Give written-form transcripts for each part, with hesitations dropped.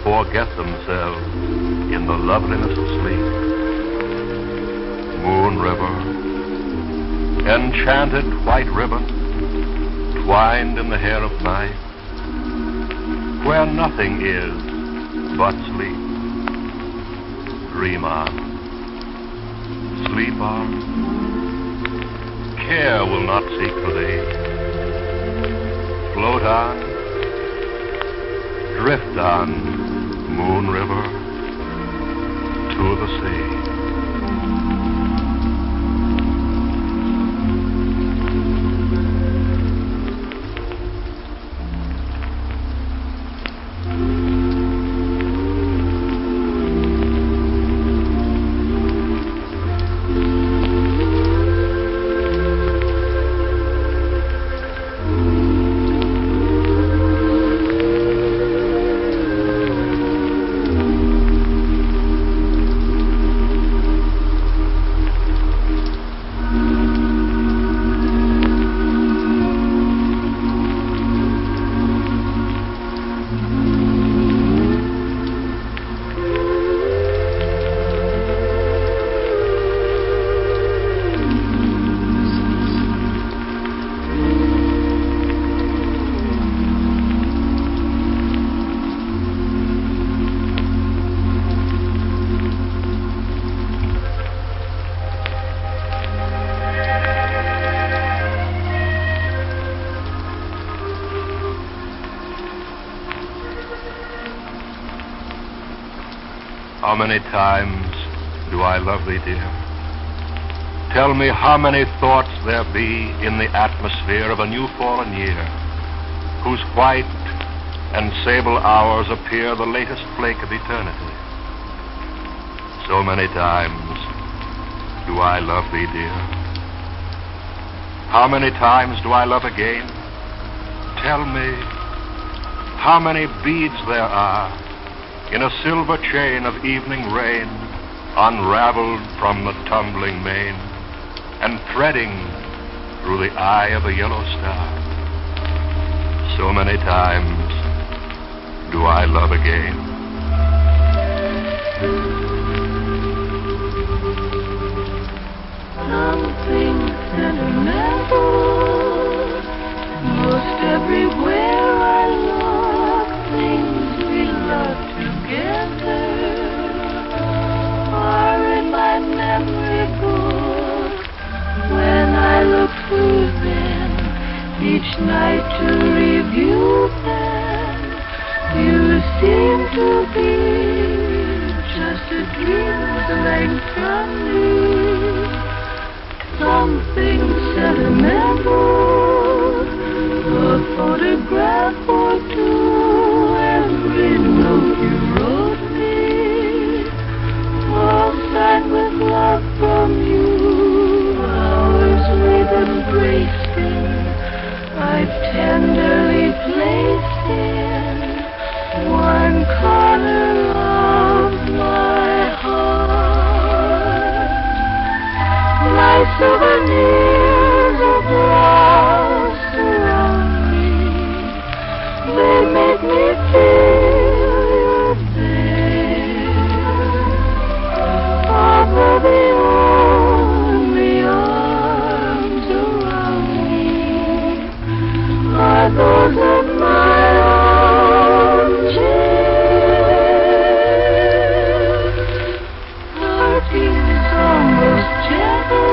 Forget themselves in the loveliness of sleep. Moon River, enchanted white ribbon, twined in the hair of night, where nothing is but sleep. Dream on, sleep on, care will not seek for thee. Float on, drift on, Moon River, to the sea. How many times do I love thee, dear? Tell me how many thoughts there be in the atmosphere of a new fallen year, whose white and sable hours appear the latest flake of eternity. So many times do I love thee, dear. How many times do I love again? Tell me how many beads there are in a silver chain of evening rain, unraveled from the tumbling main, and threading through the eye of a yellow star. So many times do I love again. Something sentimental, most everywhere I look, things we love together are in my memory book. When I look through them each night to review them, you seem to be just a dream's length from me. Something sentimental, a photograph or two, every note you wrote me, all signed with love from you. Hours we've embraced in, I've tenderly placed in one corner of my heart. My souvenirs of love surround me, they make me feel you're there. Offer the only arms around me are those of my armchair. Heart is almost gentle,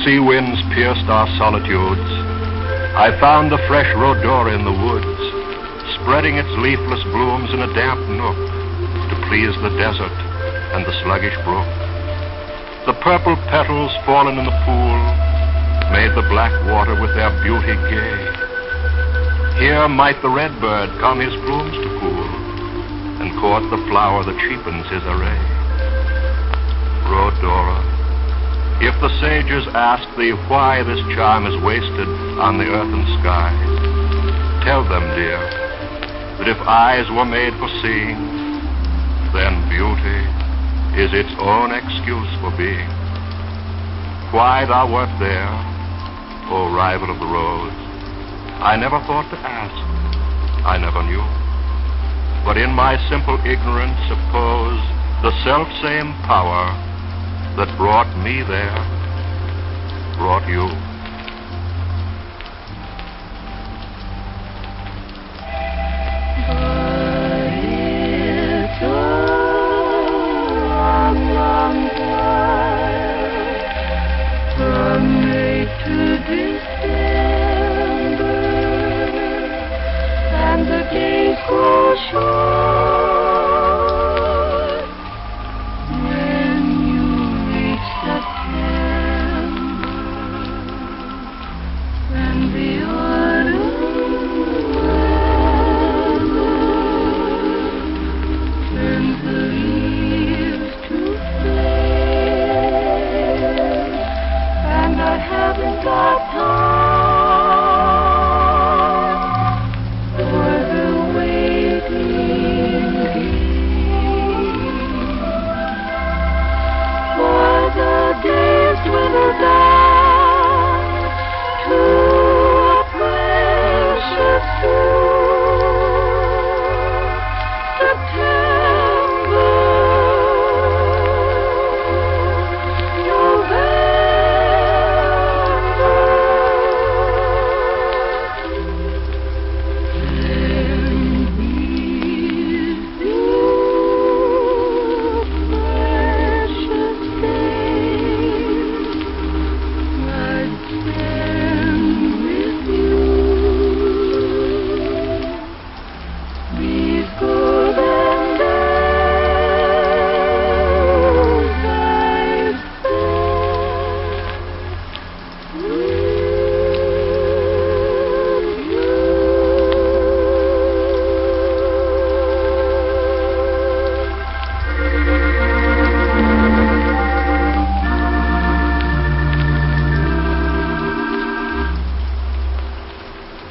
sea winds pierced our solitudes, I found the fresh rhodora in the woods, spreading its leafless blooms in a damp nook to please the desert and the sluggish brook. The purple petals fallen in the pool made the black water with their beauty gay. Here might the redbird come his plumes to cool and court the flower that cheapens his array. Rhodora, if the sages ask thee why this charm is wasted on the earth and sky, tell them, dear, that if eyes were made for seeing, then beauty is its own excuse for being. Why thou wert there, O rival of the rose, I never thought to ask, I never knew. But in my simple ignorance suppose the self-same power that brought me there brought you.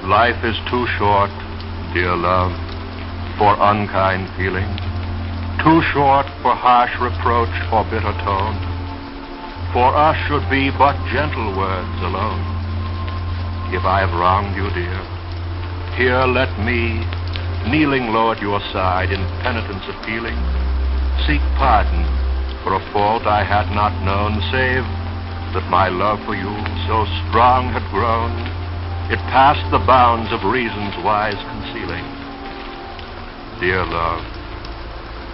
Life is too short, dear love, for unkind feeling, too short for harsh reproach or bitter tone. For us should be but gentle words alone. If I have wronged you, dear, here let me, kneeling low at your side in penitence appealing, seek pardon for a fault I had not known, save that my love for you so strong had grown, it passed the bounds of reason's wise concealing. Dear love,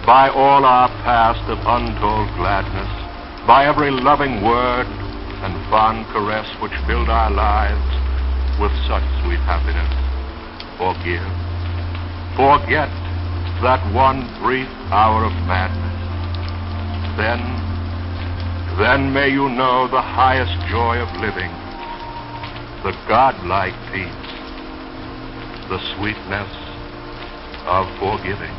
by all our past of untold gladness, by every loving word and fond caress which filled our lives with such sweet happiness, forget that one brief hour of madness. Then may you know the highest joy of living, the godlike peace, the sweetness of forgiving.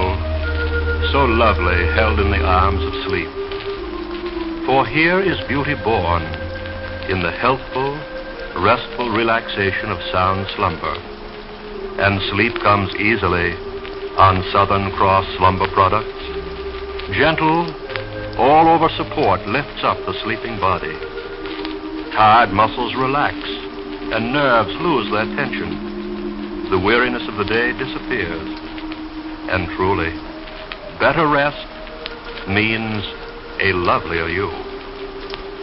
soul, so lovely held in the arms of sleep. For here is beauty born in the healthful, restful relaxation of sound slumber. And sleep comes easily on Southern Cross slumber products. Gentle, all-over support lifts up the sleeping body. Tired muscles relax and nerves lose their tension. The weariness of the day disappears. And truly, better rest means a lovelier you.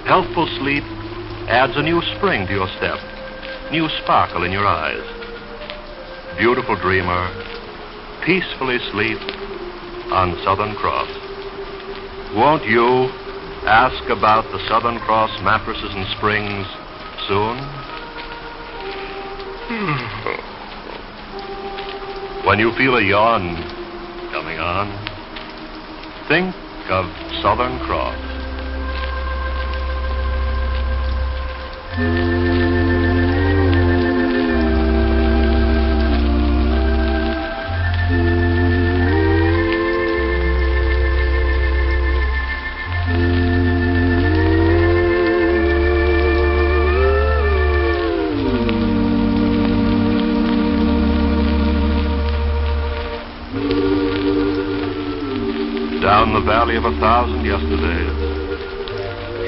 Healthful sleep adds a new spring to your step, new sparkle in your eyes. Beautiful dreamer, peacefully sleep on Southern Cross. Won't you ask about the Southern Cross mattresses and springs soon? When you feel a yawn coming on, think of Southern Cross. Down the valley of 1,000 yesterdays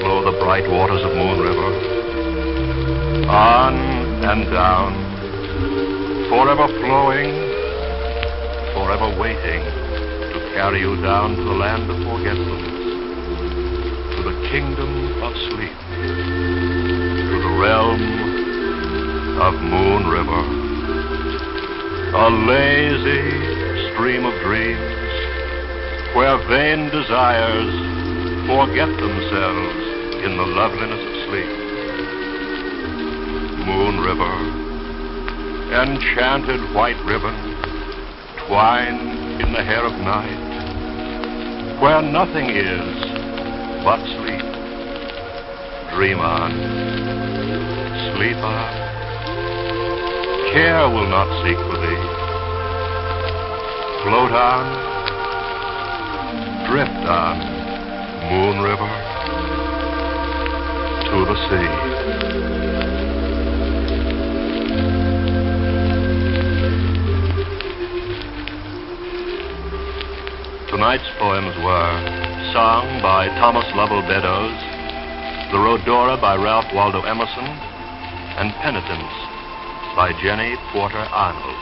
flow the bright waters of Moon River. On and down, forever flowing, forever waiting to carry you down to the land of forgetfulness, to the kingdom of sleep, to the realm of Moon River. A lazy stream of dreams where vain desires forget themselves in the loveliness of sleep. Moon River, enchanted white ribbon, twined in the hair of night, where nothing is but sleep. Dream on, sleep on, care will not seek for thee. Float on, drift on, Moon River, to the sea. Tonight's poems were Song by Thomas Lovell Beddoes, The Rhodora by Ralph Waldo Emerson, and Penitence by Jenny Porter Arnold.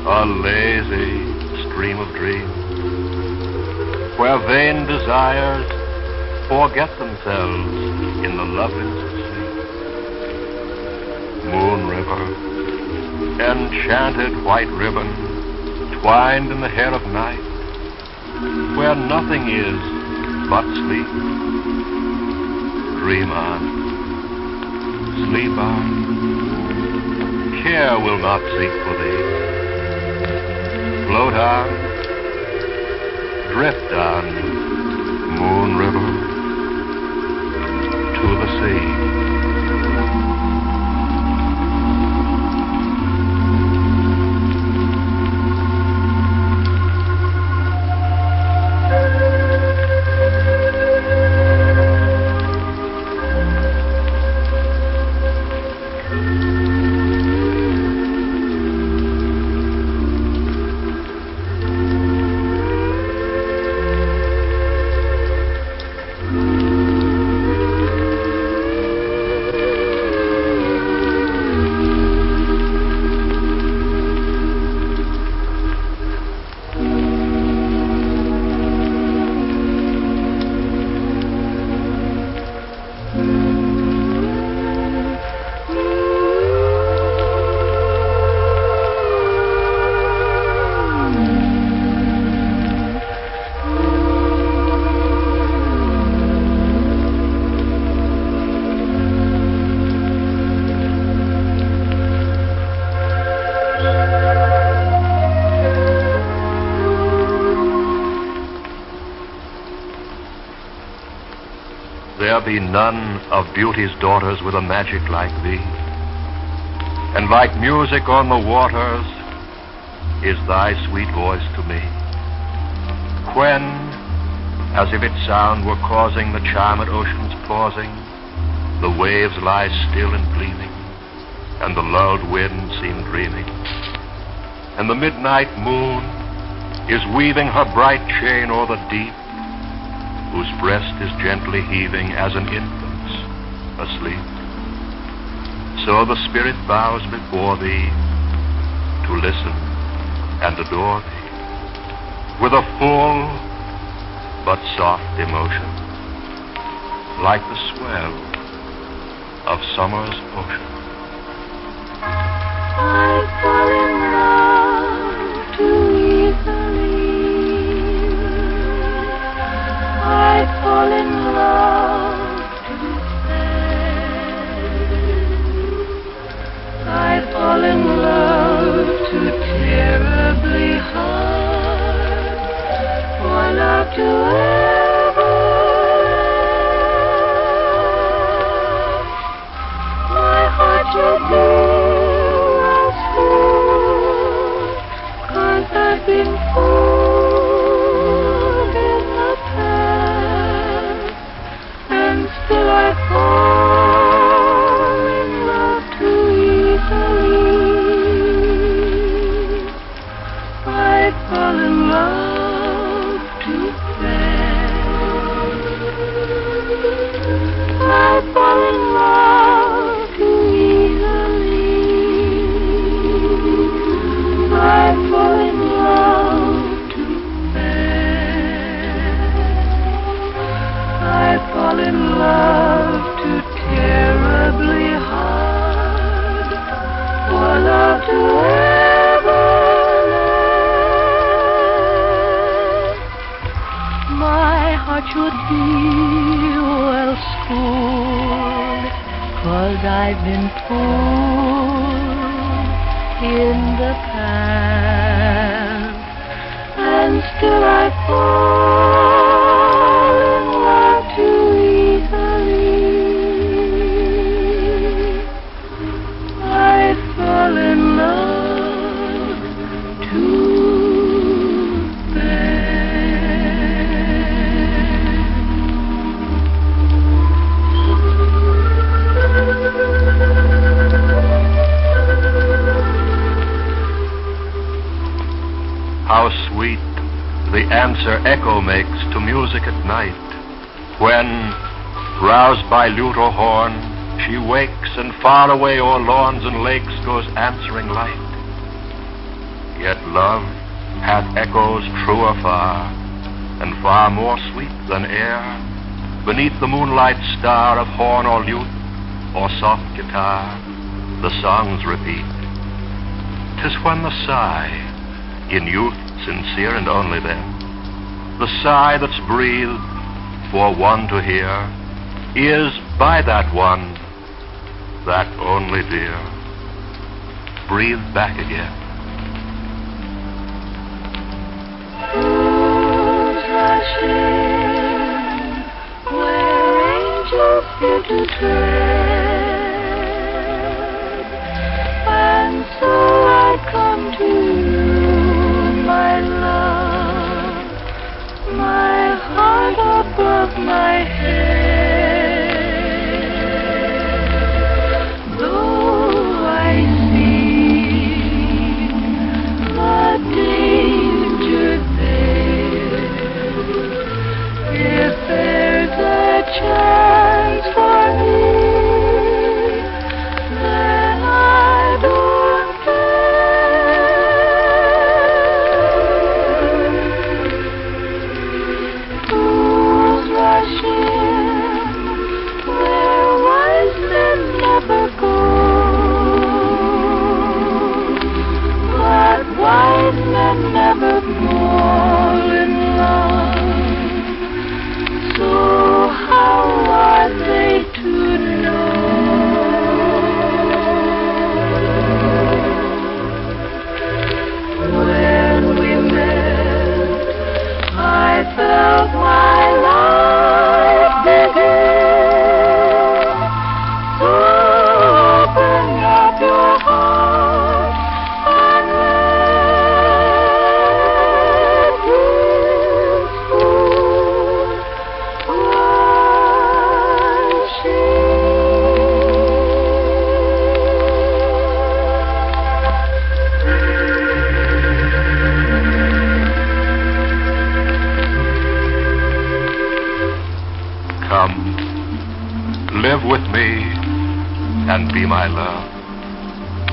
A lazy stream of dreams, where vain desires forget themselves in the loveliness of sleep. Moon River, enchanted white ribbon, twined in the hair of night, where nothing is but sleep. dream on, sleep on. Care will not seek for thee. Float on, drift on, moon river, to the sea. There be none of beauty's daughters with a magic like thee, and like music on the waters is thy sweet voice to me. When, as if its sound were causing the charmed ocean's pausing, the waves lie still and gleaming, and the lulled wind seem dreaming, and the midnight moon is weaving her bright chain o'er the deep, whose breast is gently heaving as an infant's asleep. So the spirit bows before thee to listen and adore thee with a full but soft emotion, like the swell of summer's ocean. I fall in love too easily. I fall in love too fast. I fall in love too terribly hard for love to ever last. My heart should be as full, 'cause I've been fooled in the past, and still I fall in love too easily. I fall in love too fast. I fall in love too easily. I fall in love too fast. I fall in love too terribly hard for love to ever last. My heart should be well schooled, 'cause I've been fooled in the past, and still I fall in love too easily. I fall in love too How sweet the answer echo makes to music at night, when, roused by lute or horn, she wakes and far away o'er lawns and lakes goes answering light. Yet love hath echoes truer far, and far more sweet than air, beneath the moonlight star of horn or lute or soft guitar, the songs repeat. 'Tis when the sigh, in youth sincere and only then, the sigh that's breathed for one to hear, is by that one, that only dear, breathe back again. Who's rushing where angels fear to tread? And so I come to you, my love, my heart above my head. Though I see the danger there, if there's a chance for me, then I don't care. Who's rushing where wise men never go? But wise men never fall in love. So how are they to know? When we met, I felt my life begin. So open up your heart and let this fool rush Come, live with me and be my love,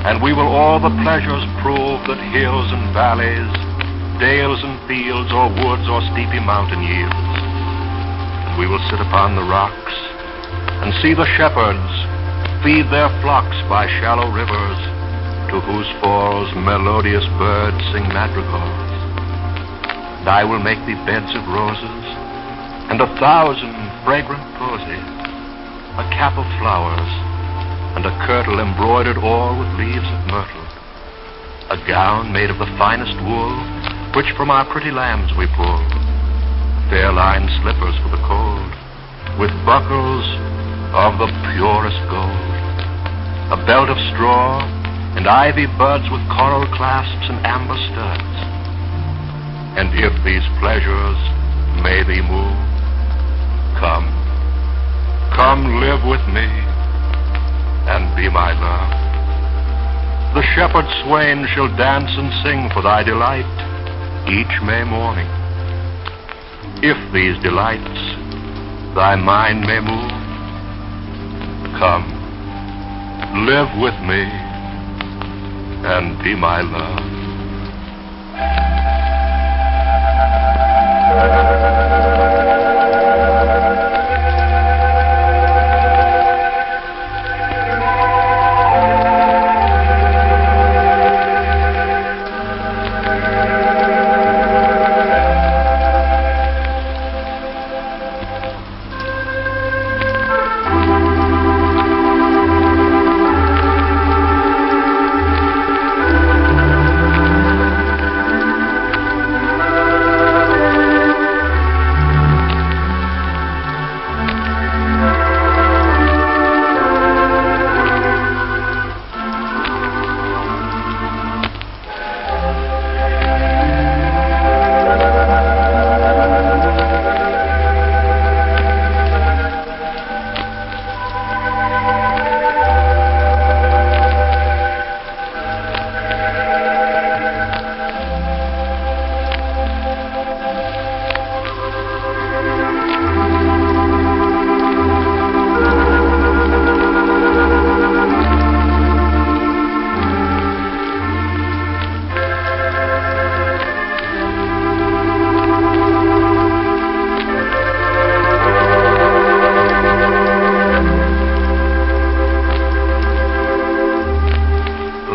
and we will all the pleasures prove that hills and valleys, dales and fields, or woods or steepy mountain yields. And we will sit upon the rocks and see the shepherds feed their flocks by shallow rivers, to whose falls melodious birds sing madrigals. And I will make thee beds of roses and 1,000 fragrant posies, a cap of flowers, and a kirtle embroidered all with leaves of myrtle, a gown made of the finest wool, which from our pretty lambs we pull, fair-lined slippers for the cold, with buckles of the purest gold, a belt of straw, and ivy buds with coral clasps and amber studs. And if these pleasures may thee move, come, come live with me and be my love. The shepherd swain shall dance and sing for thy delight each May morning. If these delights thy mind may move, come, live with me and be my love.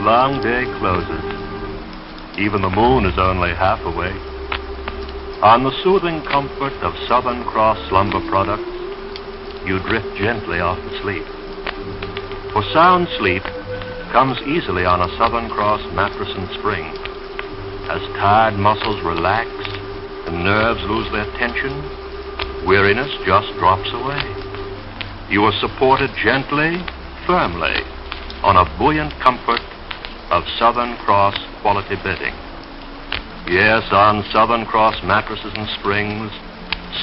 long day closes. Even the moon is only half awake. On the soothing comfort of Southern Cross slumber products, you drift gently off to sleep. For sound sleep comes easily on a Southern Cross mattress and spring. As tired muscles relax and nerves lose their tension, weariness just drops away. You are supported gently, firmly, on a buoyant comfort of Southern Cross quality bedding. Yes, on Southern Cross mattresses and springs,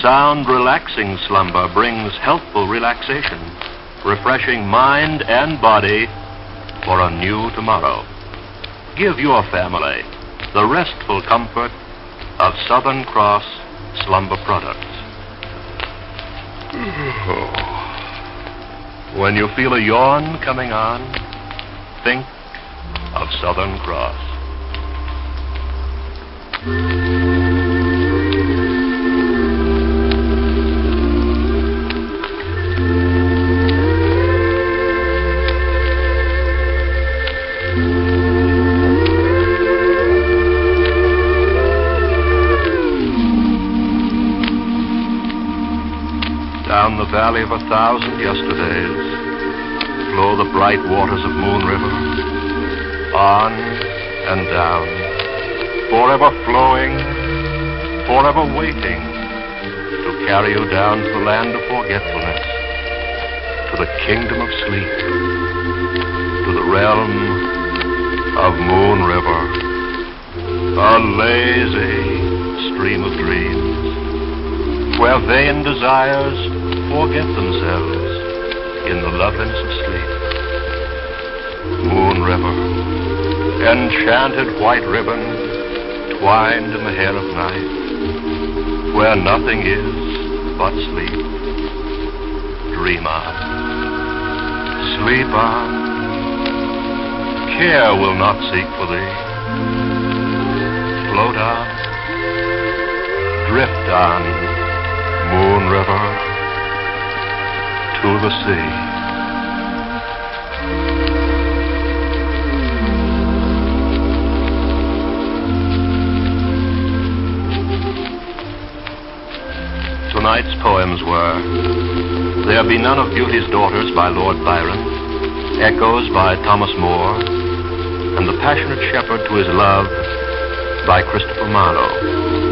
sound, relaxing slumber brings healthful relaxation, refreshing mind and body for a new tomorrow. Give your family the restful comfort of Southern Cross slumber products. When you feel a yawn coming on, think of Southern Cross. Down the valley of 1,000 yesterdays flow the bright waters of Moon River, on and down, forever flowing, forever waiting to carry you down to the land of forgetfulness, to the kingdom of sleep, to the realm of Moon River, a lazy stream of dreams, where vain desires forget themselves in the loveliness of sleep. Moon River, enchanted white ribbon twined in the hair of night, where nothing is but sleep. Dream on, sleep on, care will not seek for thee. Float on, drift on, Moon River, to the sea. Tonight's poems were There Be None of Beauty's Daughters by Lord Byron, Echoes by Thomas Moore, and The Passionate Shepherd to His Love by Christopher Marlowe.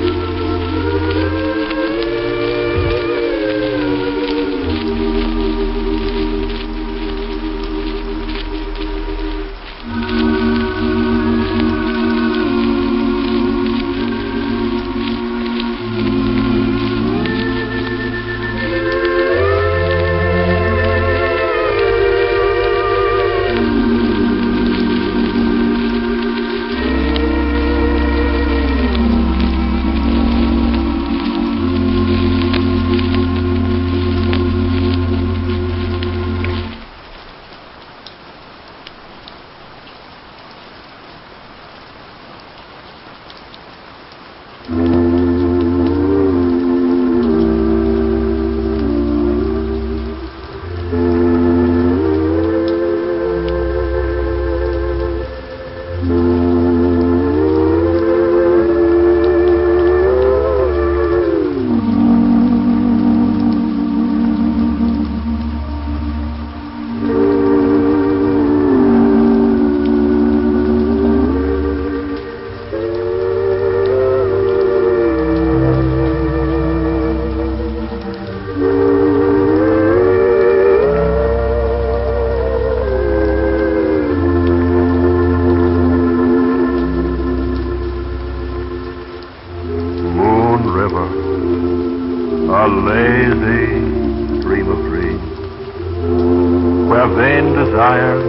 A lazy dream of dreams, where vain desires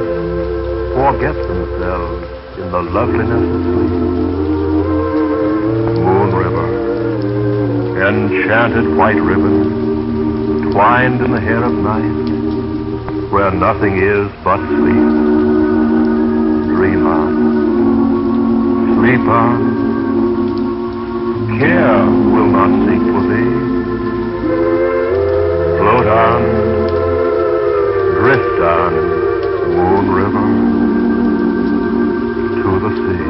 forget themselves in the loveliness of sleep. Moon River, enchanted white ribbon, twined in the hair of night, where nothing is but sleep. Dream on, sleep on, care will not seek for thee. Float on, drift on, Moon River, to the sea.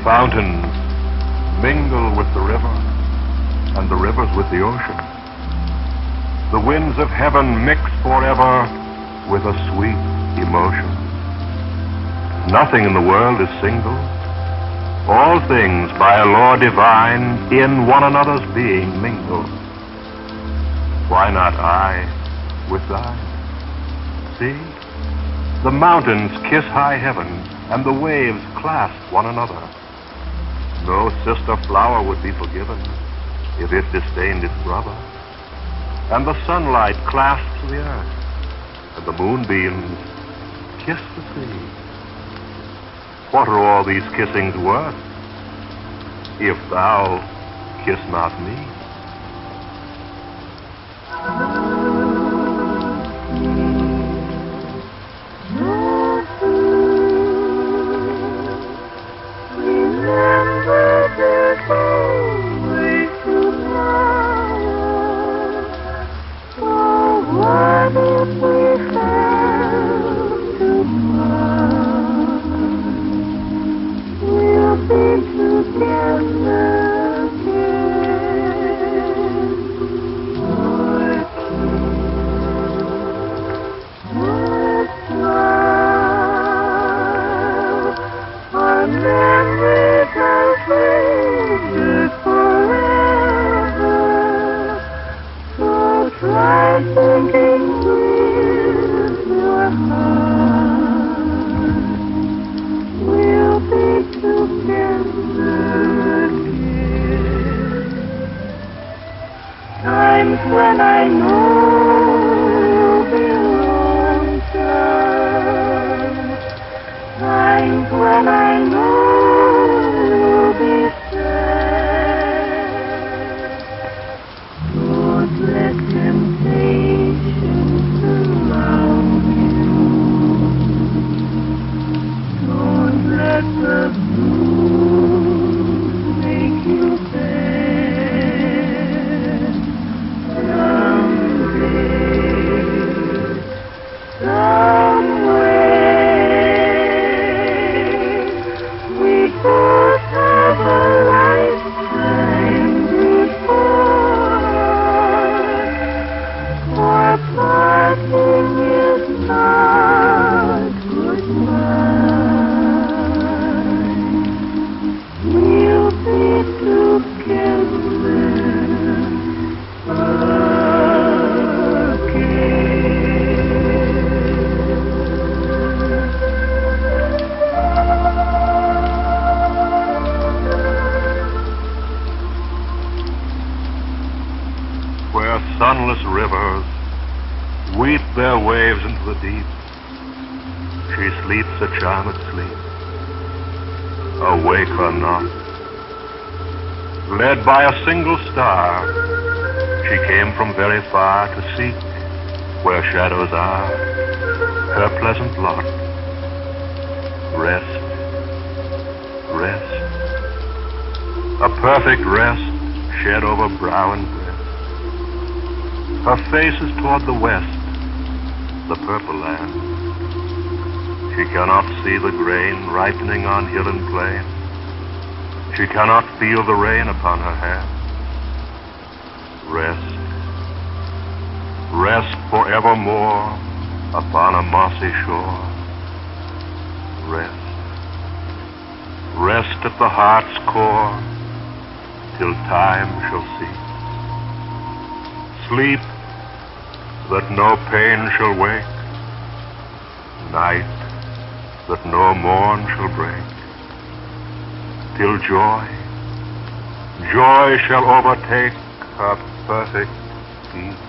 fountains mingle with the river, and the rivers with the ocean. The winds of heaven mix forever with a sweet emotion. Nothing in the world is single. All things by a law divine in one another's being mingle. Why not I with thine? See, the mountains kiss high heaven, and the waves clasp one another. No sister flower would be forgiven if it disdained its brother. And the sunlight clasps the earth, and the moonbeams kiss the sea. What are all these kissings worth if thou kiss not me? When I know you'll be lonesome, times when I know you'll be sad, don't let temptation surround you, don't let the blues make you bad. Sunless rivers weep their waves into the deep. She sleeps a charmed sleep, awake or not. Led by a single star, she came from very far to seek where shadows are her pleasant lot. Rest, rest, a perfect rest shed over brow and breast. Her face is toward the west, the purple land. She cannot see the grain ripening on hill and plain. She cannot feel the rain upon her hair. Rest, rest forevermore upon a mossy shore. Rest, rest at the heart's core till time shall cease. Sleep that no pain shall wake, night that no morn shall break, till joy, joy shall overtake her perfect peace.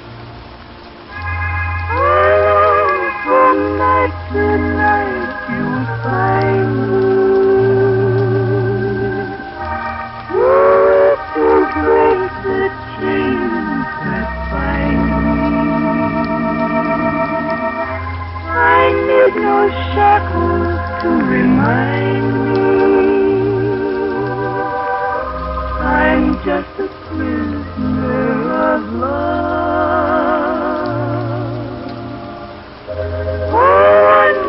From night to night you find me, to break the chains that bind me. I need no shackles to remind me I'm just a prisoner of love. Oh, one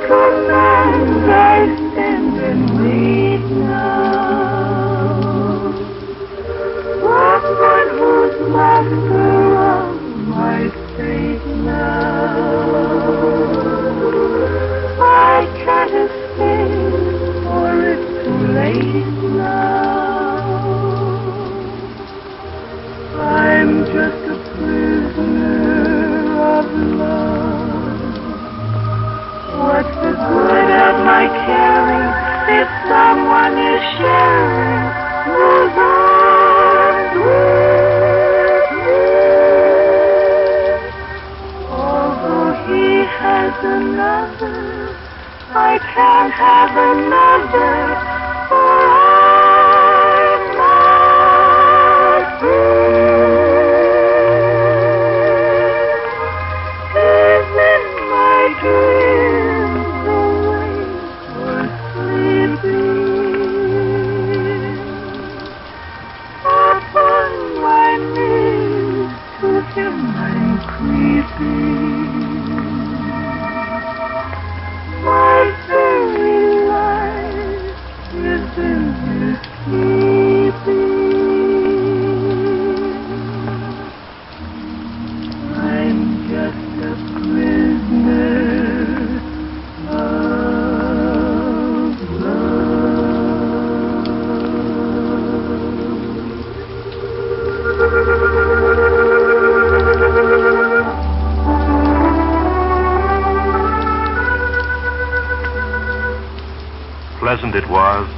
pleasant it was,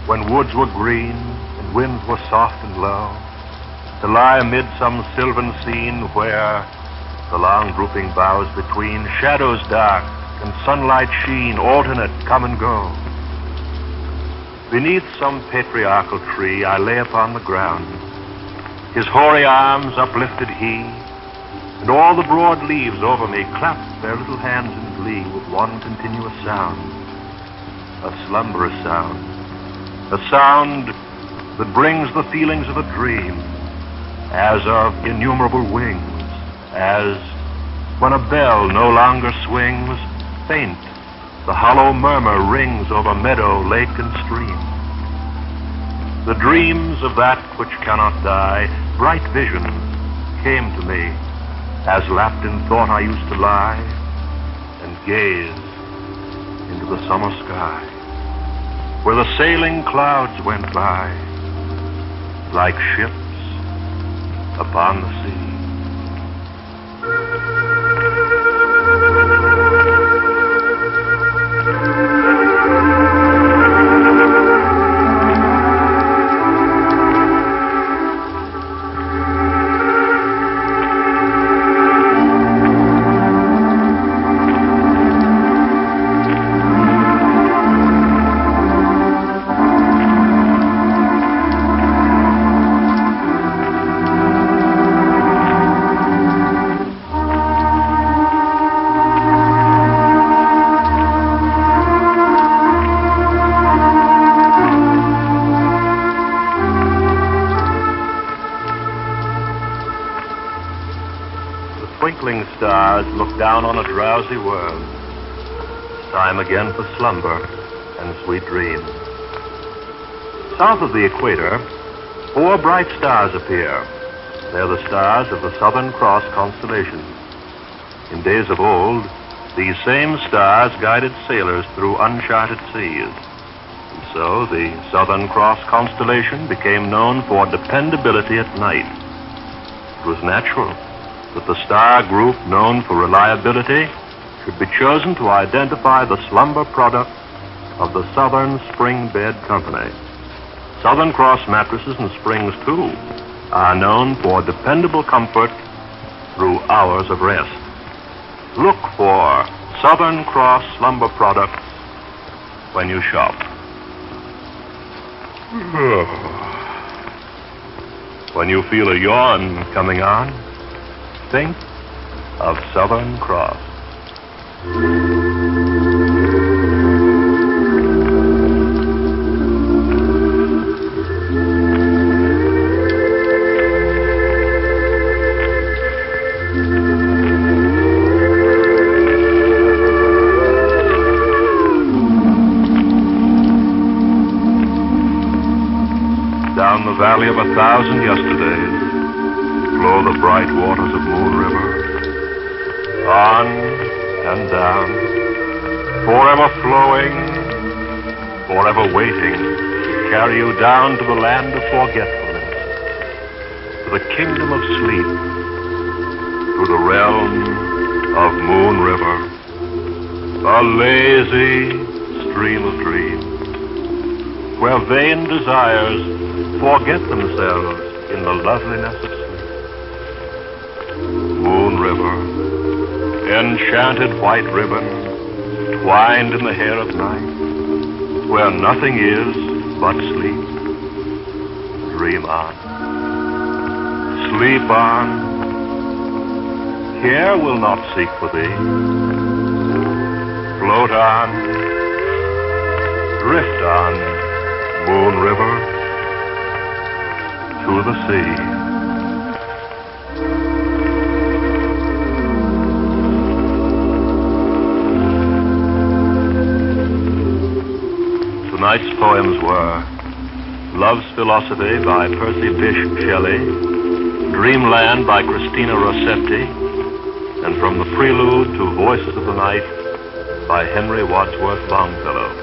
when woods were green and winds were soft and low, to lie amid some sylvan scene where the long drooping boughs between, shadows dark and sunlight sheen alternate come and go. Beneath some patriarchal tree I lay upon the ground, his hoary arms uplifted he, and all the broad leaves over me clapped their little hands in glee with one continuous sound, a slumberous sound, a sound that brings the feelings of a dream, as of innumerable wings, as when a bell no longer swings, faint, the hollow murmur rings over meadow, lake, and stream. The dreams of that which cannot die, bright visions, came to me, as lapped in thought I used to lie and gaze into the summer sky, where the sailing clouds went by, like ships upon the sea. Twinkling stars look down on a drowsy world. Time again for slumber and sweet dreams. South of the equator, 4 bright stars appear. They're the stars of the Southern Cross constellation. In days of old, these same stars guided sailors through uncharted seas. And so the Southern Cross constellation became known for dependability at night. It was natural that the star group known for reliability should be chosen to identify the slumber product of the Southern Spring Bed Company. Southern Cross mattresses and springs, too, are known for dependable comfort through hours of rest. Look for Southern Cross slumber products when you shop. When you feel a yawn coming on, think of Southern Cross. Down the valley of 1,000 yesterdays flow the bright waters of Moon River. On and down, forever flowing, forever waiting to carry you down to the land of forgetfulness, to the kingdom of sleep, to the realm of Moon River, a lazy stream of dreams, where vain desires forget themselves in the loveliness of sleep. Moon River, enchanted white ribbon, twined in the hair of night, where nothing is but sleep. Dream on, sleep on. Care will not seek for thee. Float on, drift on, Moon River, to the sea. Tonight's poems were Love's Philosophy by Percy Bysshe Shelley, Dreamland by Christina Rossetti, and from the Prelude to Voices of the Night by Henry Wadsworth Longfellow.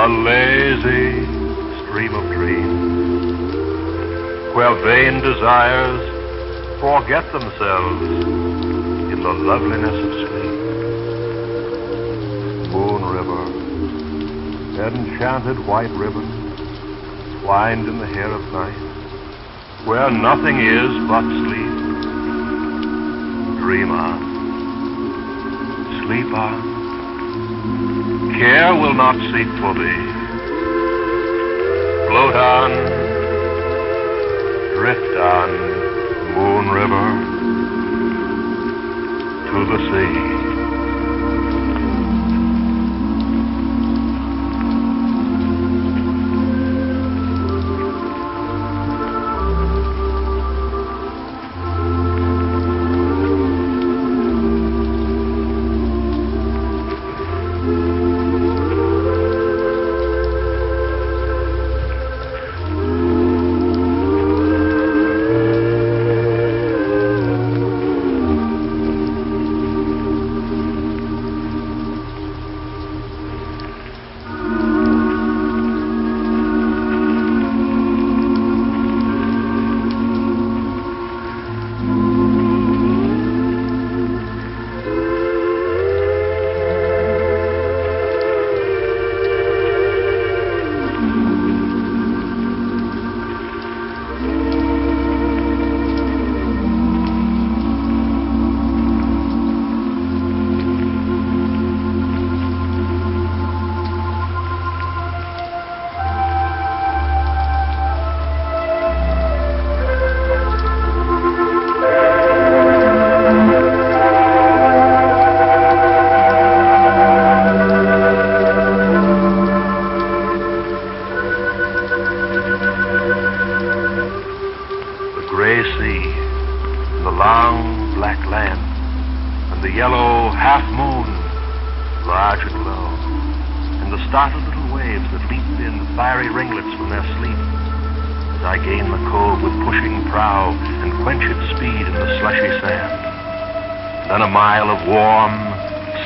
a lazy stream of dreams, where vain desires forget themselves in the loveliness of sleep. Moon river, enchanted white ribbon, twined in the hair of night, where nothing is but sleep. Dream on, sleep on. Care will not seek for thee. Float on, drift on, moon river, to the sea.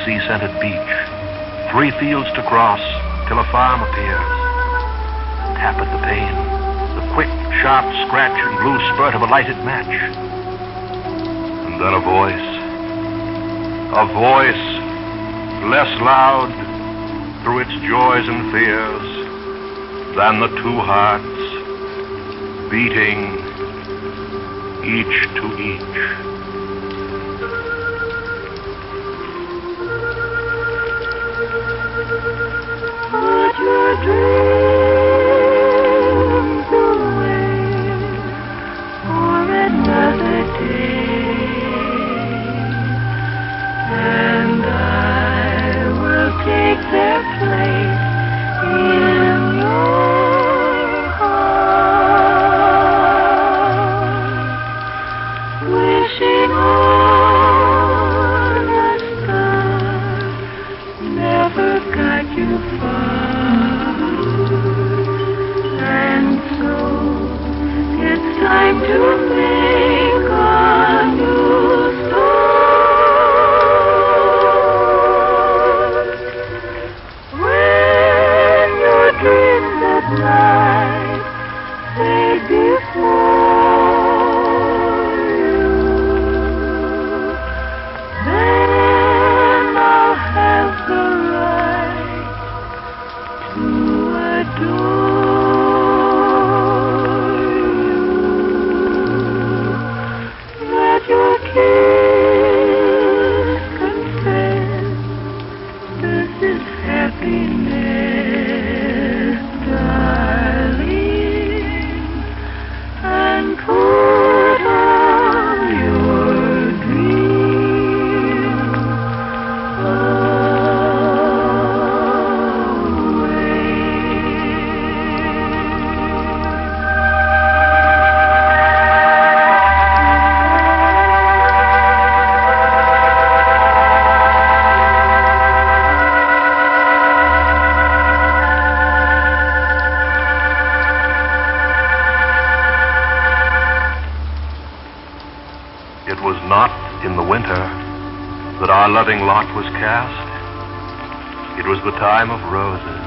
Sea-scented beach, 3 fields to cross till a farm appears. Tap at the pane, the quick, sharp scratch and blue spurt of a lighted match. And then a voice, less loud through its joys and fears than the 2 hearts beating each to each. Put your dreams away for another day, and I will take their place in your heart, wishing on a star never got you far. Time to make a new start. When your dreams at night fade before you, then I'll have the right to adore. Your kiss confess this is happiness, darling, and put on your dreams It was not in the winter that our loving lot was cast. It was the time of roses,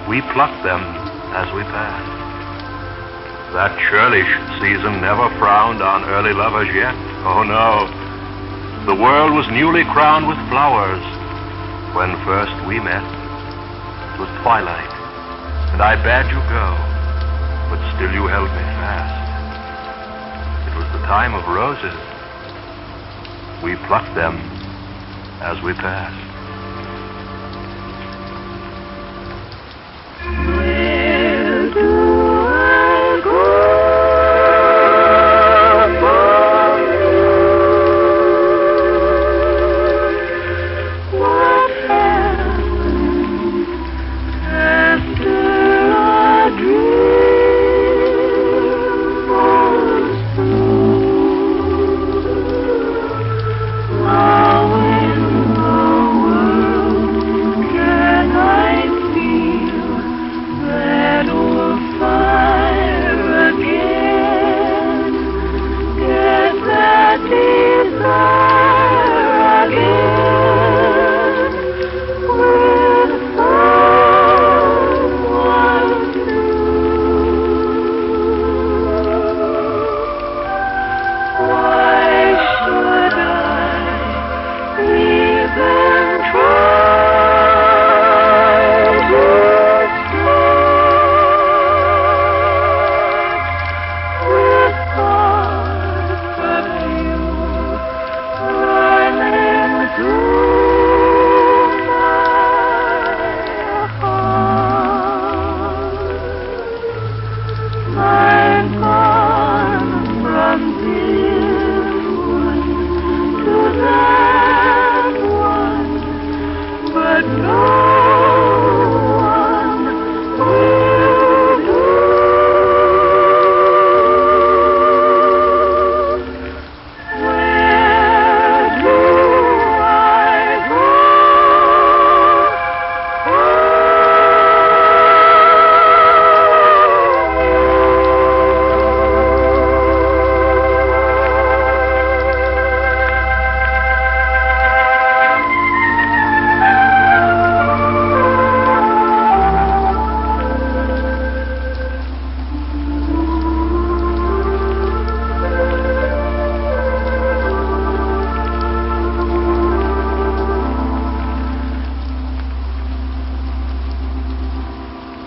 we pluck them as we pass. That churlish season never frowned on early lovers yet. Oh no, the world was newly crowned with flowers when first we met. It was twilight, and I bade you go, but still you held me fast. It was the time of roses. We plucked them as we passed. Where do I go from you? What happens after a dream falls through? How in the world can I feel that old fire again? Get that desire again with someone new? Why should I even try to start with thoughts of you running through my heart? I'm gone from this one to that one, but no one will do. Where do I go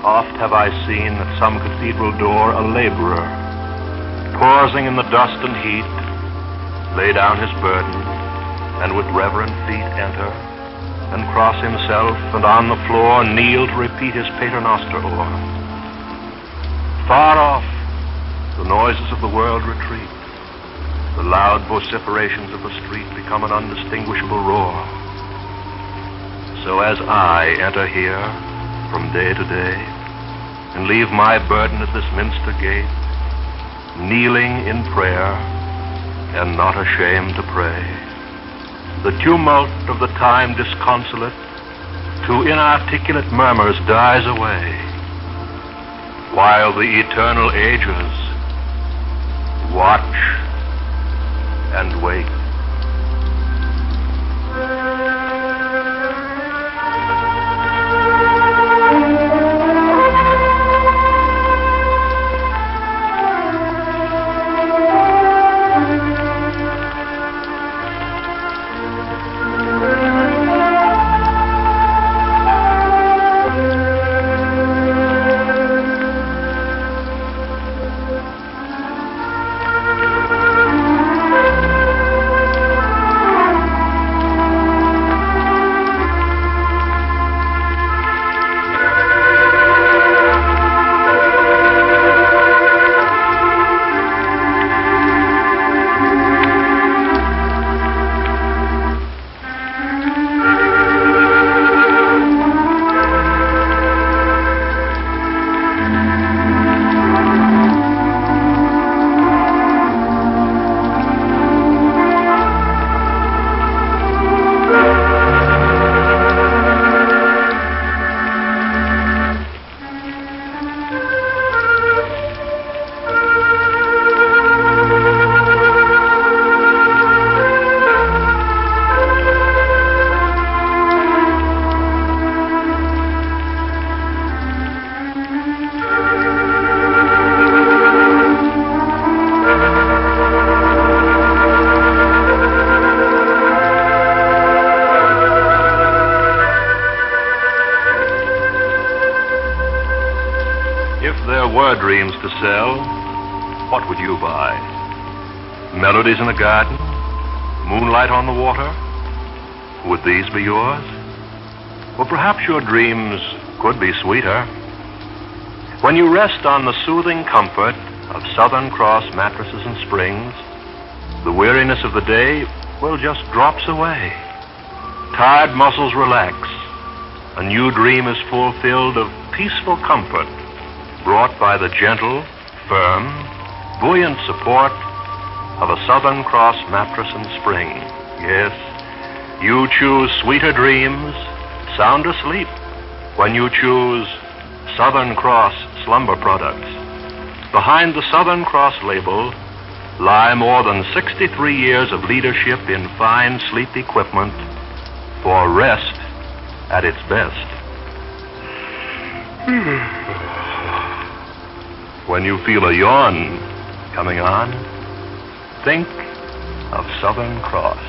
Oft have I seen at some cathedral door a laborer, pausing in the dust and heat, lay down his burden, and with reverent feet enter, and cross himself, and on the floor kneel to repeat his paternoster o'er. Far off, the noises of the world retreat. The loud vociferations of the street become an undistinguishable roar. So as I enter here from day to day, and leave my burden at this minster gate, kneeling in prayer and not ashamed to pray, the tumult of the time disconsolate to inarticulate murmurs dies away, while the eternal ages watch and wait. If there were dreams to sell, what would you buy? Melodies in the garden? Moonlight on the water? Would these be yours? Or perhaps your dreams could be sweeter. When you rest on the soothing comfort of Southern Cross mattresses and springs, the weariness of the day will just drops away. Tired muscles relax. A new dream is fulfilled of peaceful comfort brought by the gentle, firm, buoyant support of a Southern Cross mattress and spring. Yes, you choose sweeter dreams, sound asleep, when you choose Southern Cross slumber products. Behind the Southern Cross label lie more than 63 years of leadership in fine sleep equipment for rest at its best. When you feel a yawn coming on, think of Southern Cross.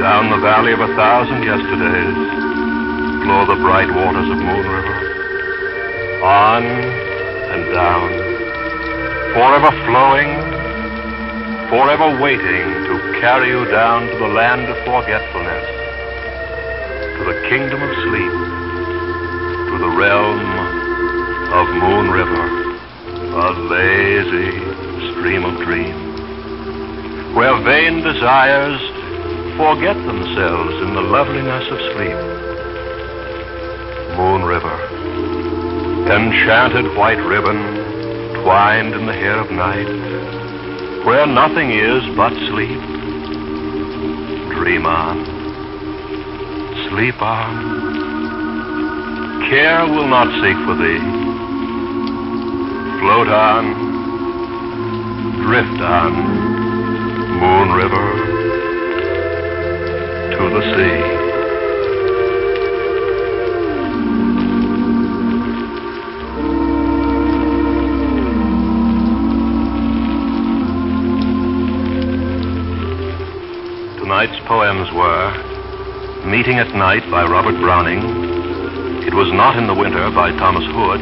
Down the valley of 1,000 yesterdays flow the bright waters of Moon River. On and down, forever flowing, forever waiting to carry you down to the land of forgetfulness, to the kingdom of sleep, to the realm of Moon River, a lazy stream of dreams, where vain desires forget themselves in the loveliness of sleep. Moon River, enchanted white ribbon twined in the hair of night, where nothing is but sleep. Dream on, sleep on. Care will not seek for thee. Float on, drift on, Moon River, to the sea. Tonight's poems were Meeting at Night by Robert Browning, It Was Not in the Winter by Thomas Hood,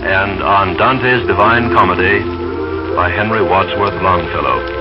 and On Dante's Divine Comedy by Henry Wadsworth Longfellow.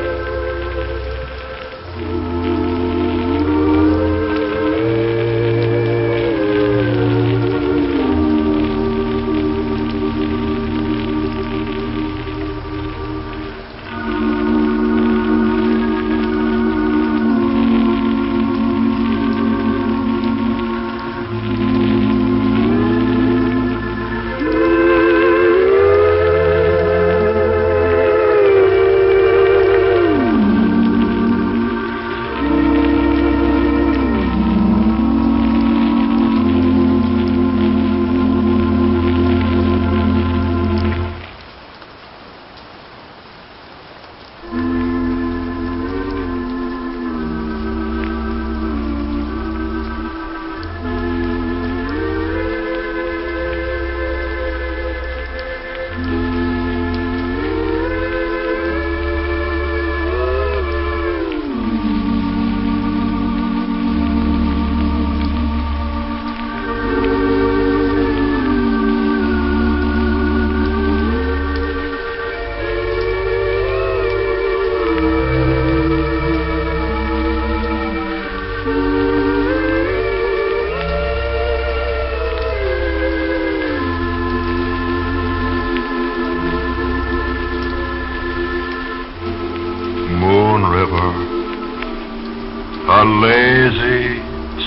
A lazy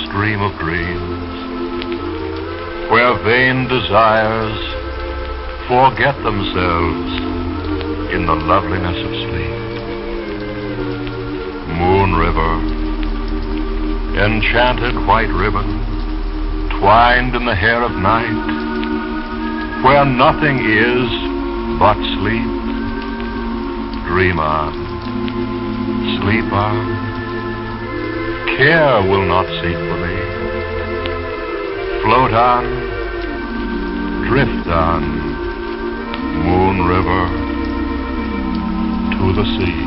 stream of dreams, where vain desires forget themselves in the loveliness of sleep. Moon River, enchanted white ribbon, twined in the hair of night, where nothing is but sleep. Dream on, sleep sleep on. Care will not seek for me. Float on, drift on, Moon River, to the sea.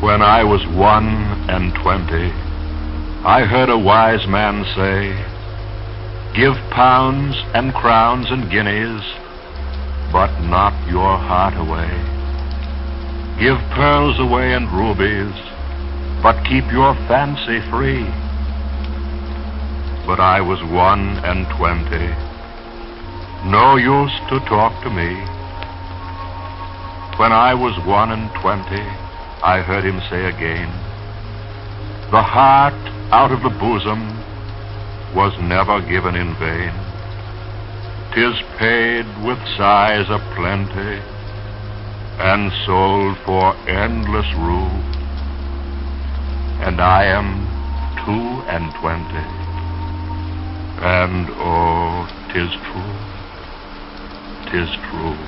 When I was 21, I heard a wise man say, give pounds and crowns and guineas, but not your heart away. Give pearls away and rubies, but keep your fancy free. But I was 21, no use to talk to me. When I was 21, I heard him say again, the heart out of the bosom was never given in vain. 'Tis paid with sighs aplenty and sold for endless rue. And I am 22, and oh, 'tis true, 'tis true.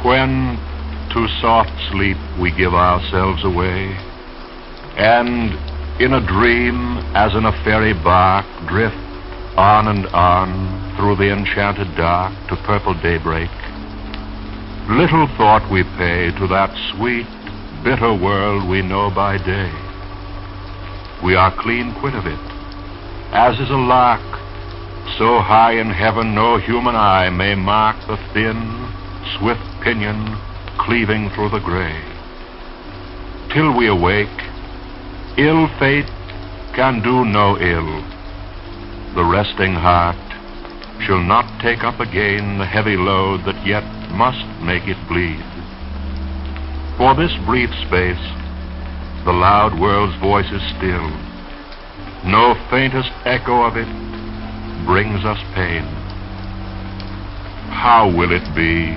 When to soft sleep we give ourselves away, and in a dream as in a fairy bark drift on and on through the enchanted dark to purple daybreak, little thought we pay to that sweet, bitter world we know by day. We are clean quit of it, as is a lark, so high in heaven no human eye may mark the thin, swift pinion cleaving through the gray. Till we awake, ill fate can do no ill. The resting heart shall not take up again the heavy load that yet must make it bleed. For this brief space, the loud world's voice is still. No faintest echo of it brings us pain. How will it be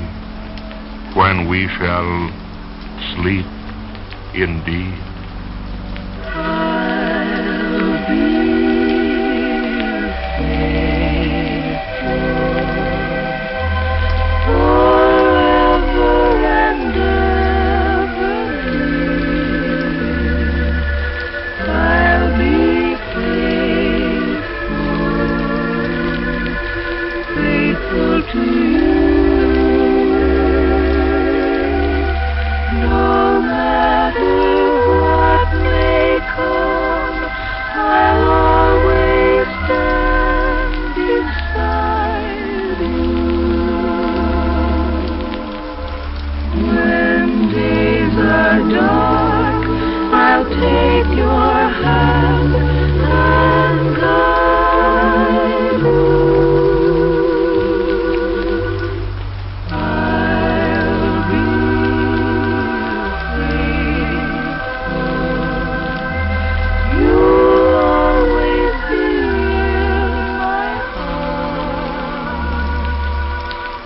when we shall sleep indeed? I'll be forever and ever. I'll be faithful to you. No matter what may come, I'll always stand beside you. When days are dark, I'll take your hand and guide you. I'll be faithful. You'll always be in my heart.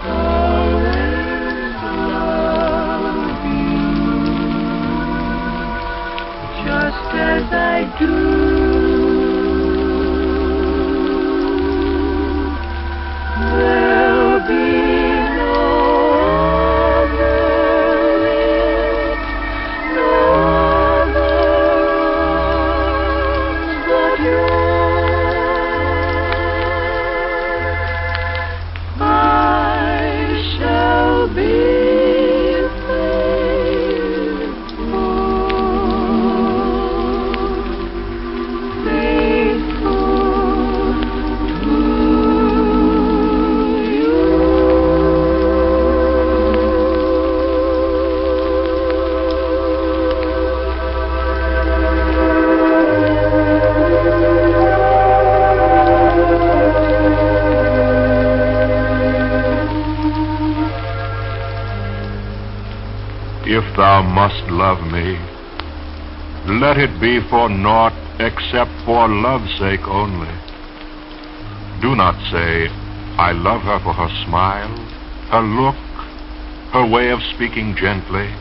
Always love you, just as I do. There'll be no other lips, no other arms but yours. I shall be If thou must love me, let it be for naught except for love's sake only. Do not say, I love her for her smile, her look, her way of speaking gently,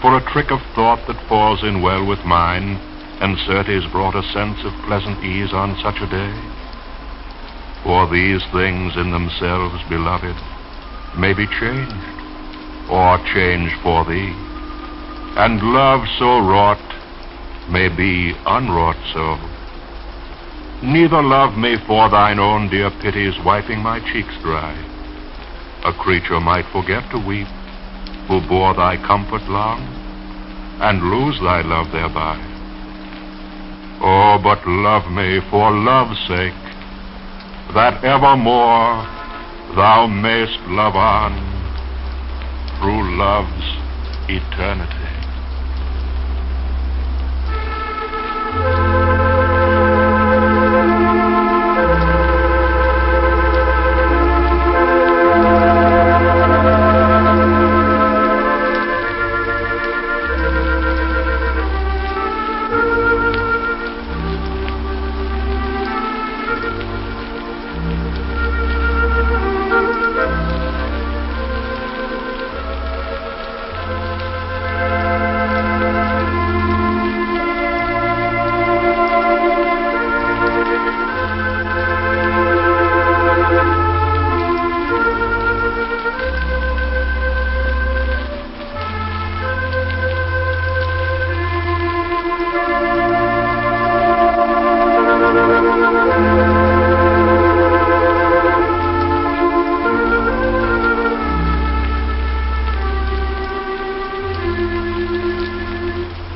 for a trick of thought that falls in well with mine, and certes brought a sense of pleasant ease on such a day. For these things in themselves, beloved, may be changed, or change for thee, and love so wrought may be unwrought so. Neither love me for thine own dear pities wiping my cheeks dry. A creature might forget to weep, who bore thy comfort long, and lose thy love thereby. Oh, but love me for love's sake, that evermore thou mayst love on through love's eternity.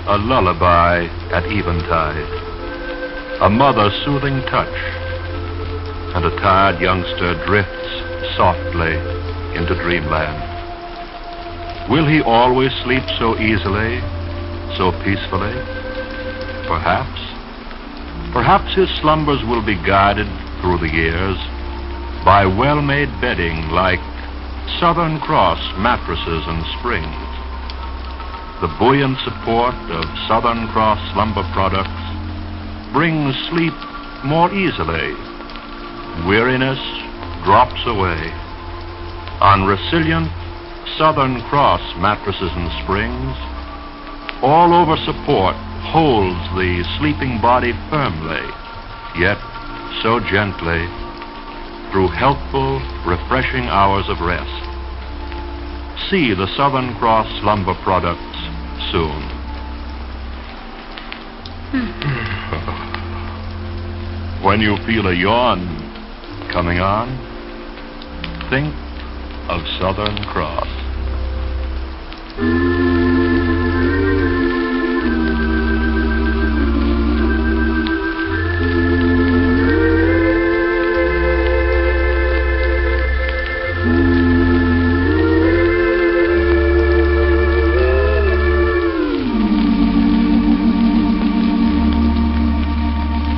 A lullaby at eventide, a mother's soothing touch, and a tired youngster drifts softly into dreamland. Will he always sleep so easily, so peacefully? Perhaps. Perhaps his slumbers will be guided through the years by well-made bedding like Southern Cross mattresses and springs. The buoyant support of Southern Cross slumber products brings sleep more easily. Weariness drops away. On resilient Southern Cross mattresses and springs, all over support holds the sleeping body firmly, yet so gently, through healthful, refreshing hours of rest. See the Southern Cross slumber products soon. When you feel a yawn coming on, think of Southern Cross.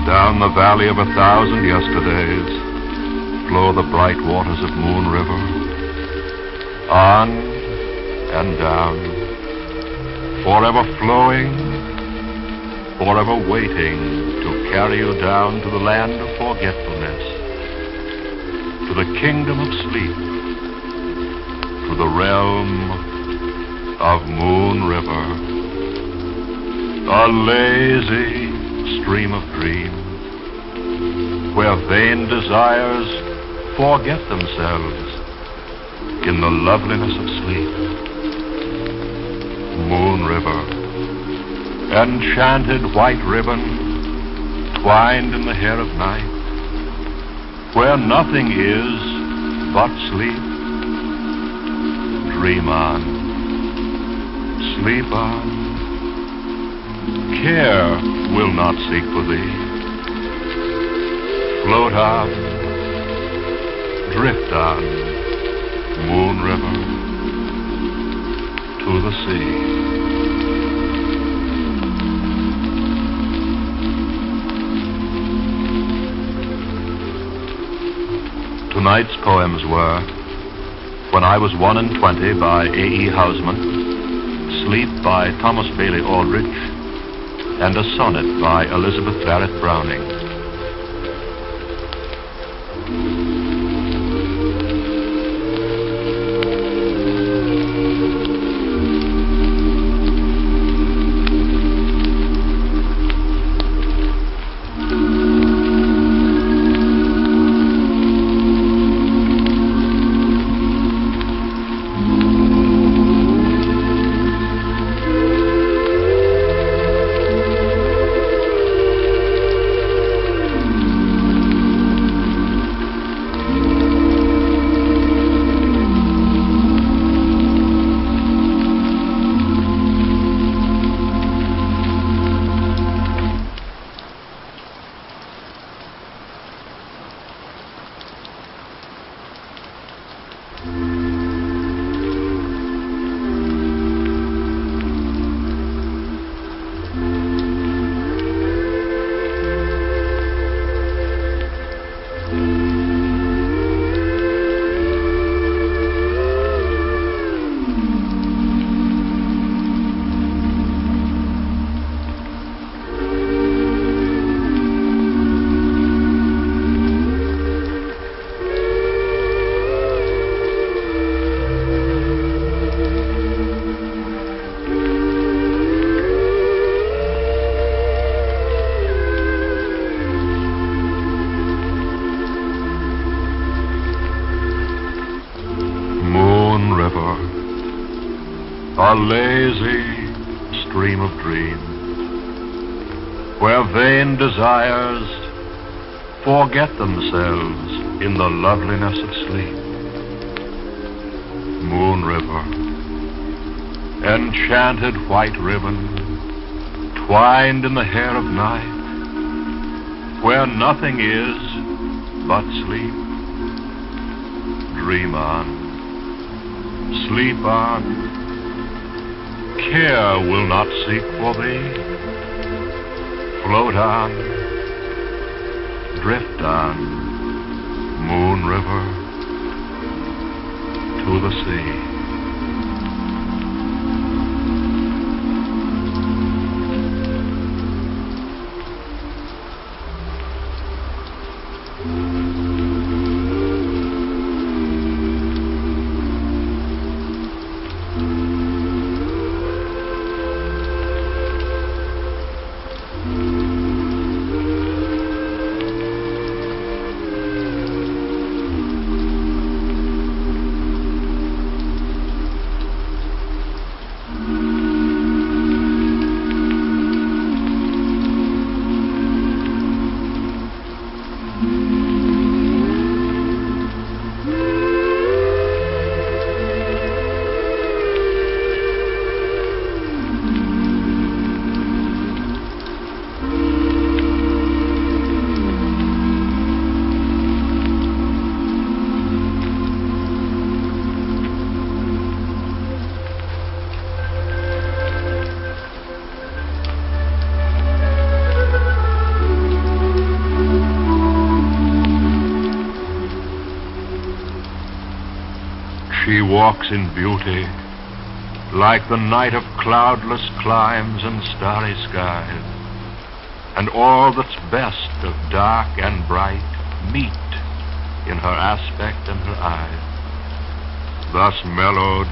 Down the valley of 1,000 yesterdays flow the bright waters of Moon River. On and down, forever flowing, forever waiting to carry you down to the land of forgetfulness, to the kingdom of sleep, to the realm of Moon River, a lazy stream of dreams, where vain desires forget themselves in the loveliness of sleep. Moon River, enchanted white ribbon twined in the hair of night, where nothing is but sleep. Dream on, sleep on. Care will not seek for thee. Float on, drift on, Moon River, to the sea. Tonight's poems were When I Was 21 by A.E. Housman, Sleep by Thomas Bailey Aldrich, and a sonnet by Elizabeth Barrett Browning. A lazy stream of dreams, where vain desires forget themselves in the loveliness of sleep. Moon River, enchanted white ribbon twined in the hair of night, where nothing is but sleep. Dream on, sleep on, care will not seek for thee. Float on, drift on, moon river, to the sea. She walks in beauty, like the night of cloudless climes and starry skies, and all that's best of dark and bright meet in her aspect and her eyes. Thus mellowed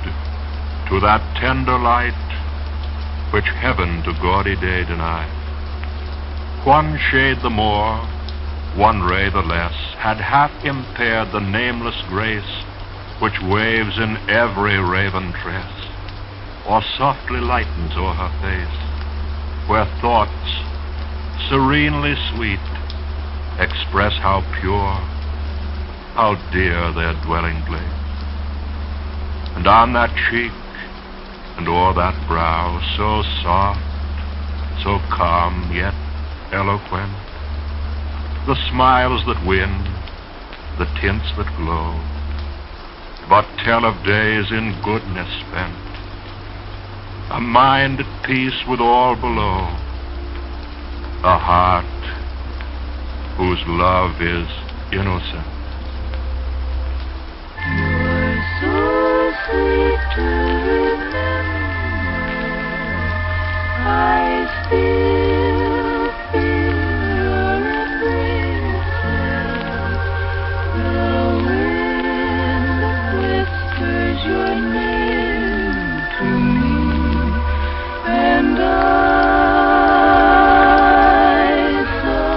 to that tender light which heaven to gaudy day denies. One shade the more, one ray the less, had half impaired the nameless grace which waves in every raven tress, or softly lightens o'er her face, where thoughts, serenely sweet, express how pure, how dear their dwelling place. And on that cheek, and o'er that brow, so soft, so calm, yet eloquent, the smiles that win, the tints that glow, but tell of days in goodness spent, a mind at peace with all below, a heart whose love is innocent. You're so sweet to remember, I still feel your embraces. The wind whispers your name to me, and I sigh.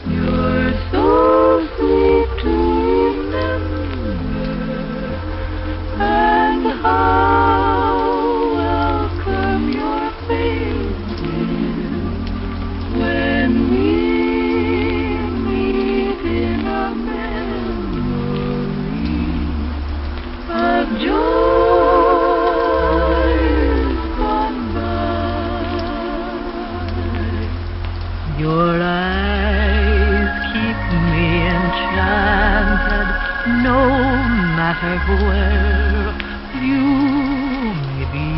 You're so sweet to remember, and how welcome your face is when we meet in a memory of joys gone by. Your eyes keep me enchanted, no matter where you may be.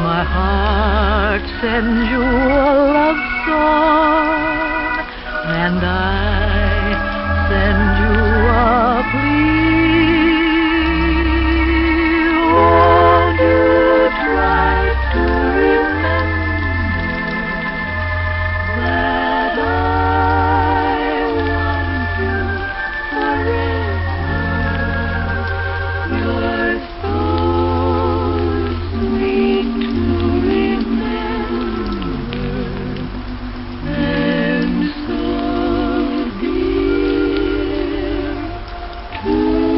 My heart sends you a love song, and I send you a plea. Won't you try to remember that I want you forever? You're so sweet to remember, and so dear to me.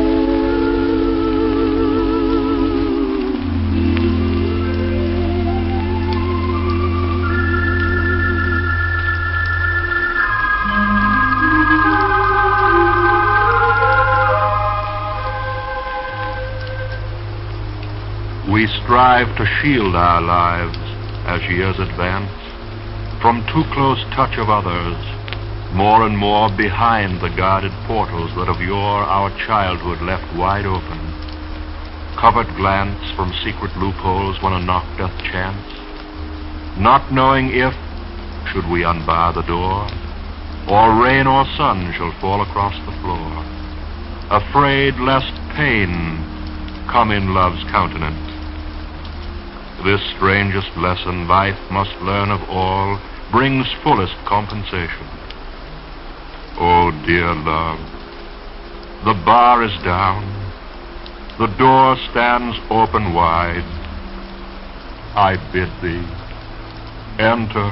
We strive to shield our lives as years advance from too close touch of others, more and more behind the guarded portals that of yore our childhood left wide open. covert glance from secret loopholes when a knock doth chance, not knowing if, should we unbar the door, or rain or sun shall fall across the floor, afraid lest pain come in love's countenance. This strangest lesson life must learn of all brings fullest compensation. Oh, dear love, the bar is down, the door stands open wide. I bid thee, enter.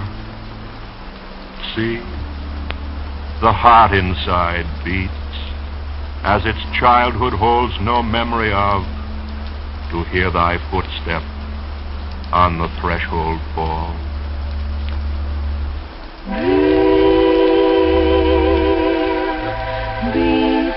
See, the heart inside beats as its childhood holds no memory of, to hear thy footstep on the threshold fall. Beside me,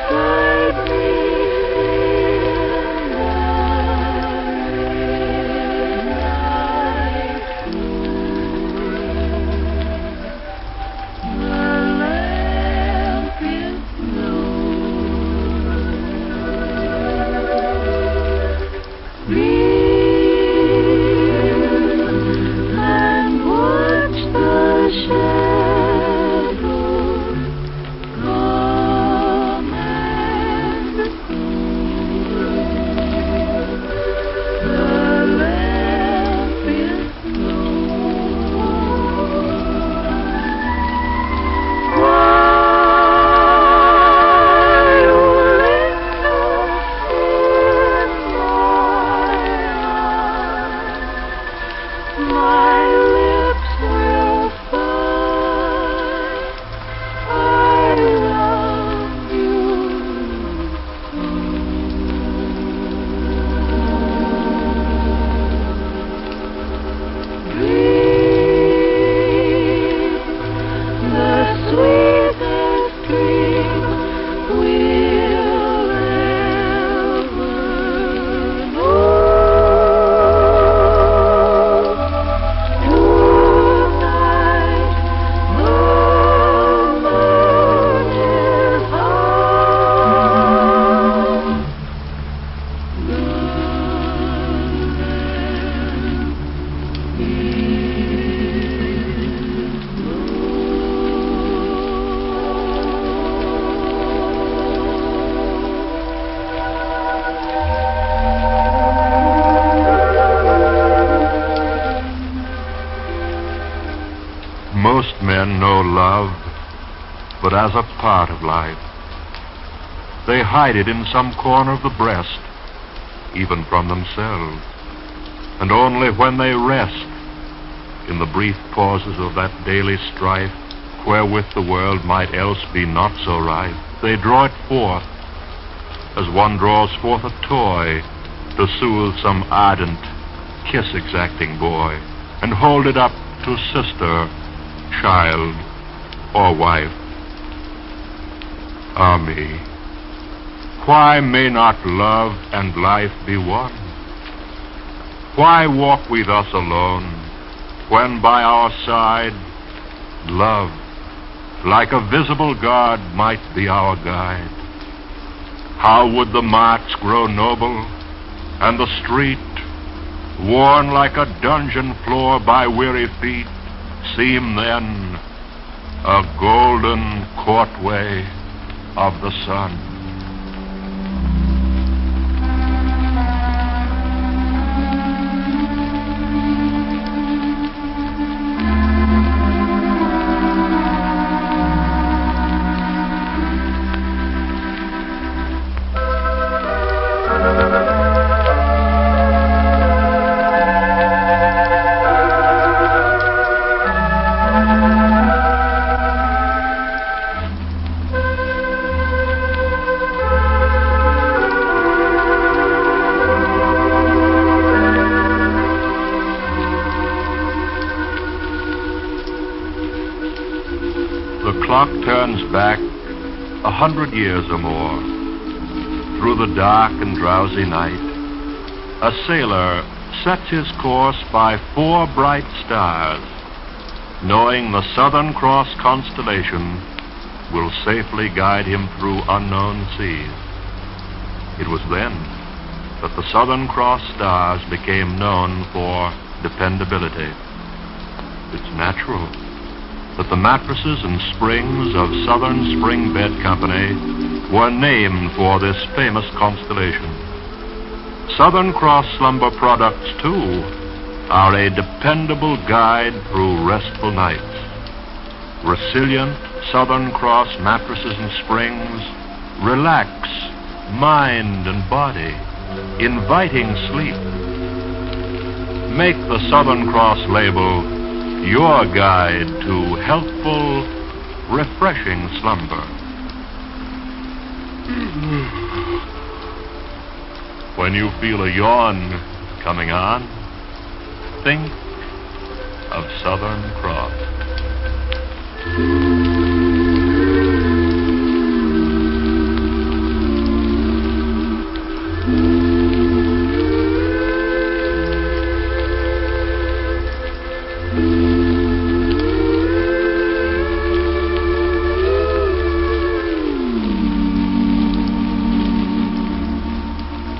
Most men know love but as a part of life. They hide it in some corner of the breast, even from themselves, and only when they rest in the brief pauses of that daily strife, wherewith the world might else be not so rife, they draw it forth as one draws forth a toy to soothe some ardent, kiss-exacting boy, and hold it up to sister, child, or wife. Ah me, why may not love and life be one? Why walk we thus alone, when by our side love, like a visible God, might be our guide? How would the marts grow noble, and the street, worn like a dungeon floor by weary feet, seem then a golden courtway of the sun. The clock turns back 100 years or more. Through the dark and drowsy night, a sailor sets his course by 4 bright stars, knowing the Southern Cross constellation will safely guide him through unknown seas. It was then that the Southern Cross stars became known for dependability. It's natural that the mattresses and springs of Southern Spring Bed Company were named for this famous constellation. Southern Cross slumber products, too, are a dependable guide through restful nights. Resilient Southern Cross mattresses and springs relax mind and body, inviting sleep. Make the Southern Cross label your guide to healthful, refreshing slumber. When you feel a yawn coming on, think of Southern Cross.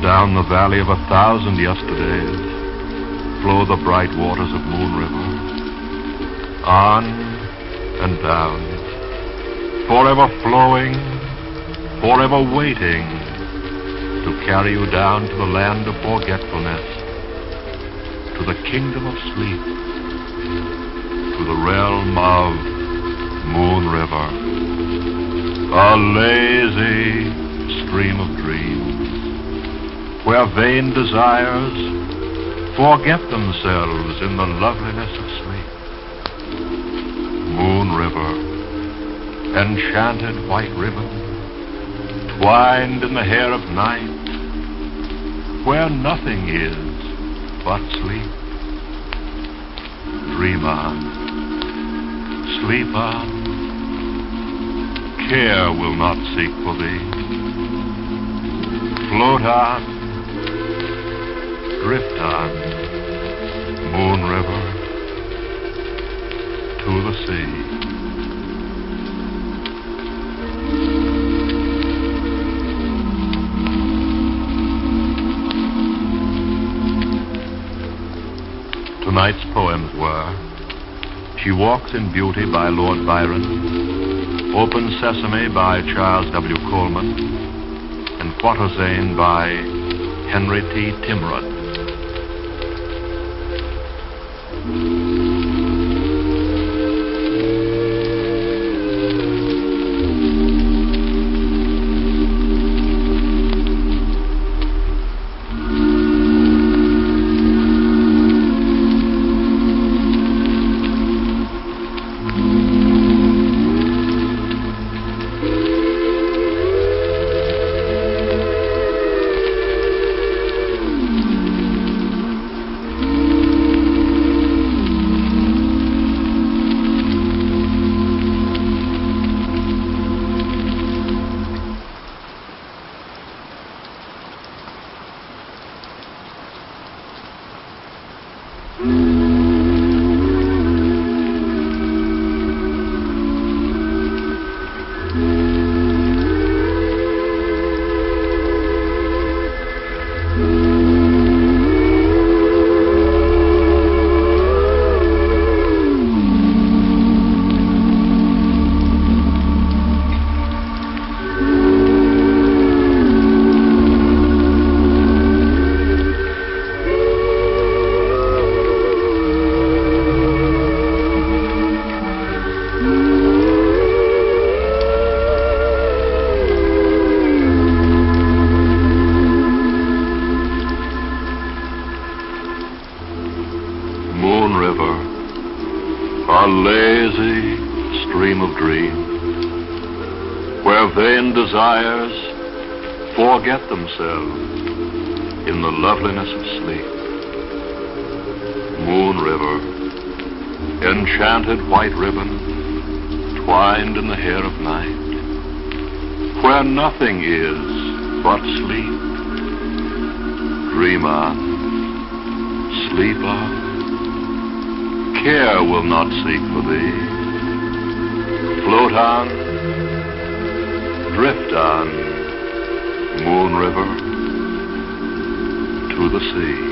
Down the valley of 1,000 yesterdays flow the bright waters of Moon River. On and down, forever flowing, forever waiting to carry you down to the land of forgetfulness, to the kingdom of sleep, to the realm of Moon River, a lazy stream of dreams, where vain desires forget themselves in the loveliness of sleep. Moon River, enchanted white ribbon, twined in the hair of night, where nothing is but sleep. Dream on, sleep on, care will not seek for thee. Float on, drift on, Moon River, to the sea. Tonight's poems were She Walks in Beauty by Lord Byron, Open Sesame by Charles W. Coleman, and Quatorzain by Henry T. Timrod. A lazy stream of dreams, where vain desires forget themselves in the loveliness of sleep. Moon River, enchanted white ribbon, twined in the hair of night, where nothing is but sleep. Dream on, sleep on. Care will not seek for thee. Float on, drift on, Moon River, the sea.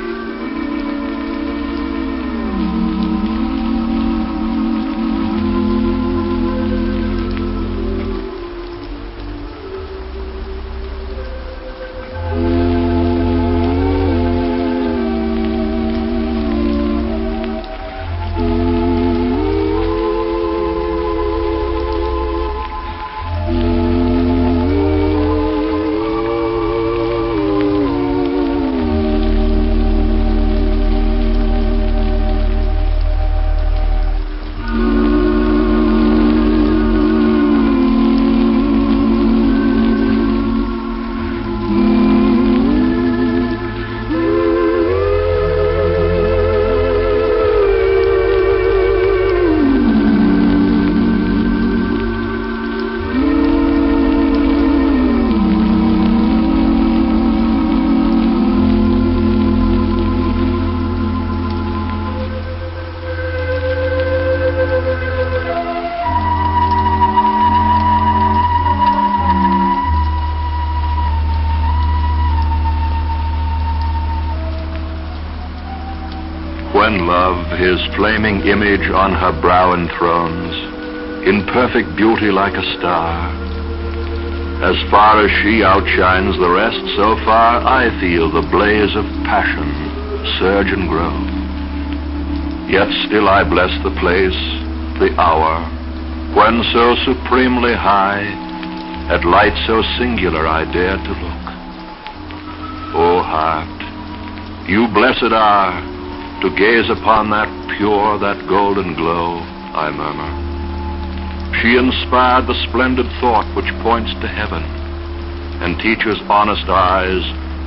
When love, his flaming image on her brow enthrones, in perfect beauty like a star, as far as she outshines the rest, so far I feel the blaze of passion surge and grow. Yet still I bless the place, the hour, when so supremely high, at light so singular I dare to look. O heart, you blessed are, to gaze upon that pure, that golden glow, I murmur. She inspired the splendid thought which points to heaven and teaches honest eyes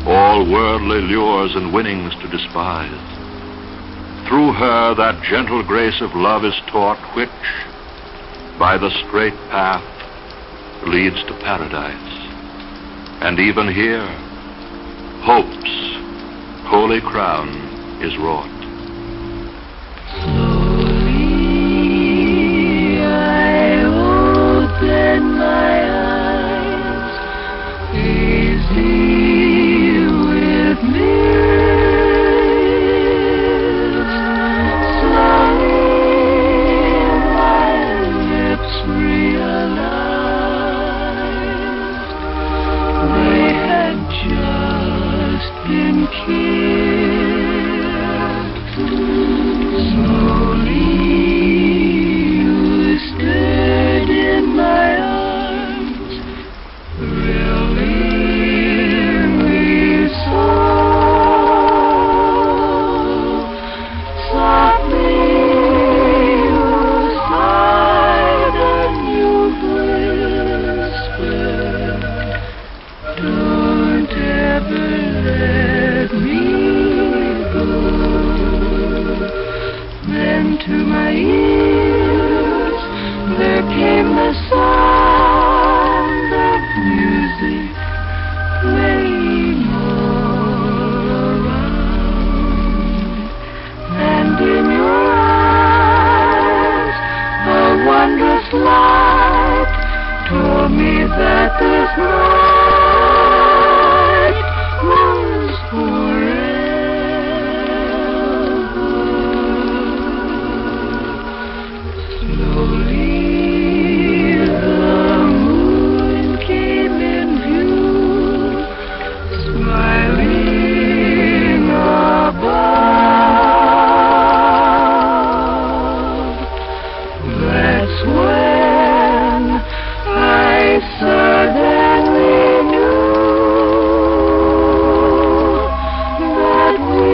all worldly lures and winnings to despise. Through her that gentle grace of love is taught, which by the straight path leads to paradise. And even here, hope's holy crown is wrought. Slowly I open my eyes, hazy with mist. Slowly my lips realized they had just been kissed. Slowly you stirred in my arms, thrilling me so. Softly you sighed and you whispered, don't ever let me go. Then to my ears there came the sound of music playing all around, and in your eyes a wondrous light told me that this night was forever. Slowly the moon came in view, smiling above. That's when I suddenly knew that we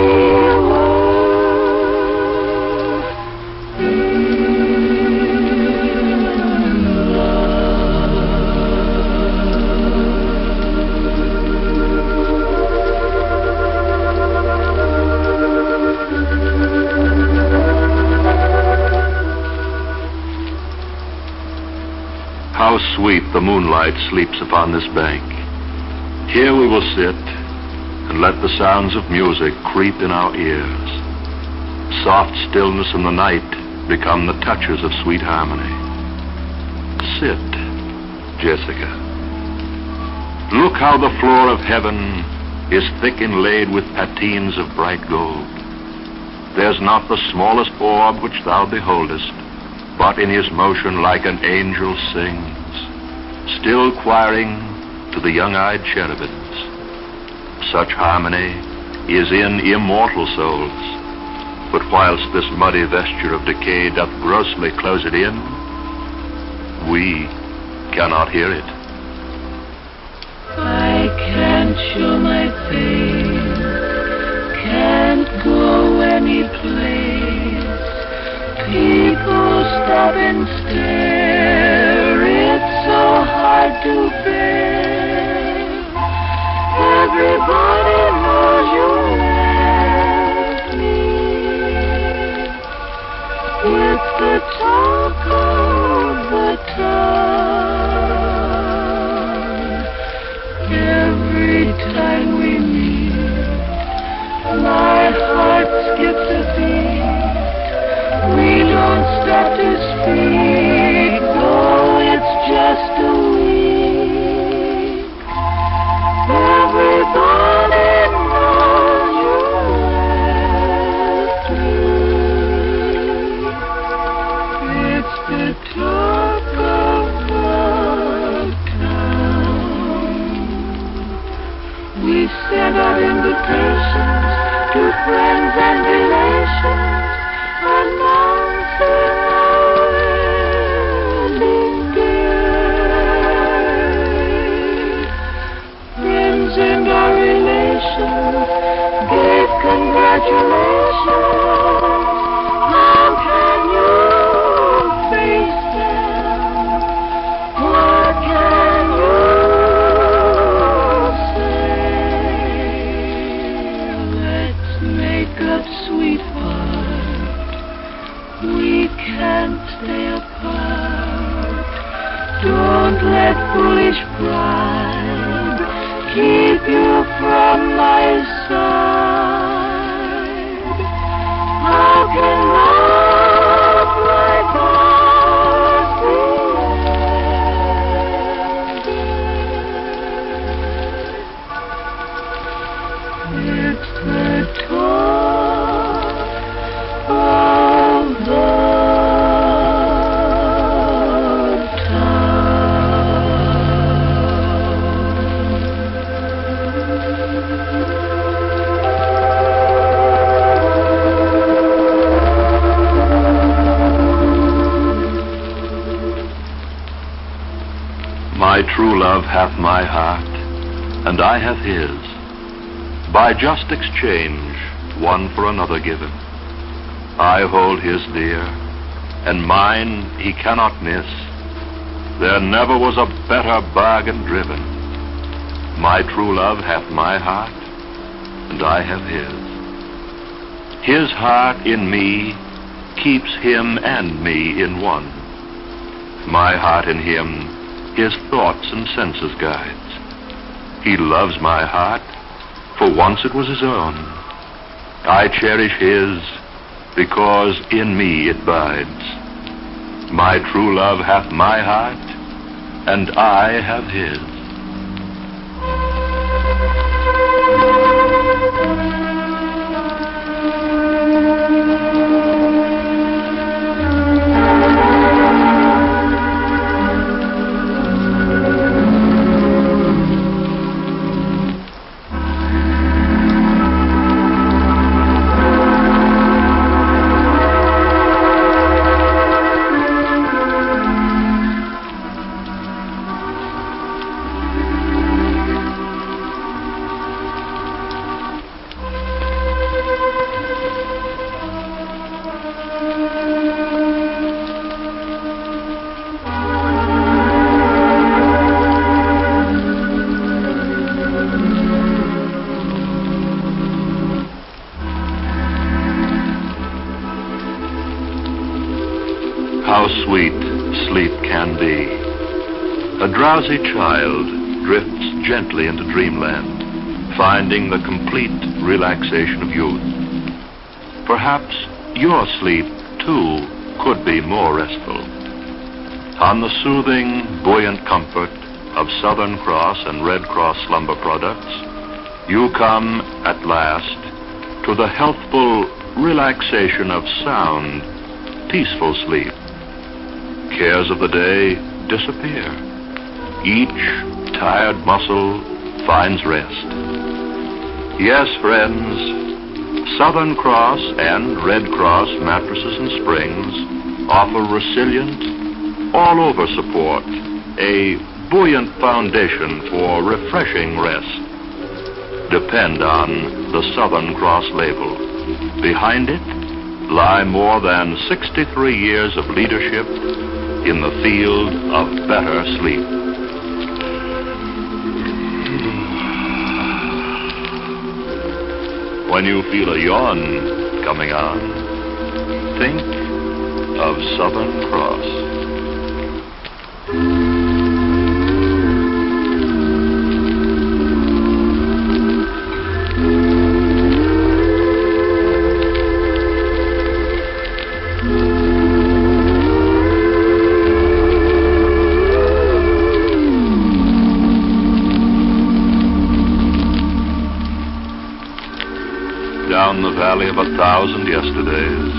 How sweet the moonlight sleeps upon this bank. Here we will sit and let the sounds of music creep in our ears. Soft stillness in the night become the touches of sweet harmony. Sit, Jessica. Look how the floor of heaven is thick inlaid with patines of bright gold. There's not the smallest orb which thou beholdest, but in his motion like an angel sings, still choiring to the young-eyed cherubims. Such harmony is in immortal souls, but whilst this muddy vesture of decay doth grossly close it in, we cannot hear it. I can't show my face, can't go any place. People stop and stare, it's so hard to bear. Everybody knows you left me. It's the talk of the town. Every time we meet, my heart skips a beat. We don't stop to speak, though it's just a week. Everybody knows you left me. It's the talk of the town. We send out invitations to friends and relations, announcing our wedding day. Friends and our relations gave congratulations. How can you face them? What can you say? Let's make up, sweetheart. We can't stay apart. Don't let foolish pride keep you from my side. How can love like ours be ended? It's the talk of the town. My true love hath my heart, and I have his. By just exchange, one for another given. I hold his dear, and mine he cannot miss. There never was a better bargain driven. My true love hath my heart, and I have his. His heart in me keeps him and me in one. My heart in him his thoughts and senses guides. He loves my heart, for once it was his own. I cherish his, because in me it bides. My true love hath my heart, and I have his. How sweet sleep can be. A drowsy child drifts gently into dreamland, finding the complete relaxation of youth. Perhaps your sleep, too, could be more restful. On the soothing, buoyant comfort of Southern Cross and Red Cross slumber products, You come at last to the healthful relaxation of sound, peaceful sleep. Cares of the day disappear. Each tired muscle finds rest. Yes, friends, Southern Cross and Red Cross mattresses and springs offer resilient, all-over support, a buoyant foundation for refreshing rest. Depend on the Southern Cross label. Behind it lie more than 63 years of leadership in the field of better sleep. When you feel a yawn coming on, think of Southern Cross. Down the valley of 1,000 yesterdays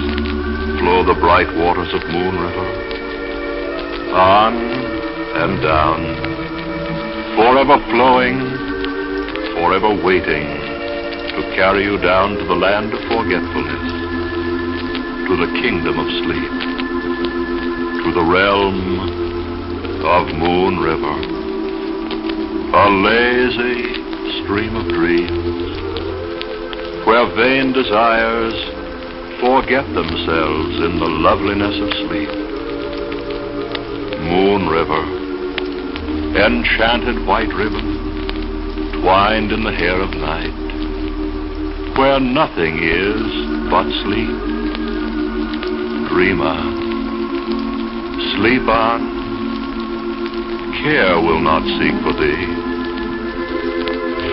flow the bright waters of Moon River. On and down, forever flowing, forever waiting to carry you down to the land of forgetfulness, to the kingdom of sleep, to the realm of Moon River, a lazy stream of dreams, where vain desires forget themselves in the loveliness of sleep. Moon River, enchanted white ribbon, twined in the hair of night, where nothing is but sleep. Dream on, sleep on, care will not seek for thee.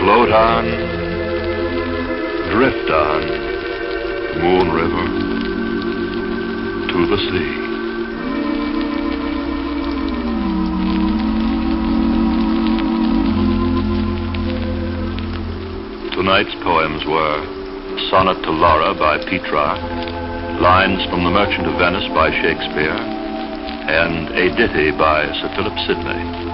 Float on, drift on, Moon River, to the sea. Tonight's poems were Sonnet to Laura by Petrarch, Lines from The Merchant of Venice by Shakespeare, and a ditty by Sir Philip Sidney.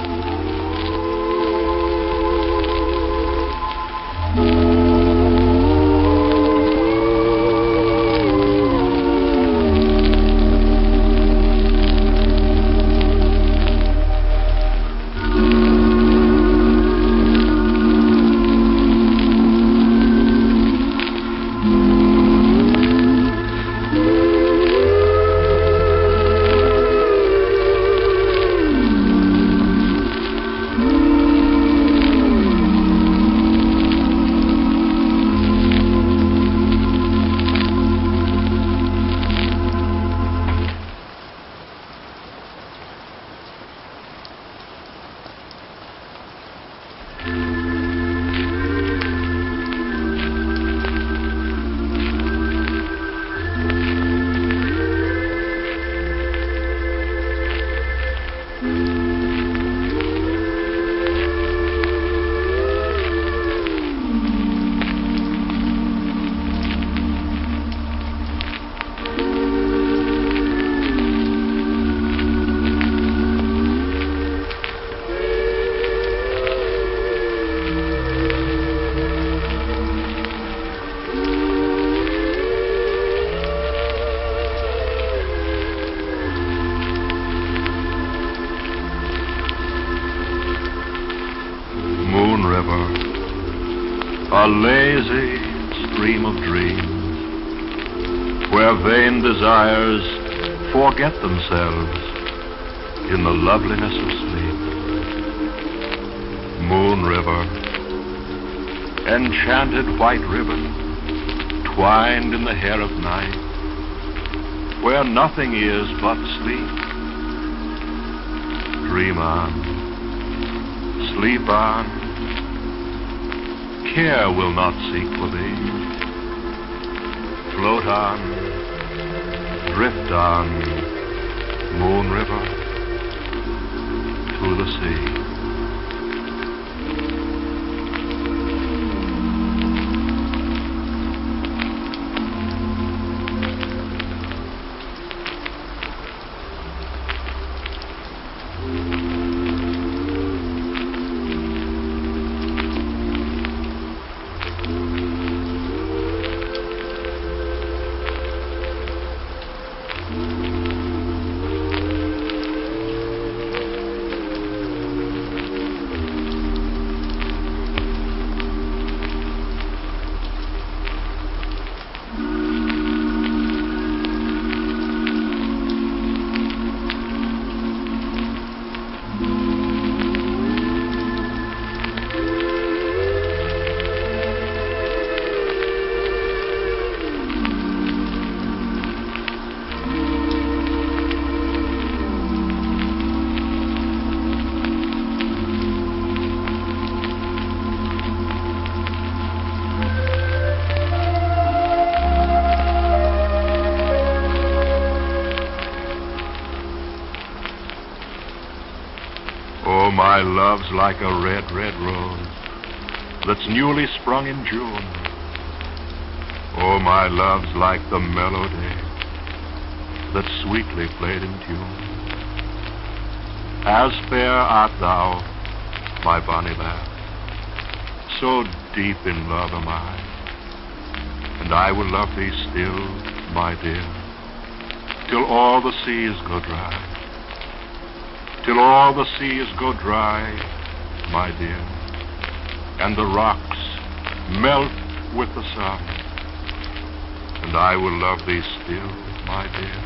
A lazy stream of dreams, where vain desires forget themselves in the loveliness of sleep. Moon River, enchanted white ribbon, twined in the hair of night, where nothing is but sleep. Dream on, sleep on, care will not seek for thee. Float on, drift on, Moon River, to the sea. my love's like a red, red rose that's newly sprung in June. Oh, my love's like the melody that's sweetly played in tune. As fair art thou, my bonny lass, so deep in love am I, and I will love thee still, my dear, till all the seas go dry. Till all the seas go dry, my dear, and the rocks melt with the sun, and I will love thee still, my dear,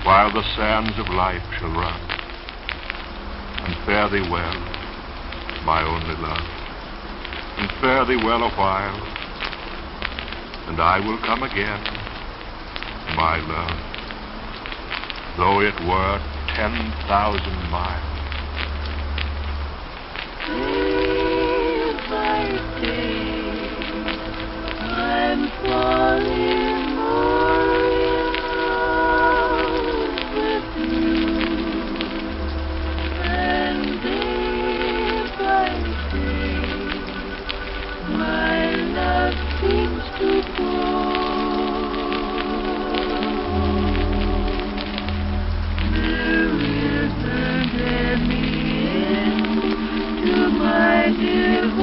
while the sands of life shall run. And fare thee well, my only love, and fare thee well a while, and I will come again, my love, though it were 10,000 miles. Day by day, I'm falling more in love with you, and day by day, my love seems to grow. My devotion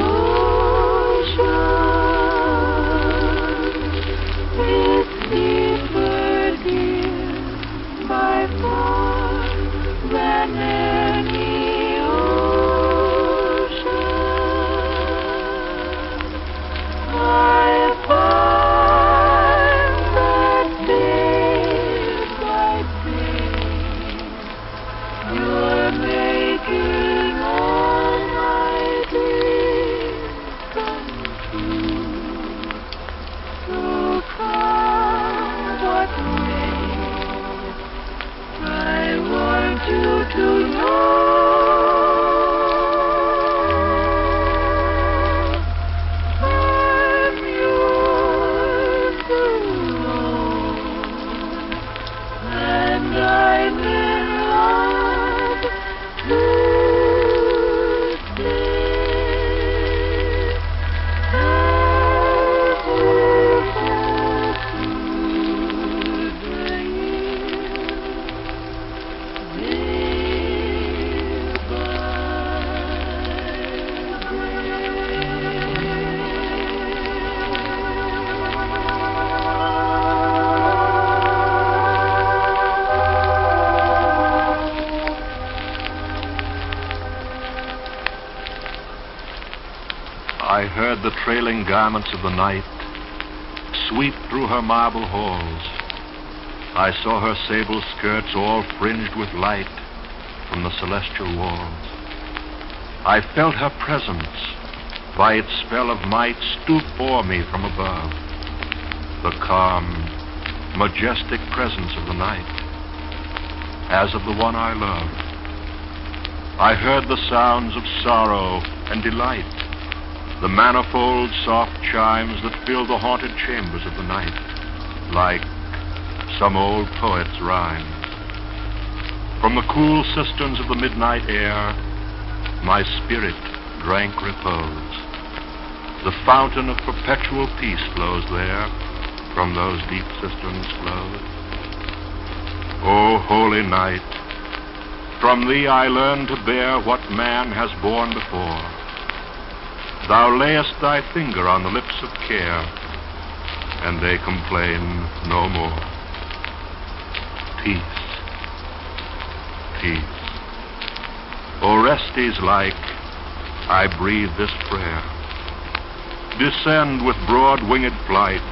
is deeper, dear, by far than any ocean. I find that day by day you're making all my dreams come true. So come what may, I want you to know I'm yours alone, and I'm in love I heard the trailing garments of the night sweep through her marble halls. I saw her sable skirts all fringed with light from the celestial walls. I felt her presence, by its spell of might, stoop o'er me from above. The calm, majestic presence of the night, as of the one I loved. I heard the sounds of sorrow and delight, the manifold soft chimes that fill the haunted chambers of the night, like some old poet's rhymes. From the cool cisterns of the midnight air, my spirit drank repose. The fountain of perpetual peace flows there, from those deep cisterns flows. O holy night, from thee I learn to bear what man has borne before. Thou layest thy finger on the lips of care, and they complain no more. Peace, peace. Orestes like, I breathe this prayer. Descend with broad-winged flight,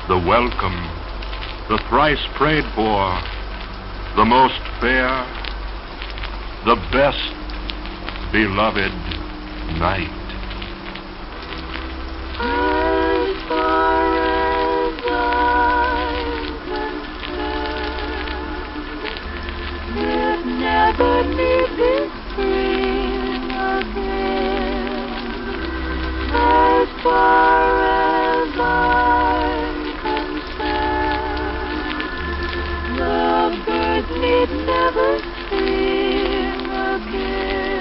the welcome, the thrice prayed for, the most fair, the best beloved night. As far as I'm concerned, it never need be spring again. As far as I'm concerned, the birds need never sing again.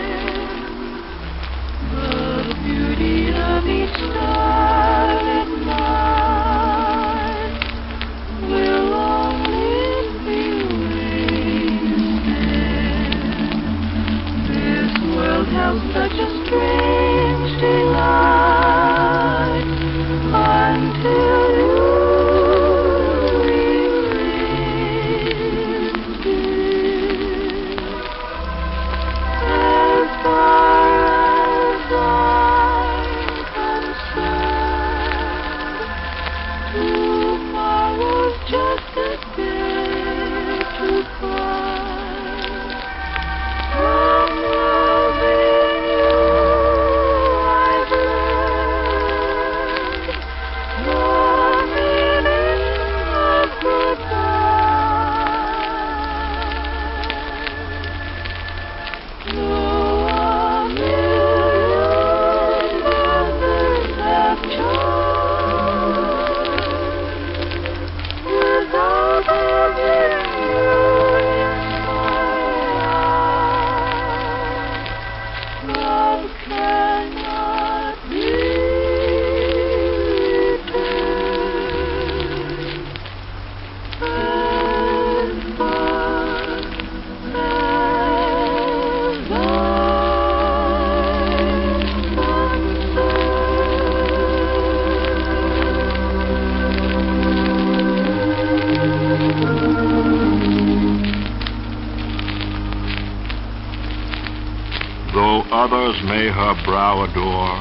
others may her brow adore,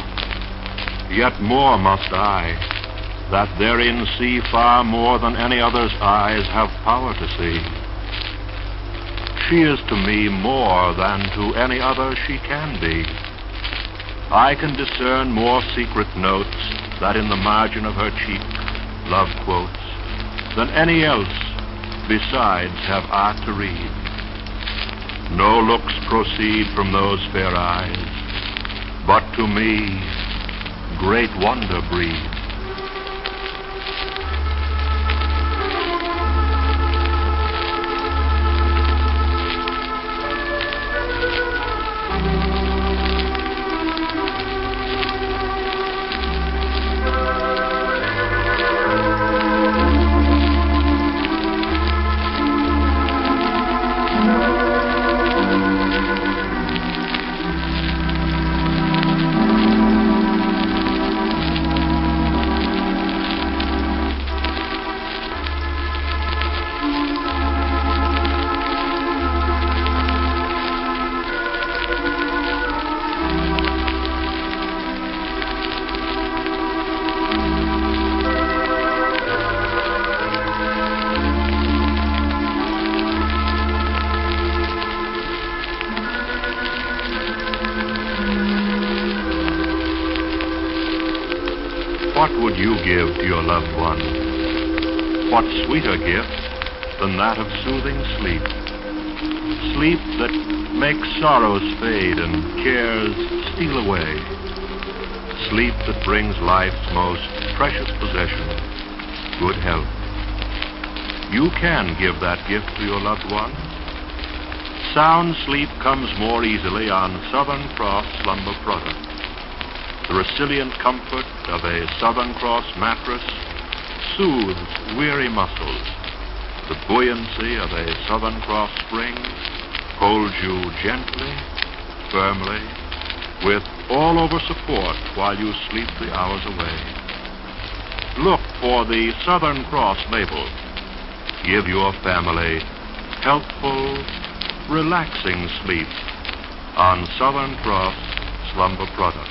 yet more must I, that therein see far more than any other's eyes have power to see. She is to me more than to any other she can be. I can discern more secret notes that in the margin of her cheek love quotes than any else besides have I to read. No looks proceed from those fair eyes, but to me great wonder breed. What would you give to your loved one? What sweeter gift than that of soothing sleep? Sleep that makes sorrows fade and cares steal away. Sleep that brings life's most precious possession, good health. You can give that gift to your loved one. Sound sleep comes more easily on Southern Cross slumber product. The resilient comfort of a Southern Cross mattress soothes weary muscles. The buoyancy of a Southern Cross spring holds you gently, firmly, with all-over support while you sleep the hours away. Look for the Southern Cross label. Give your family healthful, relaxing sleep on Southern Cross slumber product.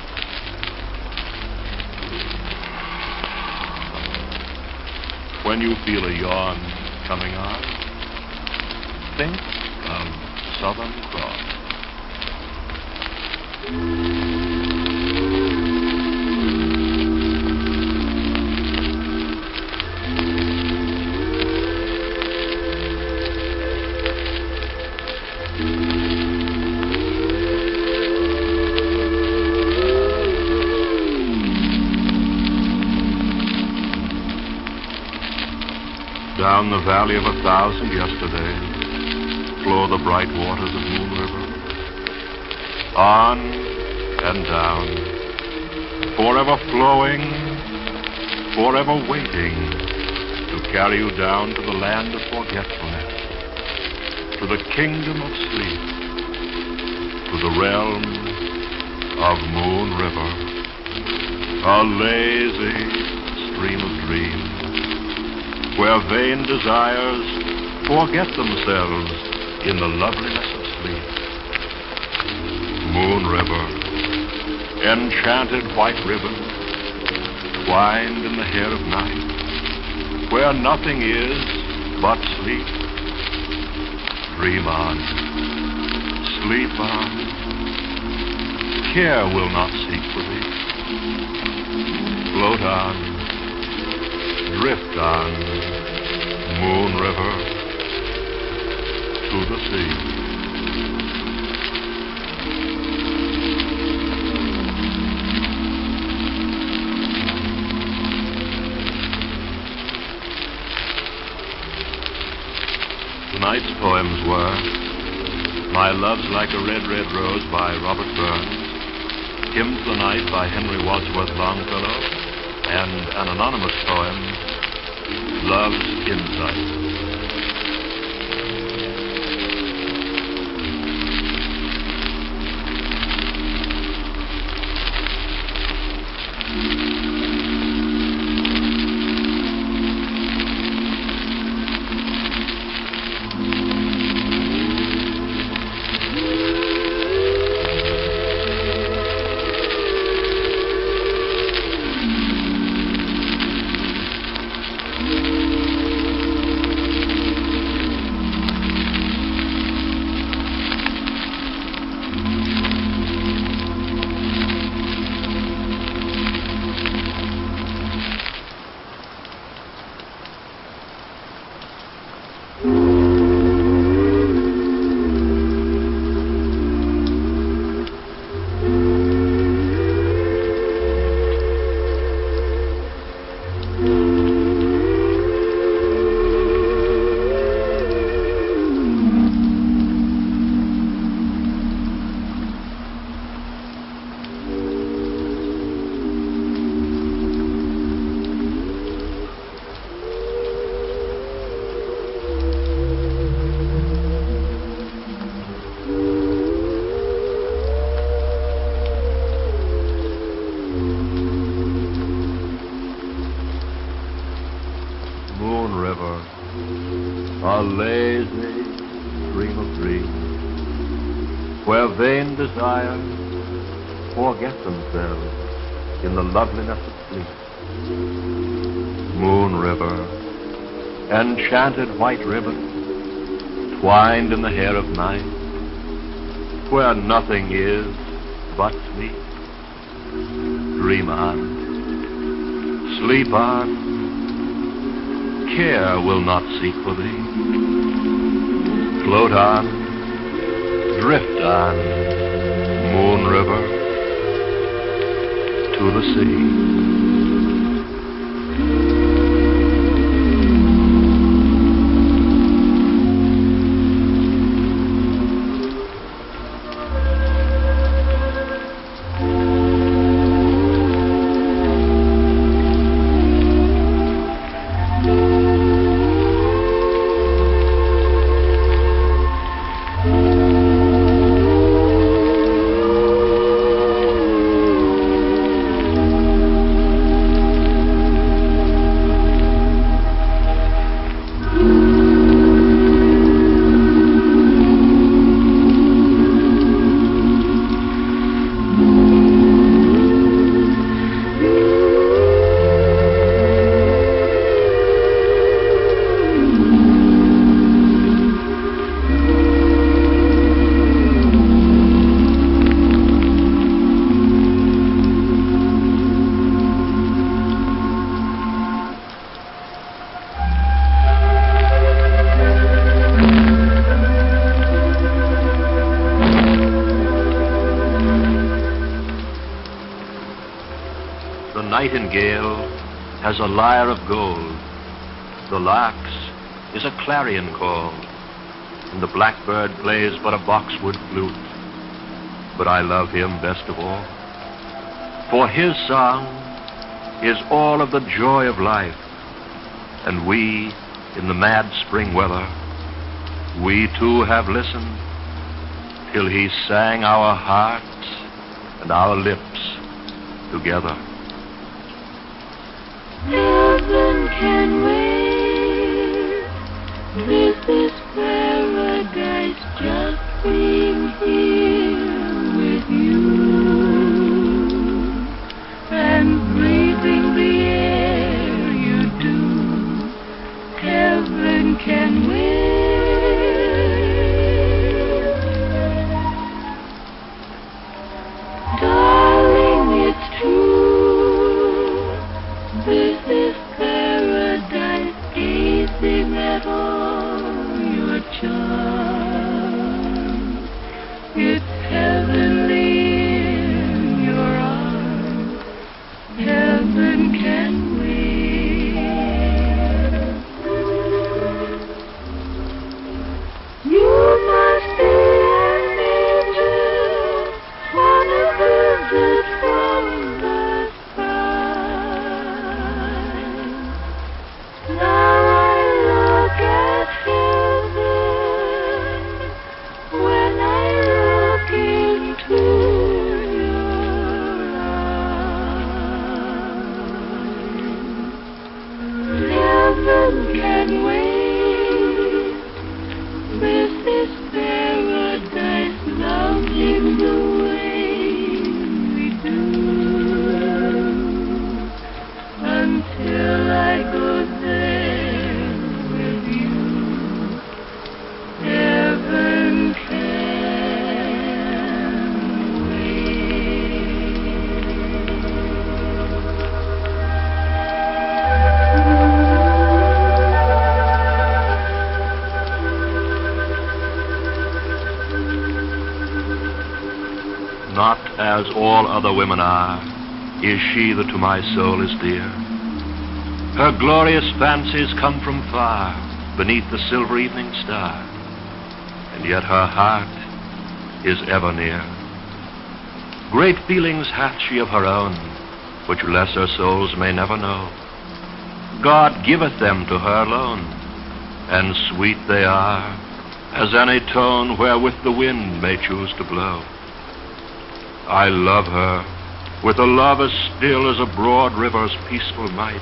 When you feel a yawn coming on, think of Southern Cross. Down the valley of 1,000 yesterdays flow the bright waters of Moon River. On and down, forever flowing, forever waiting to carry you down to the land of forgetfulness, to the kingdom of sleep, to the realm of Moon River, a lazy stream of dreams, where vain desires forget themselves in the loveliness of sleep. Moon River, enchanted white ribbon, twined in the hair of night, where nothing is but sleep. Dream on, sleep on, care will not seek for thee. Float on, drift on, Moon River, to the sea. Tonight's poems were My Love's Like a Red, Red Rose by Robert Burns, Hymn to the Night by Henry Wadsworth Longfellow, and an anonymous poem, Love's Insight. a lazy dream of dreams, where vain desires forget themselves in the loveliness of sleep. Moon river, enchanted white ribbon, twined in the hair of night, where nothing is but sleep. Dream on, sleep on, care will not seek for thee. Float on, drift on, moon river, to the sea. The nightingale has a lyre of gold, the lark's is a clarion call, and the blackbird plays but a boxwood flute. But I love him best of all, for his song is all of the joy of life, and we, in the mad spring weather, we too have listened till he sang our hearts and our lips together. Heaven can wait. This is paradise, just being here with you and breathing the air you do. Heaven can wait. Darling, it's true. This is paradise, gazing at all your charms. It's heavenly in your arms. Heaven can wait. You must be an angel, one of those from the sky. Now I look at heaven when I look into your eyes. Heaven can wait. This is paradise, loving the way we do. Until I go there with you, heaven can Not as all other women are, is she that to my soul is dear. Her glorious fancies come from far, beneath the silver evening star, and yet her heart is ever near. Great feelings hath she of her own, which lesser souls may never know. God giveth them to her alone, and sweet they are as any tone wherewith the wind may choose to blow. I love her with a love as still as a broad river's peaceful might,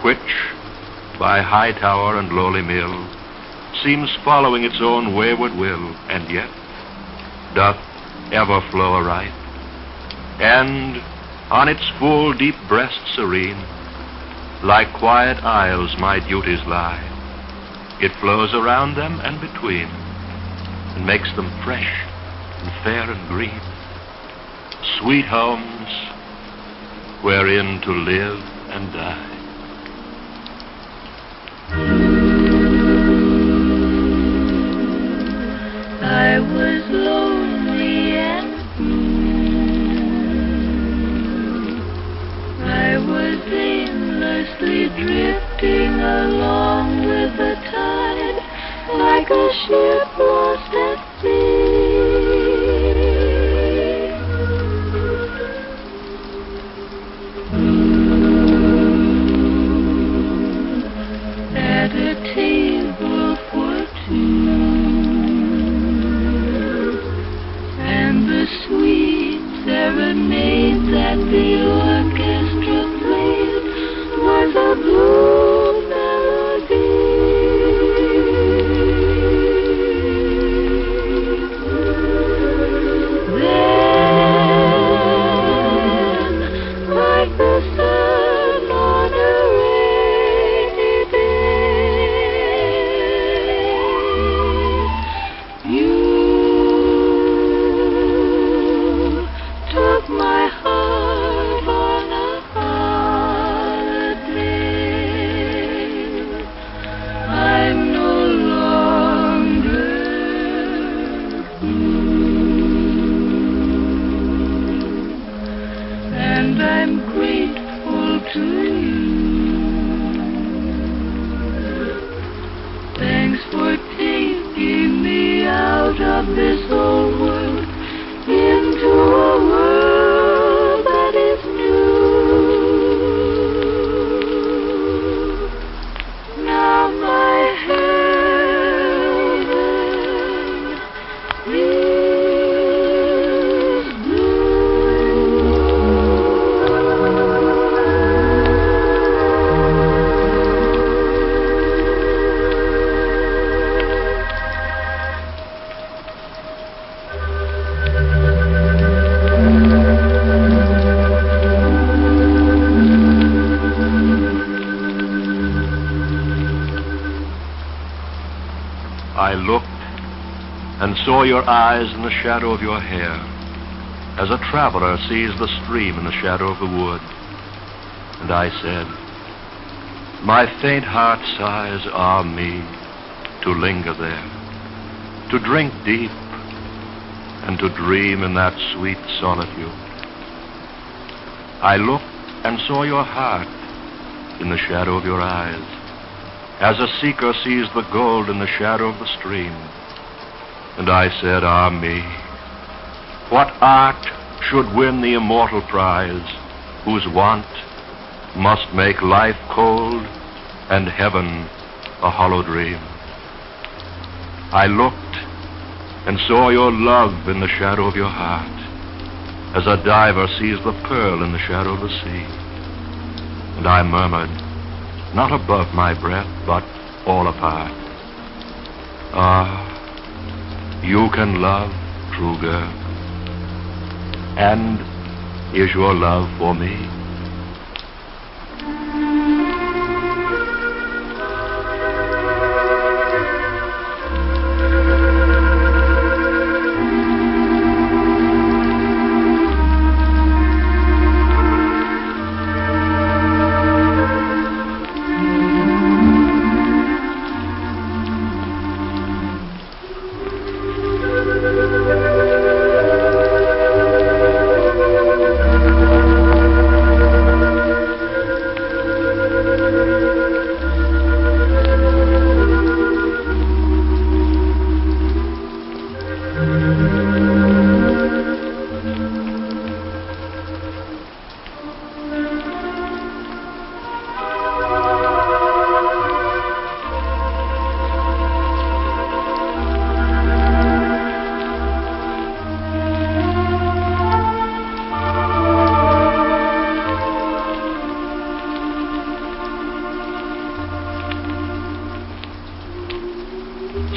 which, by high tower and lowly mill, seems following its own wayward will, and yet doth ever flow aright, and on its full deep breast serene, like quiet isles my duties lie. It flows around them and between, and makes them fresh and fair and green, sweet homes wherein to live and die. I was lonely and blue. I was aimlessly drifting along with the tide, like a ship lost at sea. At a table for two, and the sweet serenade that the orchestra played was a blue melody. Then, like the sun on a rainy day, you took my heart on a holiday. I'm no longer blue, and I'm grateful to you. Thanks for taking me out of this old world into a world that is new. Now my heaven is blue. I looked and saw your eyes in the shadow of your hair, as a traveler sees the stream in the shadow of the wood. And I said, my faint heart sighs, ah me, to linger there, to drink deep, and to dream in that sweet solitude. I looked and saw your heart in the shadow of your eyes, as a seeker sees the gold in the shadow of the stream. And I said, ah me, what art should win the immortal prize, whose want must make life cold and heaven a hollow dream? I looked and saw your love in the shadow of your heart, as a diver sees the pearl in the shadow of the sea. And I murmured, not above my breath, but all apart, ah, you can love, true girl, and is your love for me?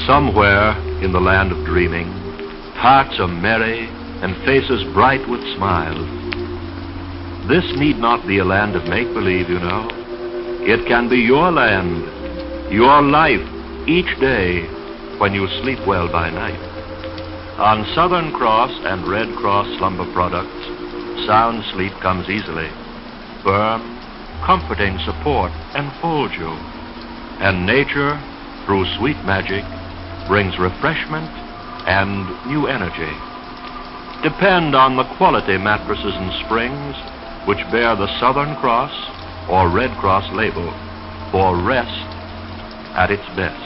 Somewhere in the land of dreaming, hearts are merry and faces bright with smiles. This need not be a land of make-believe, you know. It can be your land, your life, each day when you sleep well by night. On Southern Cross and Red Cross slumber products, sound sleep comes easily. Firm, comforting support enfolds you. And nature, through sweet magic, brings refreshment and new energy. Depend on the quality mattresses and springs which bear the Southern Cross or Red Cross label for rest at its best.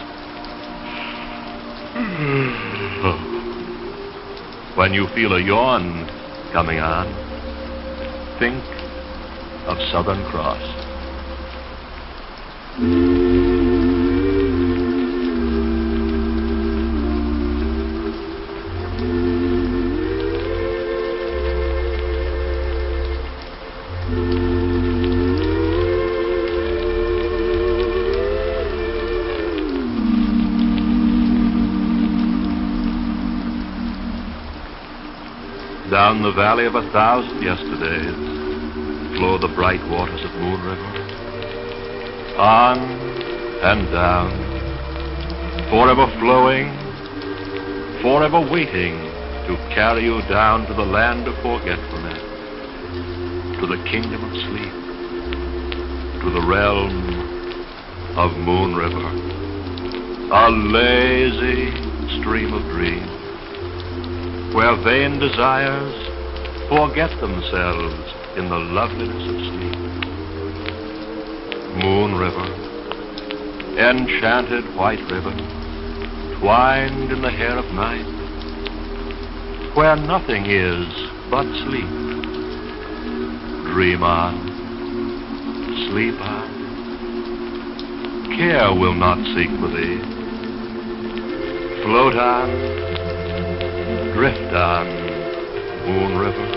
When you feel a yawn coming on, think of Southern Cross. Down the valley of 1,000 yesterdays flow the bright waters of Moon River. On and down, forever flowing, forever waiting to carry you down to the land of forgetfulness, to the kingdom of sleep, to the realm of Moon River, a lazy stream of dreams, where vain desires forget themselves in the loveliness of sleep. Moon River, enchanted white ribbon, twined in the hair of night, where nothing is but sleep. Dream on, sleep on, care will not seek for thee. Float on, drift on, Moon River,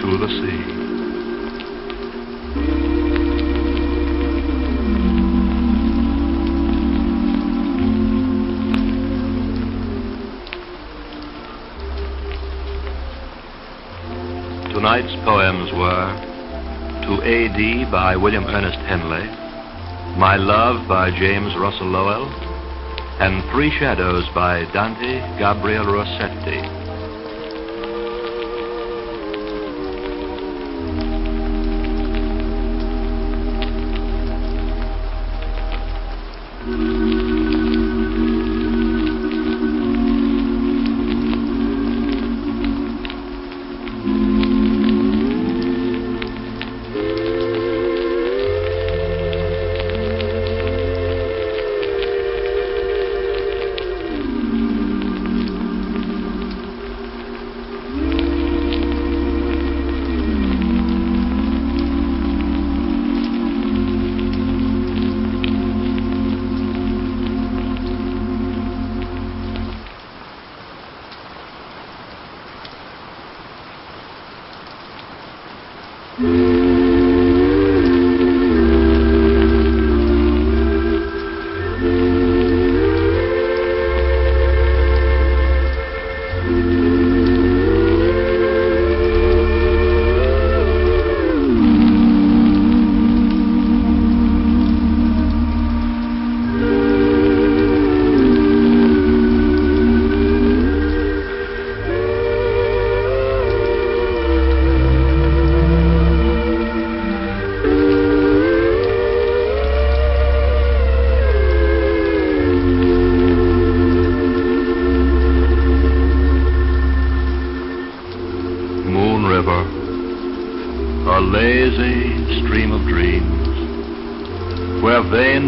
to the sea. Tonight's poems were To A.D. by William Ernest Henley, My Love by James Russell Lowell, and Three Shadows by Dante Gabriel Rossetti.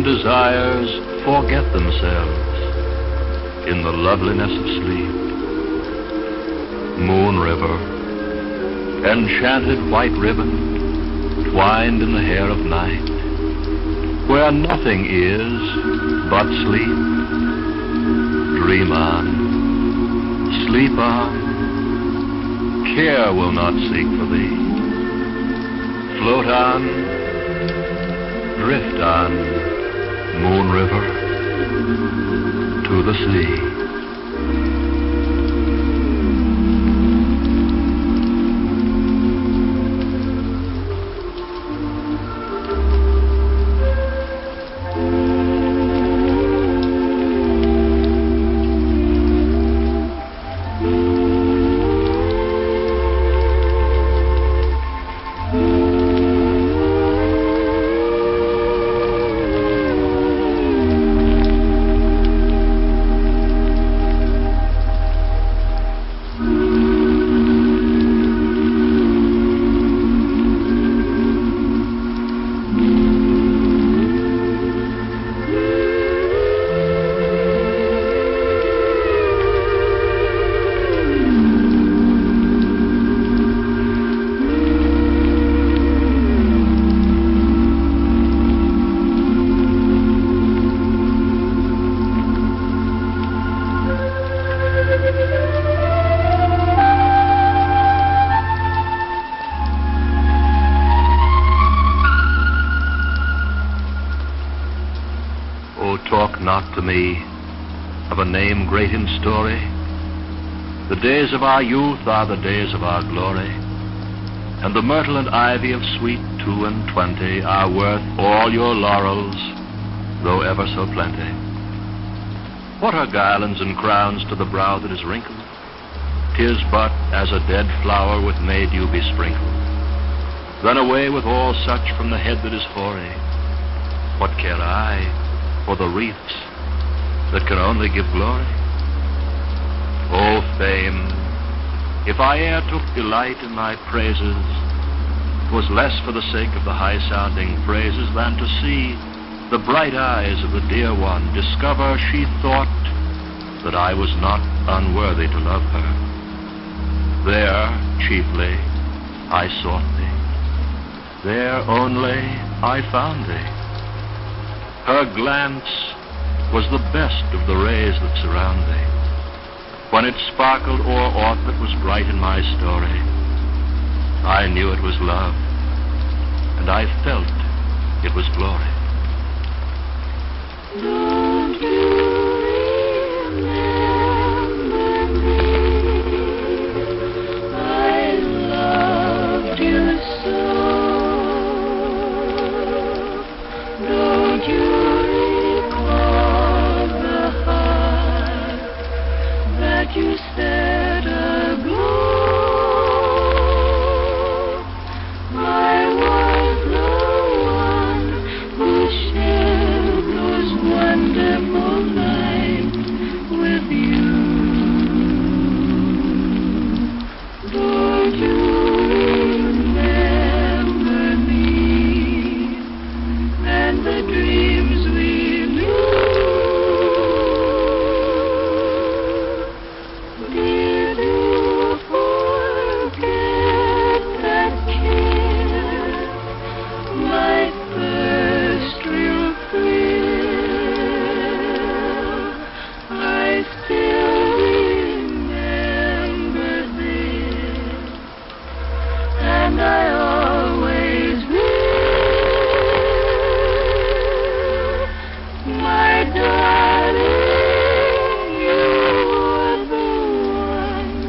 Desires forget themselves in the loveliness of sleep. Moon River, enchanted white ribbon, twined in the hair of night, where nothing is but sleep. Dream on, sleep on, care will not seek for thee. Float on, drift on, Moon River, to the sea. Talk not to me of a name great in story. The days of our youth are the days of our glory, and the myrtle and ivy of sweet 22 are worth all your laurels, though ever so plenty. What are garlands and crowns to the brow that is wrinkled? 'Tis but as a dead flower with May dew besprinkled. Then away with all such from the head that is hoary. What care I for the wreaths that can only give glory? O fame, if I e'er took delight in thy praises, 'twas less for the sake of the high-sounding phrases than to see the bright eyes of the dear one discover she thought that I was not unworthy to love her. There, chiefly, I sought thee. There only I found thee. Her glance was the best of the rays that surround thee. When it sparkled o'er aught that was bright in my story, I knew it was love, and I felt it was glory. Don't you remember me? I loved you so. Don't you recall the heart that you set aglow? I was the one who shared those wonderful nights with you. Don't you remember me and the dreams we knew? Did you forget that kiss, my first real thrill? I still remember this, and I always will. My darling, you were the one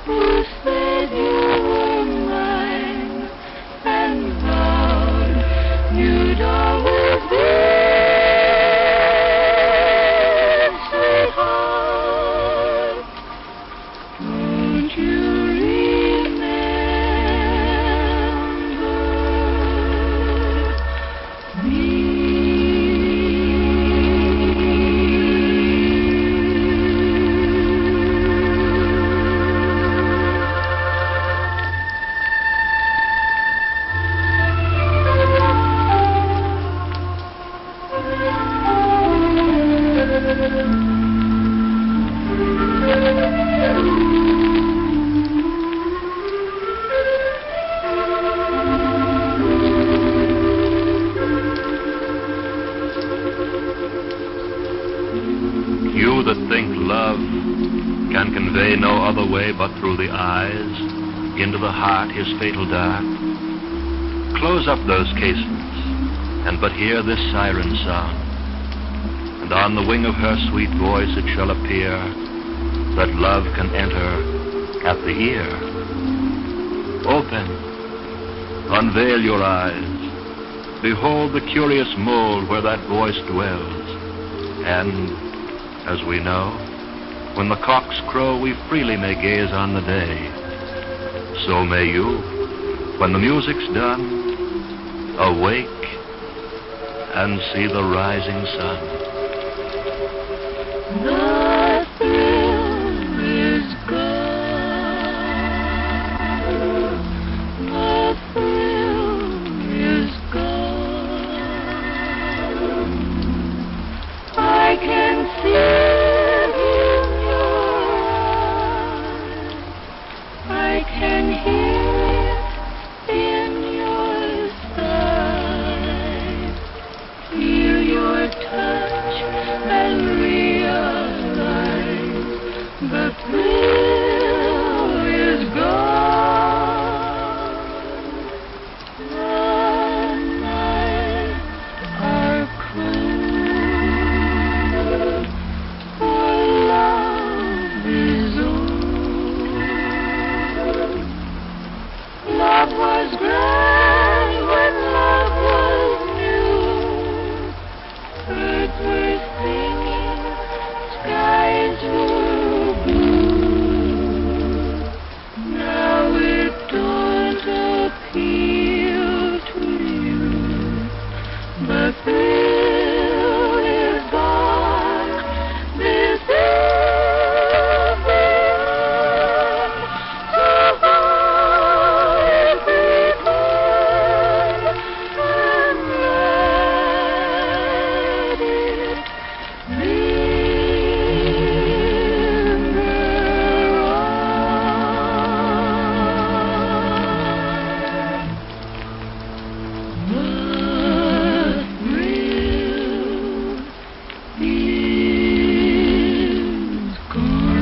who said you were mine and vowed you'd always be, sweetheart. Don't you remember me? You that think love can convey no other way but through the eyes, into the heart his fatal dart, close up those casements and but hear this siren sound, and on the wing of her sweet voice it shall appear that love can enter at the ear. Open, unveil your eyes, behold the curious mold where that voice dwells, and, as we know, when the cocks crow we freely may gaze on the day. So may you, when the music's done, awake and see the rising sun. The thrill is gone. The thrill is gone. I can see it in your eyes. I can hear it in your sighs. Feel your touch and realize the thrill is gone. The nights are cold, for love is old. Love was grand when love was new. Birds were singing, skies were blue. Now it don't appeal to you. The thrill is gone. This is the end. So it begun, and let it linger on. The thrill is gone.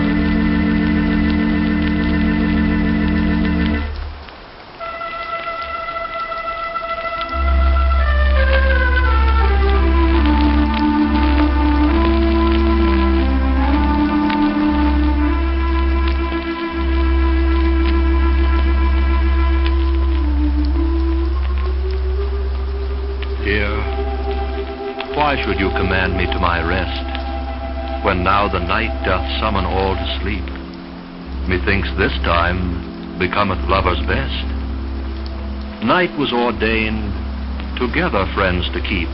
Dear, why should you command me to my rest, when now the night doth summon all to sleep? Methinks this time becometh lovers best. Night was ordained together friends to keep.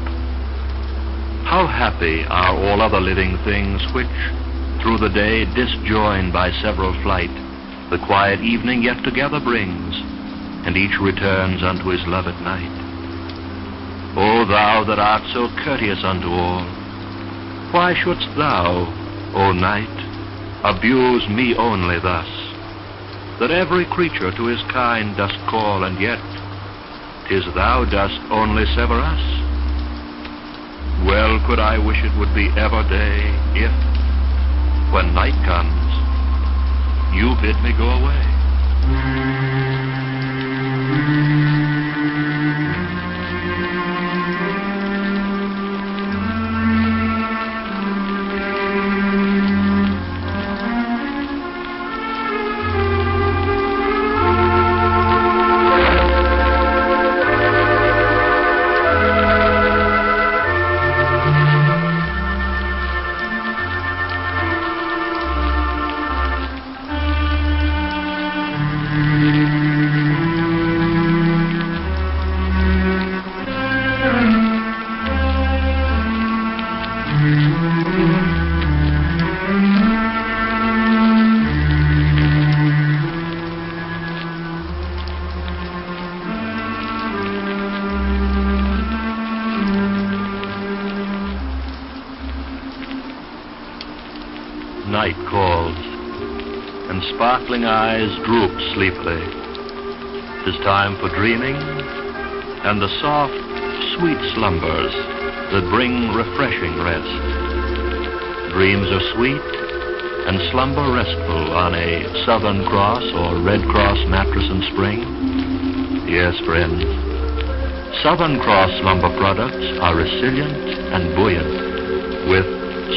How happy are all other living things which, through the day disjoined by several flight, the quiet evening yet together brings, and each returns unto his love at night. O thou that art so courteous unto all, why shouldst thou, O night, abuse me only thus, that every creature to his kind dost call, and yet 'tis thou dost only sever us? Well could I wish it would be ever day, if, when night comes, you bid me go away. Night calls, and sparkling eyes droop sleepily. 'Tis time for dreaming, and the soft, sweet slumbers that bring refreshing rest. Dreams are sweet, and slumber restful on a Southern Cross or Red Cross mattress in spring. Yes, friends, Southern Cross slumber products are resilient and buoyant, with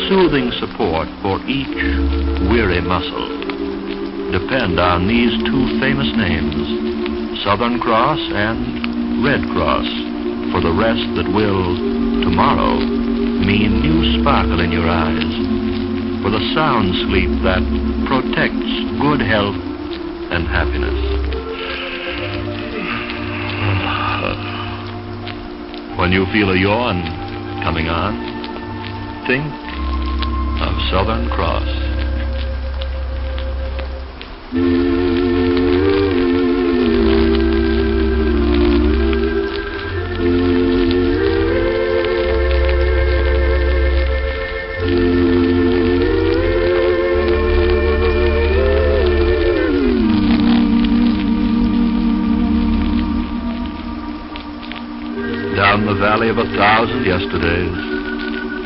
soothing support for each weary muscle, depend on these two famous names, Southern Cross and Red Cross, for the rest that will, tomorrow, mean new sparkle in your eyes, for the sound sleep that protects good health and happiness. When you feel a yawn coming on, think of Southern Cross. Down the valley of 1,000 yesterdays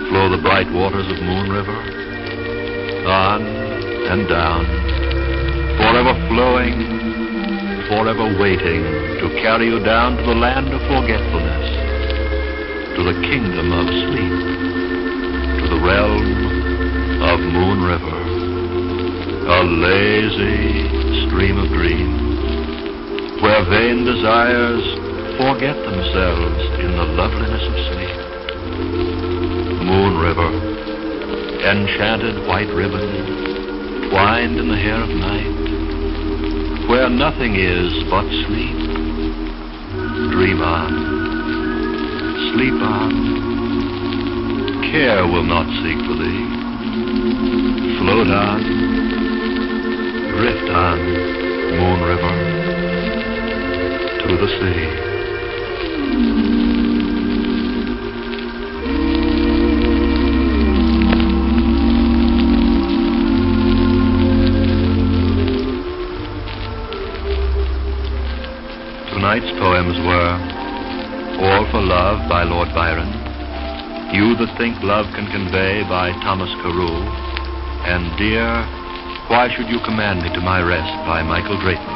flow the bright waters of Moon River, on and down, forever flowing, forever waiting to carry you down to the land of forgetfulness, to the kingdom of sleep, to the realm of Moon River, a lazy stream of dreams, where vain desires forget themselves in the loveliness of sleep. Moon River, enchanted white ribbon, twined in the hair of night, where nothing is but sleep. Dream on, sleep on, care will not seek for thee. Float on, drift on, Moon River, to the sea. Tonight's poems were All for Love by Lord Byron, You That Think Love Can Convey by Thomas Carew, and Dear, Why Should You Command Me to My Rest by Michael Drayton.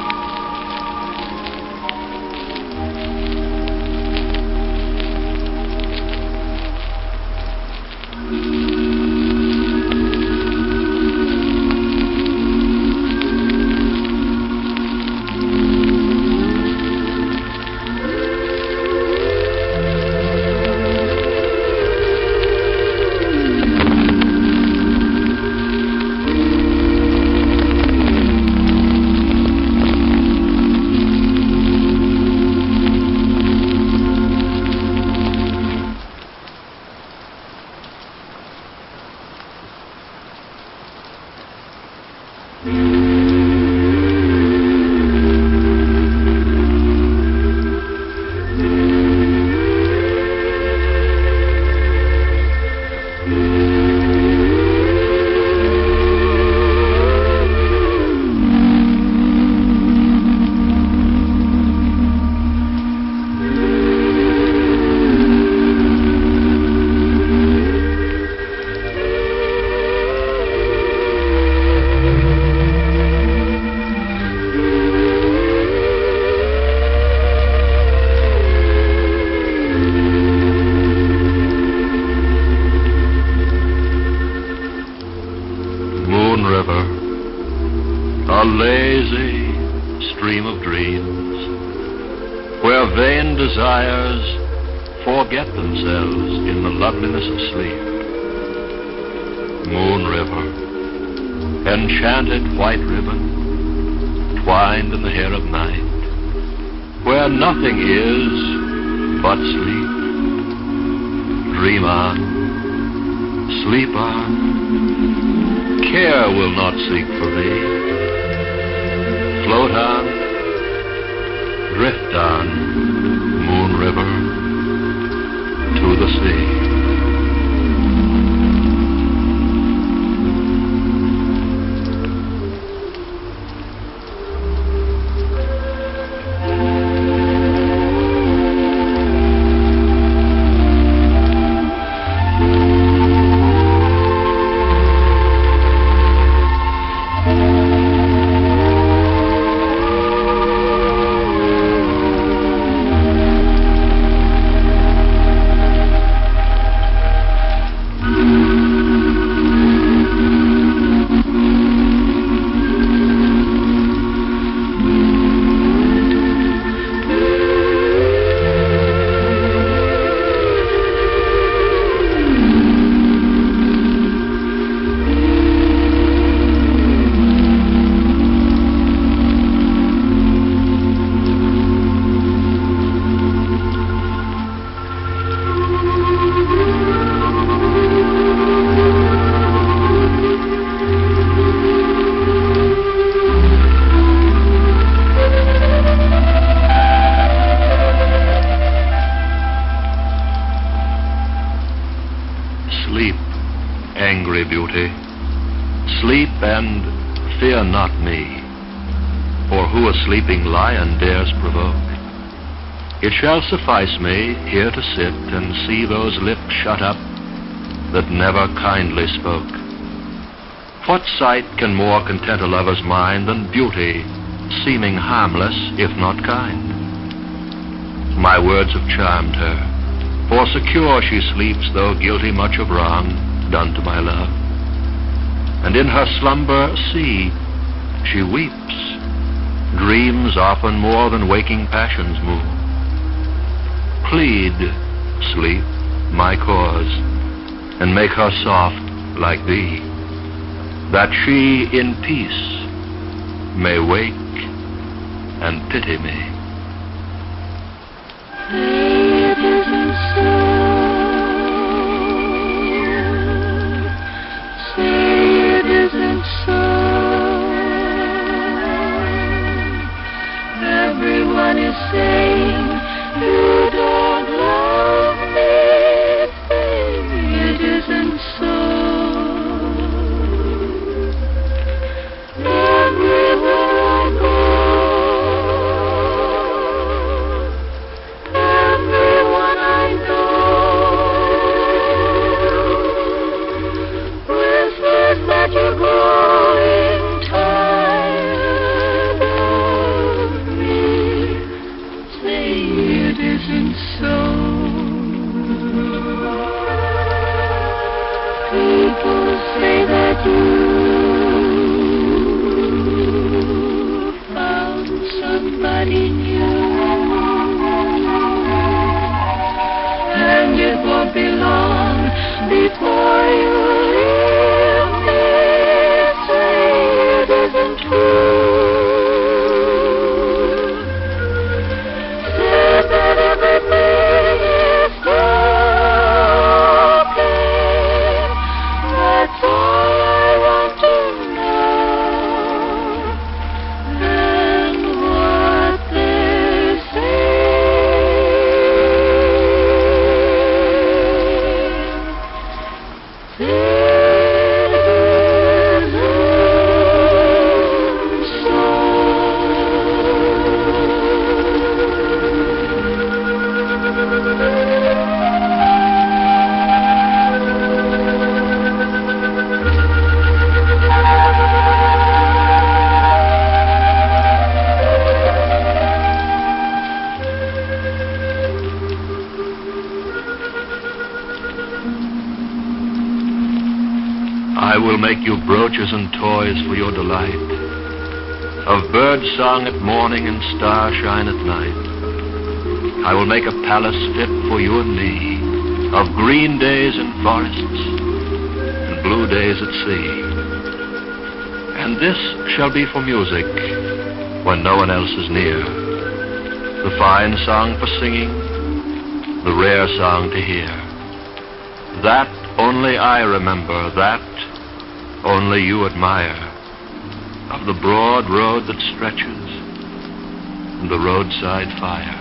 A lazy stream of dreams, where vain desires forget themselves in the loveliness of sleep. Moon River, enchanted white ribbon, twined in the hair of night, where nothing is but sleep. Dream on, sleep on, care will not seek for thee. Float on, drift on, Moon River, to the sea. lovely beauty, sleep and fear not me, for who a sleeping lion dares provoke? It shall suffice me here to sit and see those lips shut up that never kindly spoke. What sight can more content a lover's mind than beauty, seeming harmless if not kind? My words have charmed her, for secure she sleeps, though guilty much of wrong done to my love. And in her slumber, see, she weeps. Dreams often more than waking passions move. Plead, sleep, my cause, and make her soft like thee, that she in peace may wake and pity me. It isn't so. Say it isn't so. Everyone is saying you don't love me. It isn't so. Everywhere I go, everyone I know whispers that you're growing tired of me. Say it isn't so. People say that you found somebody new, and it won't be long before you leave me. Say it isn't true. Say that everything is okay. That's all I want to know. And what they're saying, it isn't so. I will make you brooches and toys for your delight, of bird song at morning and starshine at night. I will make a palace fit for you and me, of green days in forests and blue days at sea. And this shall be for music when no one else is near, the fine song for singing, the rare song to hear. That only I remember, that only you admire, of the broad road that stretches and the roadside fire.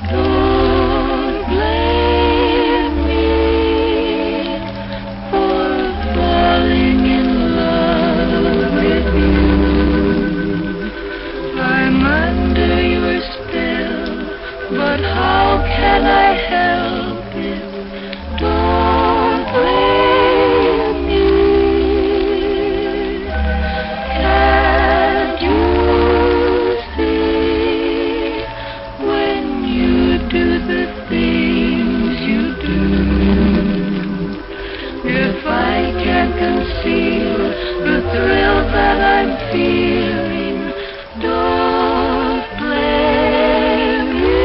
Don't blame me for falling in love with you. I'm under your spell, but how can I help it? Don't blame me. Can't you see when you do the things you do? If I can't conceal the thrill that I'm feeling, don't blame me.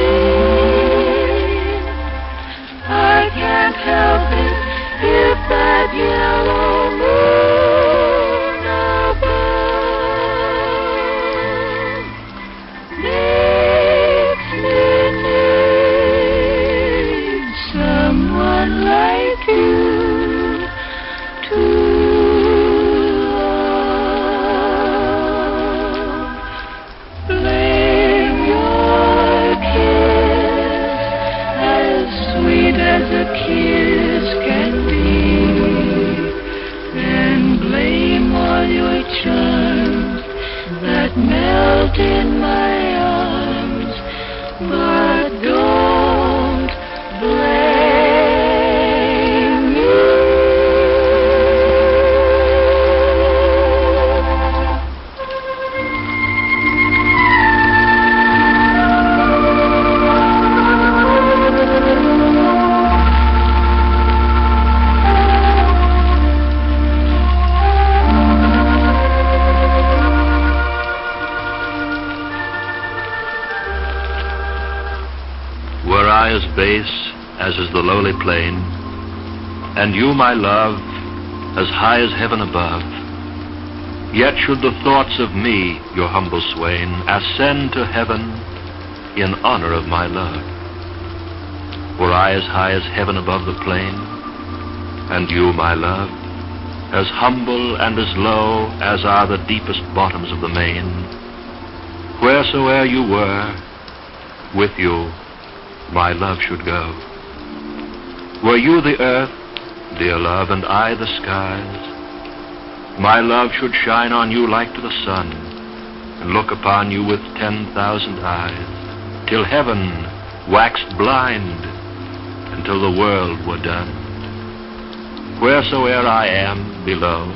I can't help it if that yellow moon above makes me need someone like you to love. Himalaya's base as is the lowly plain, and you, my love, as high as heaven above. Yet should the thoughts of me, your humble swain, ascend to heaven in honor of my love. Were I as high as heaven above the plain, and you, my love, as humble and as low as are the deepest bottoms of the main, wheresoe'er you were, with you my love should go. Were you the earth, dear love, and I the skies, my love should shine on you like to the sun, and look upon you with 10,000 eyes, till heaven waxed blind, until the world were done. Wheresoe'er I am below,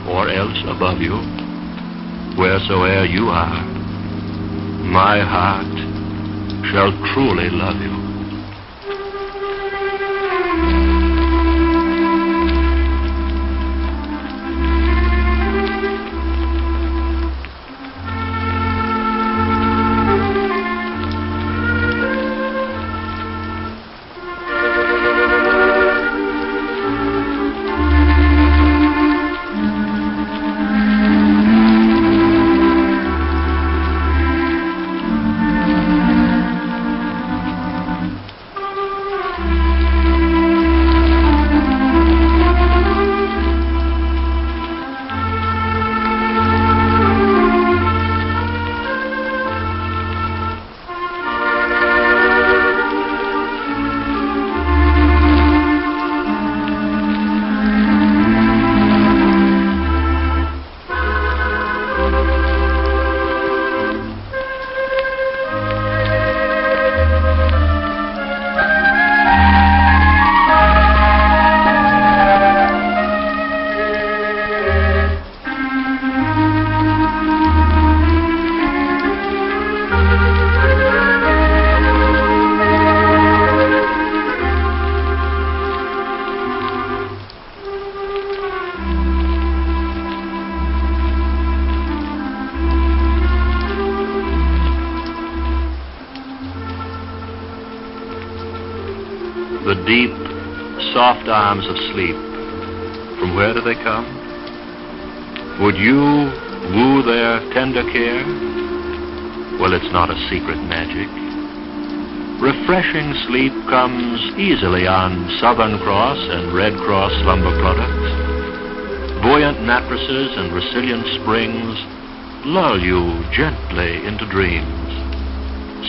or else above you, wheresoe'er you are, my heart shall truly love you. The deep, soft arms of sleep, from where do they come? Would you woo their tender care? Well, it's not a secret magic. Refreshing sleep comes easily on Southern Cross and Red Cross slumber products. Buoyant mattresses and resilient springs lull you gently into dreams.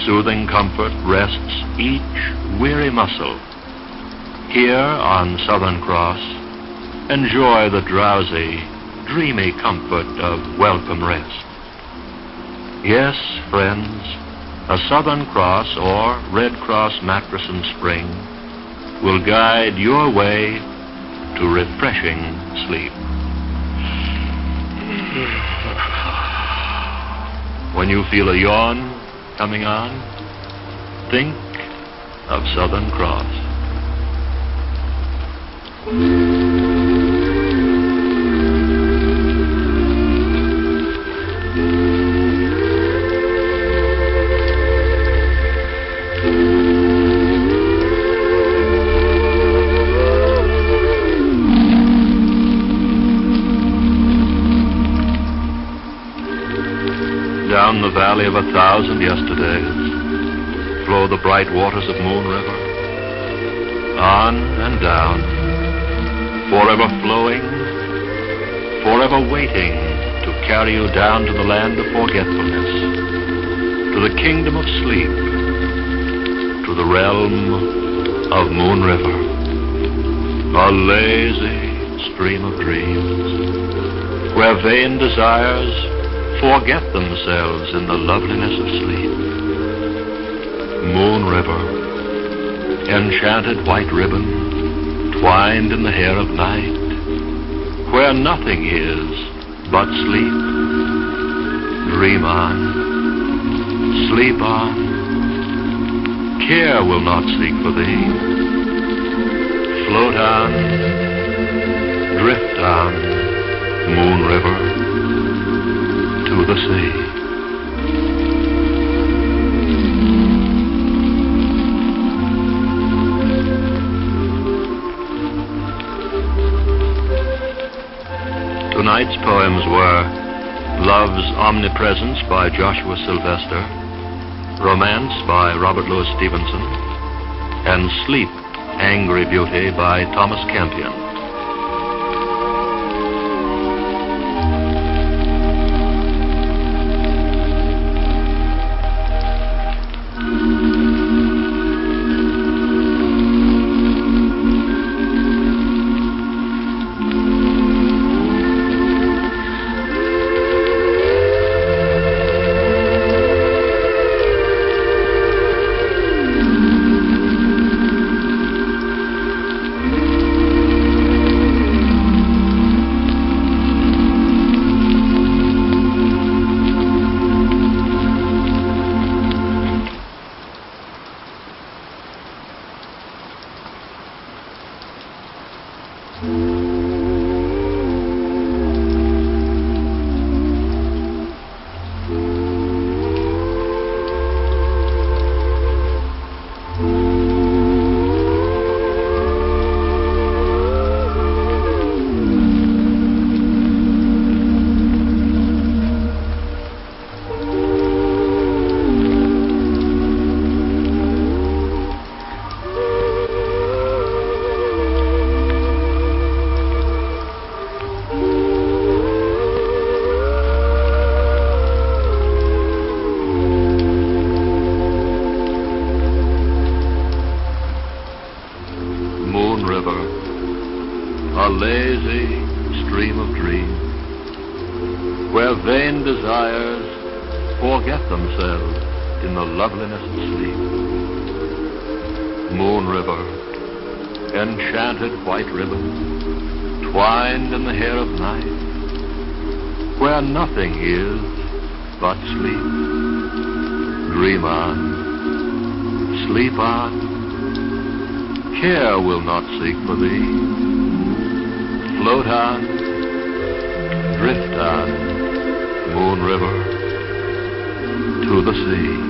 Soothing comfort rests each weary muscle. Here on Southern Cross, enjoy the drowsy, dreamy comfort of welcome rest. Yes, friends, a Southern Cross or Red Cross mattress and spring will guide your way to refreshing sleep. When you feel a yawn coming on, think of Southern Cross. Down the valley of 1,000 yesterdays flow the bright waters of Moon River. On and down, forever flowing, forever waiting to carry you down to the land of forgetfulness, to the kingdom of sleep, to the realm of Moon River, a lazy stream of dreams, where vain desires forget themselves in the loveliness of sleep. Moon River, enchanted white ribbon, twined in the hair of night, where nothing is but sleep. Dream on, sleep on, care will not seek for thee. Float on, drift on, Moon River, to the sea. night's poems were Love's Omnipresence by Joshua Sylvester, Romance by Robert Louis Stevenson, and Sleep, Angry Beauty by Thomas Campion. A lazy stream of dreams, where vain desires forget themselves in the loveliness of sleep. Moon river, enchanted white ribbon, twined in the hair of night, where nothing is but sleep. Dream on, sleep on, care will not seek for thee. Float on, drift on, moon river, to the sea.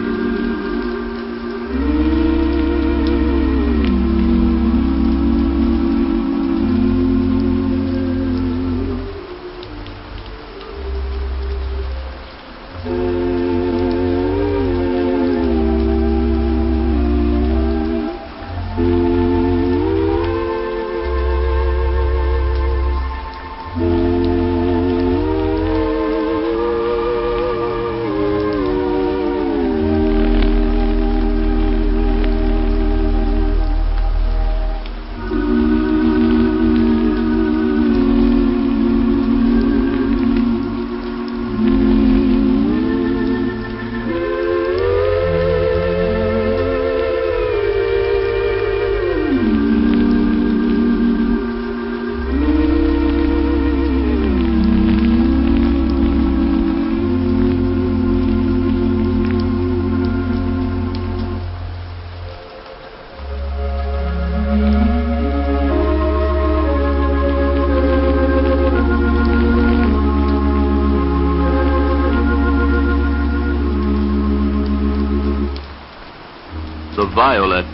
The violet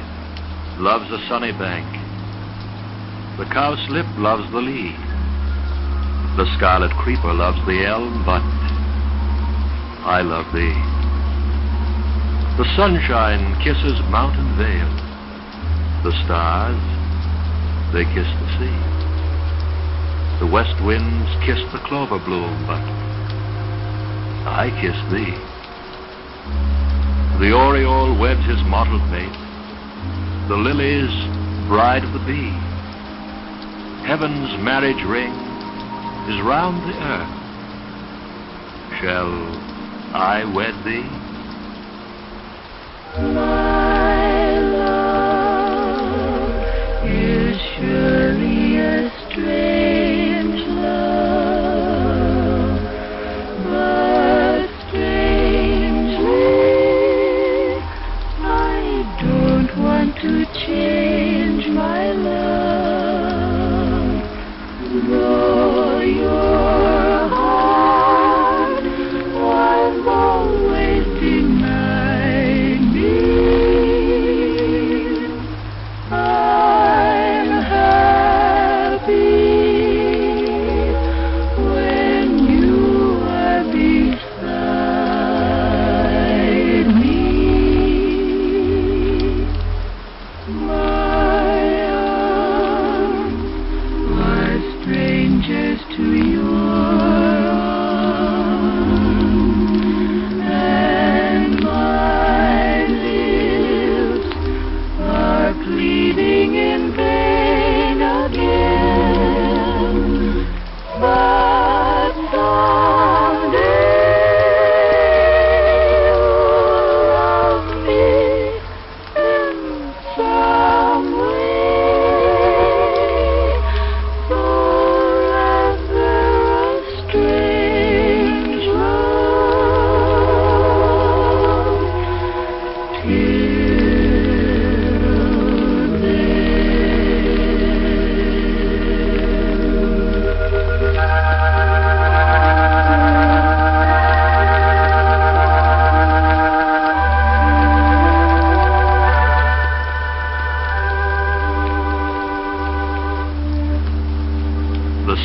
loves a sunny bank. The cowslip loves the lea. The scarlet creeper loves the elm, but I love thee. The sunshine kisses mountain vale. The stars, they kiss the sea. The west winds kiss the clover bloom, but I kiss thee. The oriole weds his mottled mate, the lily's bride of the bee. Heaven's marriage ring is round the earth. Shall I wed thee? My love is surely a strange love, but strangely I don't want to change my love. Though your heart was always denied me, I'm happy when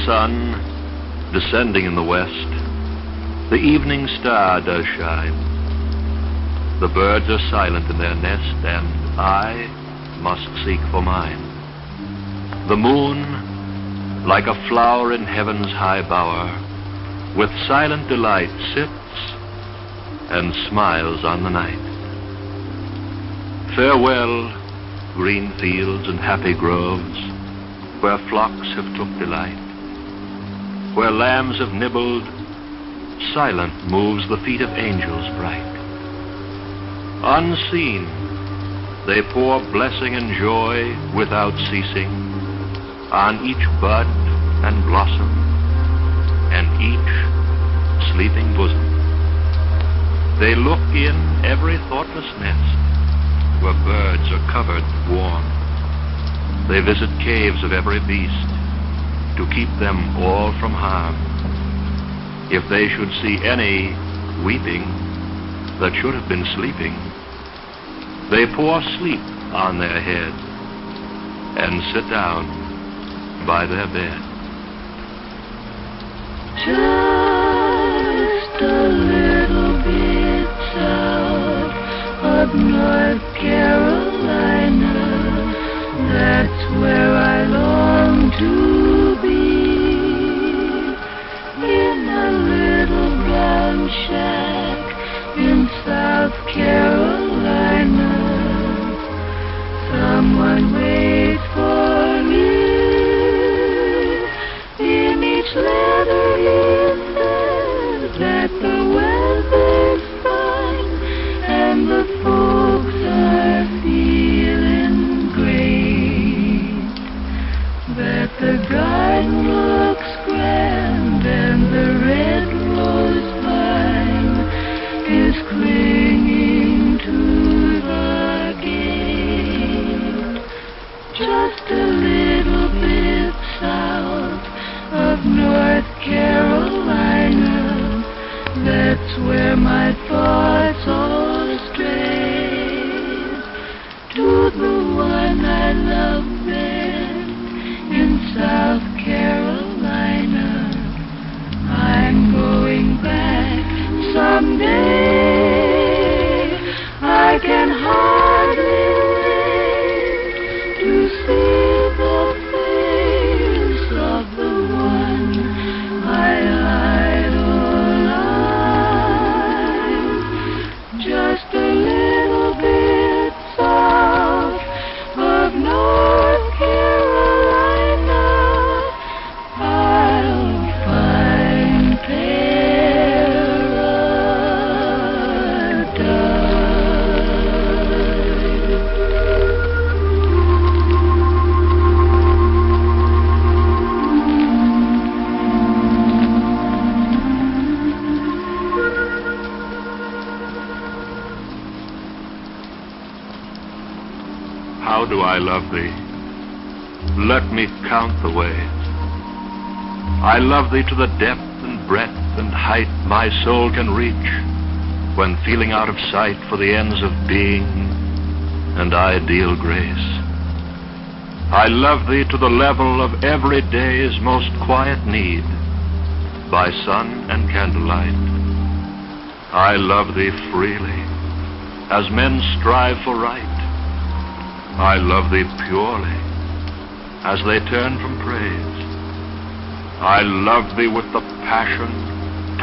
sun descending in the west, the evening star does shine. The birds are silent in their nest, and I must seek for mine. The moon, like a flower in heaven's high bower, with silent delight sits and smiles on the night. Farewell, green fields and happy groves, where flocks have took delight. Where lambs have nibbled, silent moves the feet of angels bright. Unseen, they pour blessing and joy without ceasing on each bud and blossom and each sleeping bosom. They look in every thoughtless nest where birds are covered warm. They visit caves of every beast to keep them all from harm. If they should see any weeping that should have been sleeping, they pour sleep on their head and sit down by their bed. Just a little bit south of North Carolina, that's where I long to be. In a little brown shack in South Carolina, someone waits for me. In each letter he says that the weather's fine and the folks are feeling great, that the garden looks grand and the red rose vine is clinging to the gate. Just a little bit south of North Carolina, that's where my thoughts all stray, to the one I love best in South Carolina. I'm going back someday. I can hardly wait to see the face of the one I idolize. Just a little bit south of North Carolina, I'll find How do I love thee? Let me count the ways. I love thee to the depth and breadth and height my soul can reach, when feeling out of sight for the ends of being and ideal grace. I love thee to the level of every day's most quiet need, by sun and candlelight. I love thee freely, as men strive for right. I love thee purely, as they turn from praise. I love thee with the passion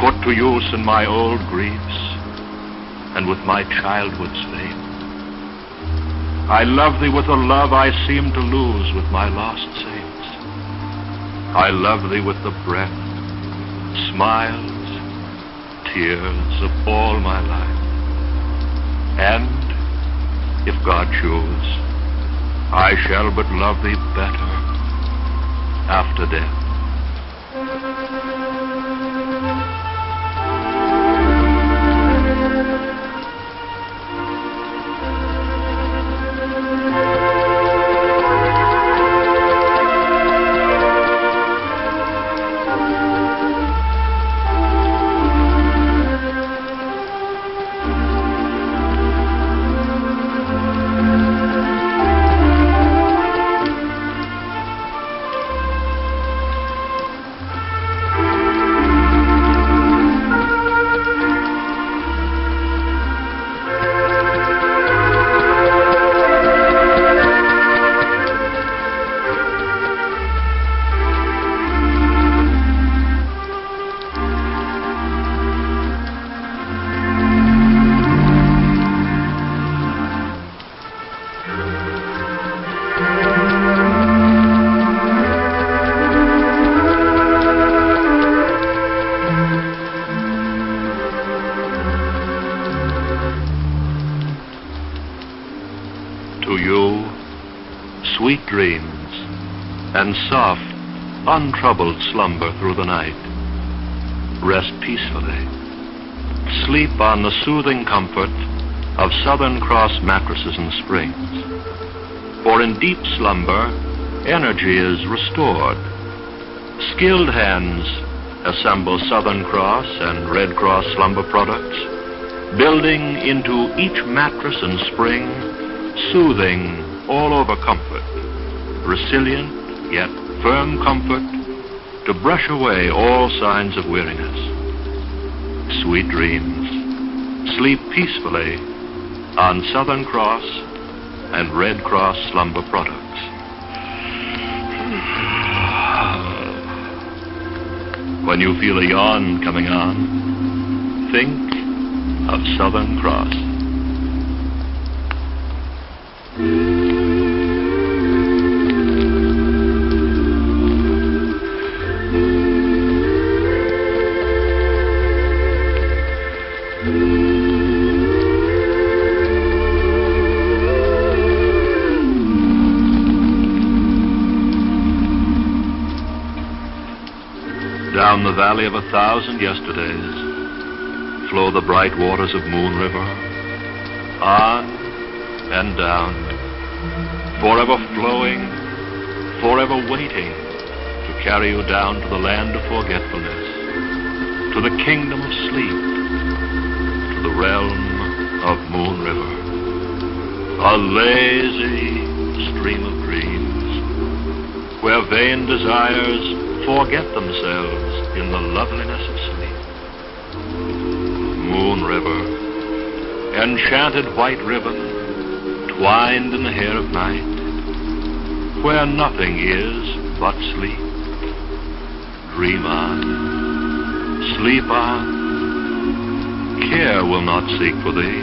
put to use in my old griefs and with my childhood's faith. I love thee with a love I seem to lose with my lost saints. I love thee with the breath, smiles, tears of all my life. And, if God choose, I shall but love thee better after death. To you, sweet dreams and soft, untroubled slumber through the night. Rest peacefully. Sleep on the soothing comfort of Southern Cross mattresses and springs. For in deep slumber, energy is restored. Skilled hands assemble Southern Cross and Red Cross slumber products, building into each mattress and spring soothing all-over comfort, resilient yet firm comfort to brush away all signs of weariness. Sweet dreams. Sleep peacefully on Southern Cross and Red Cross slumber products. When you feel a yawn coming on, think of Southern Cross. Down the valley of 1,000 yesterdays flow the bright waters of Moon River, on and down, forever flowing, forever waiting to carry you down to the land of forgetfulness, to the kingdom of sleep, to the realm of Moon River, a lazy stream of dreams, where vain desires forget themselves in the loveliness of sleep. Moon River, enchanted white ribbon, twined in the hair of night, where nothing is but sleep. Dream on, sleep on, care will not seek for thee.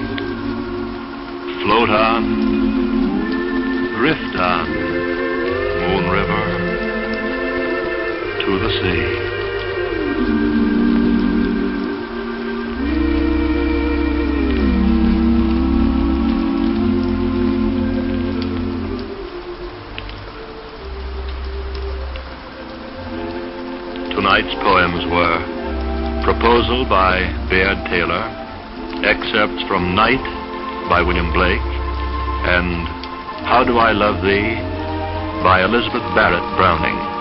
Float on, drift on, Moon River, to the sea. Tonight's poems were Proposal by Baird Taylor, excerpts from Night by William Blake, and How Do I Love Thee by Elizabeth Barrett Browning.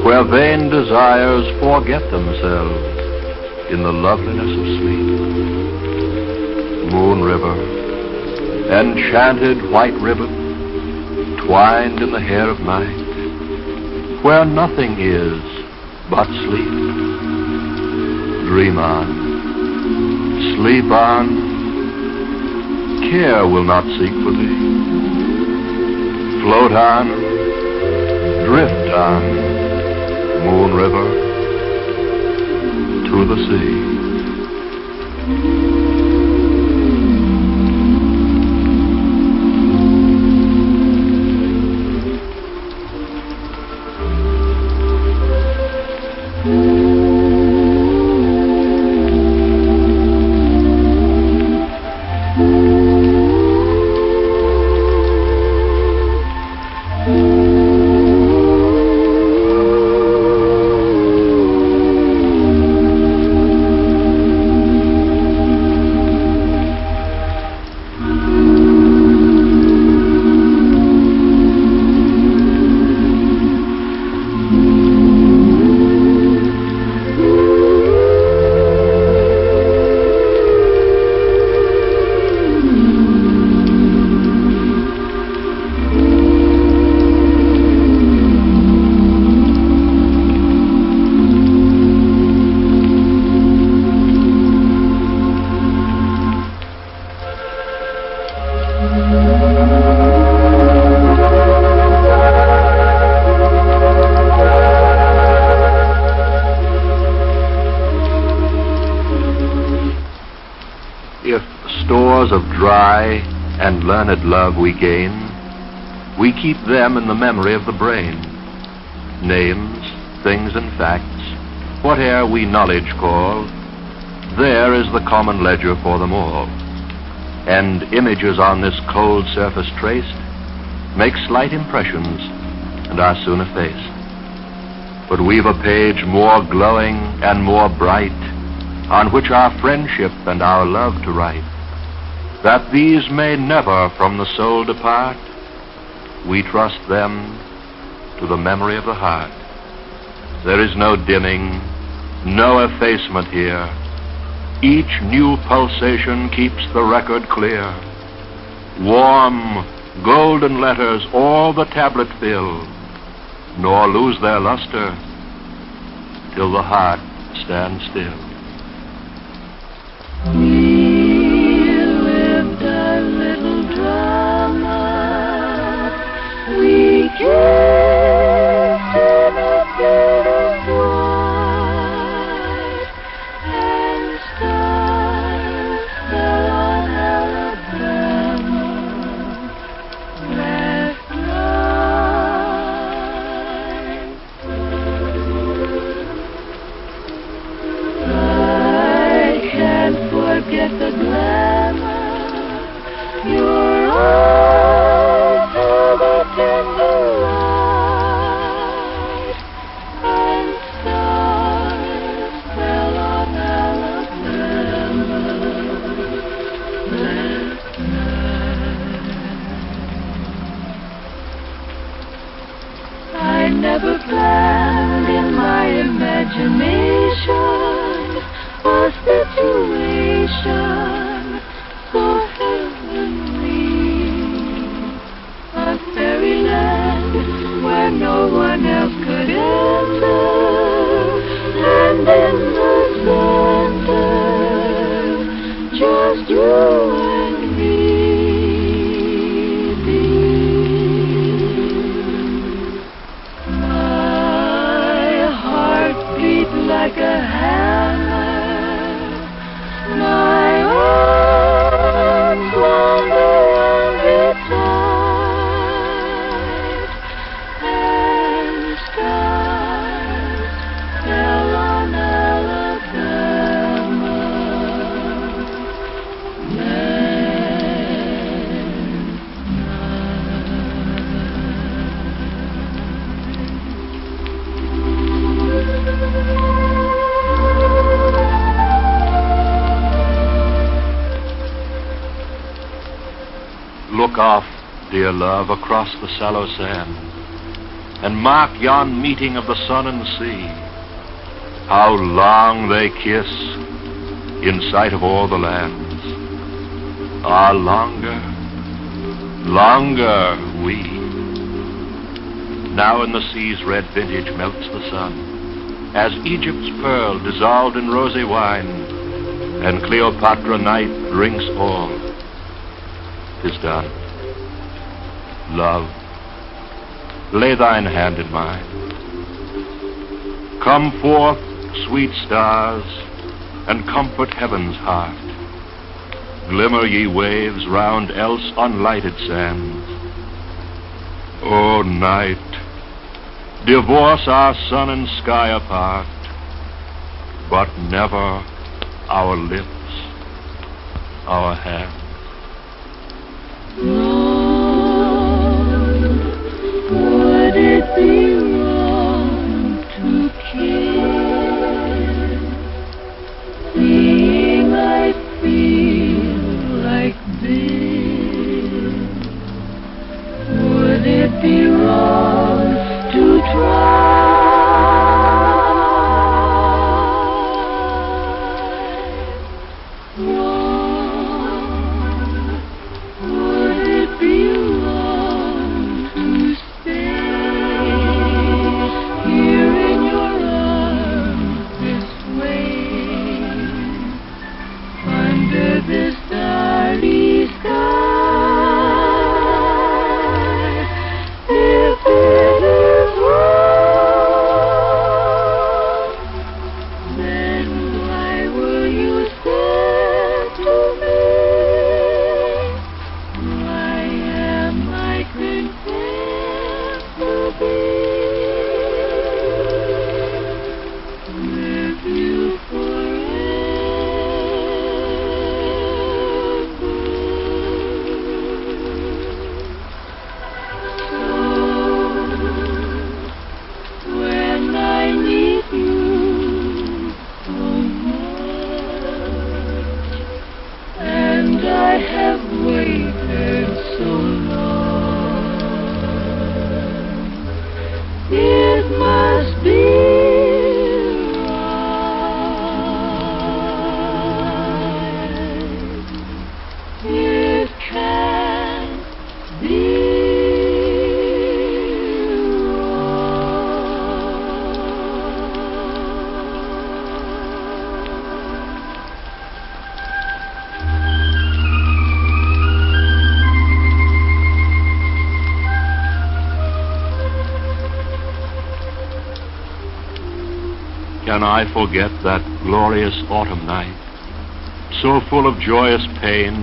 Where vain desires forget themselves in the loveliness of sleep. Moon River, enchanted white ribbon, twined in the hair of night, where nothing is but sleep. Dream on, sleep on, care will not seek for thee. Float on, drift on, Moon River, to the sea. If stores of dry and learned love we gain, we keep them in the memory of the brain. Names, things, and facts, whate'er we knowledge call, there is the common ledger for them all. And images on this cold surface traced make slight impressions and are soon effaced. But we've a page more glowing and more bright, on which our friendship and our love to write, that these may never from the soul depart. We trust them to the memory of the heart. There is no dimming, no effacement here. Each new pulsation keeps the record clear. Warm, golden letters all the tablet fill, nor lose their luster till the heart stands still. We lived a little drama. We kissed in a bit of white, and stars fell on Alabama last night. I can't forget the glamour. Your eyes held a tender light, and stars fell on Alabama last night. I never planned in my imagination a situation so heavenly, a fairyland where no one else could enter, and in the center, just you and me. My heart beat like a hammer. My arms wander every tide, and stars fell on Alabama Look off, dear love, across the sallow sand, and mark yon meeting of the sun and sea. How long they kiss in sight of all the lands. Ah, longer, longer we. Now in the sea's red vintage melts the sun, as Egypt's pearl dissolved in rosy wine, and Cleopatra night drinks all. 'Tis done. Love, lay thine hand in mine. Come forth, sweet stars, and comfort heaven's heart. Glimmer ye waves round else unlighted sands. O night, divorce our sun and sky apart, but never our lips, our hands. Would it be wrong to kiss, seeing I feel like this? Would it be wrong to try? To me. can I forget that glorious autumn night, so full of joyous pain,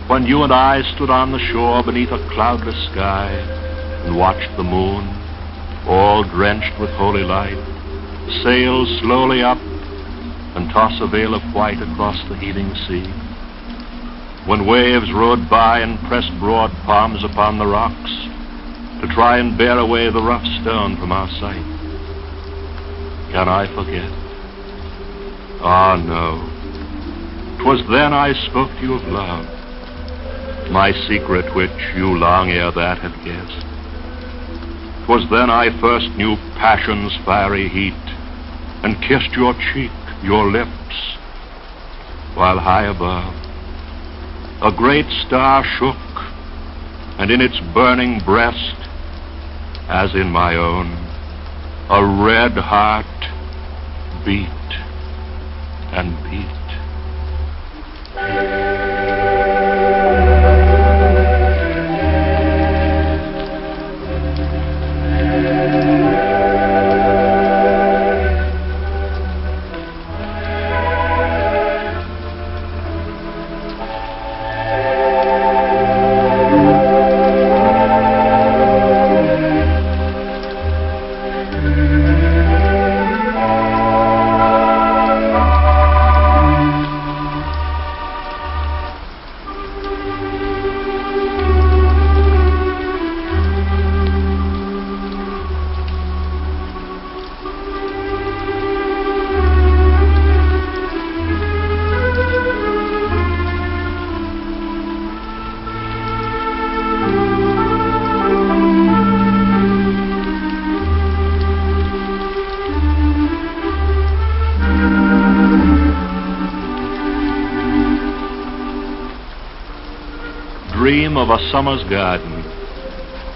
when you and I stood on the shore beneath a cloudless sky and watched the moon, all drenched with holy light, sail slowly up and toss a veil of white across the heaving sea. When waves rode by and pressed broad palms upon the rocks to try and bear away the rough stone from our sight. Can I forget? Ah, no. 'Twas then I spoke to you of love, my secret which you long ere that had guessed. 'Twas then I first knew passion's fiery heat and kissed your cheek, your lips, while high above a great star shook, and in its burning breast, as in my own, a red heart beat and beat. Dream of a summer's garden.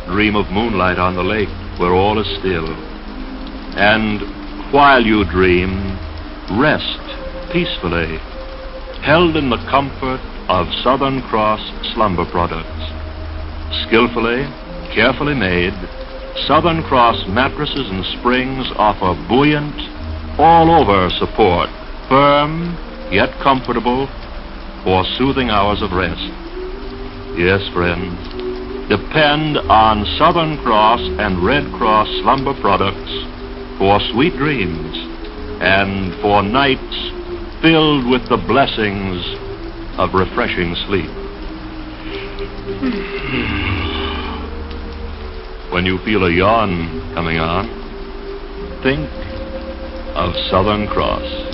Dream of moonlight on the lake where all is still. And while you dream, rest peacefully, held in the comfort of Southern Cross slumber products. Skillfully, carefully made, Southern Cross mattresses and springs offer buoyant, all-over support, firm yet comfortable for soothing hours of rest. Yes, friends, depend on Southern Cross and Red Cross slumber products for sweet dreams and for nights filled with the blessings of refreshing sleep. When you feel a yawn coming on, think of Southern Cross.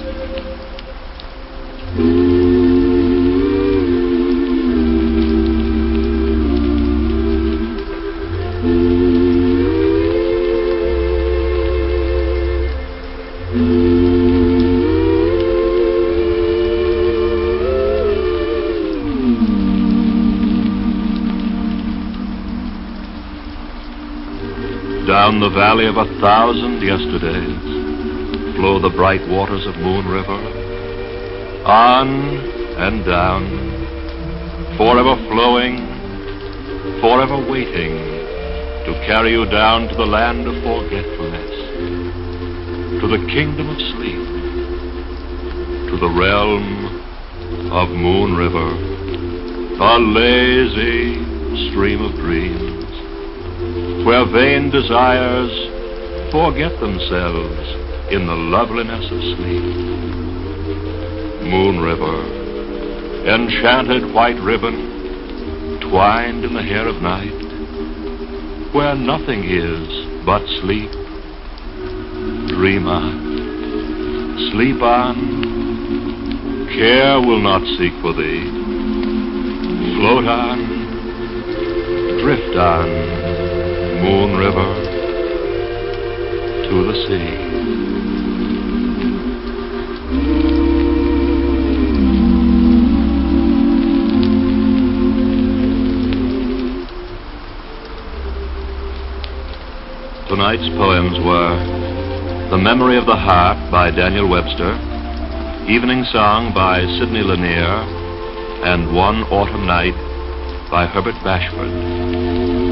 Down the valley of 1,000 yesterdays flow the bright waters of Moon River, on and down, forever flowing, forever waiting to carry you down to the land of forgetfulness, to the kingdom of sleep, to the realm of Moon River, a lazy stream of dreams, where vain desires forget themselves in the loveliness of sleep. Moon River, enchanted white ribbon, twined in the hair of night, where nothing is but sleep. Dream on, sleep on, care will not seek for thee. Float on, drift on, Moon River, to the sea. Tonight's poems were The Memory of the Heart by Daniel Webster, Evening Song by Sidney Lanier, and One Autumn Night by Herbert Bashford.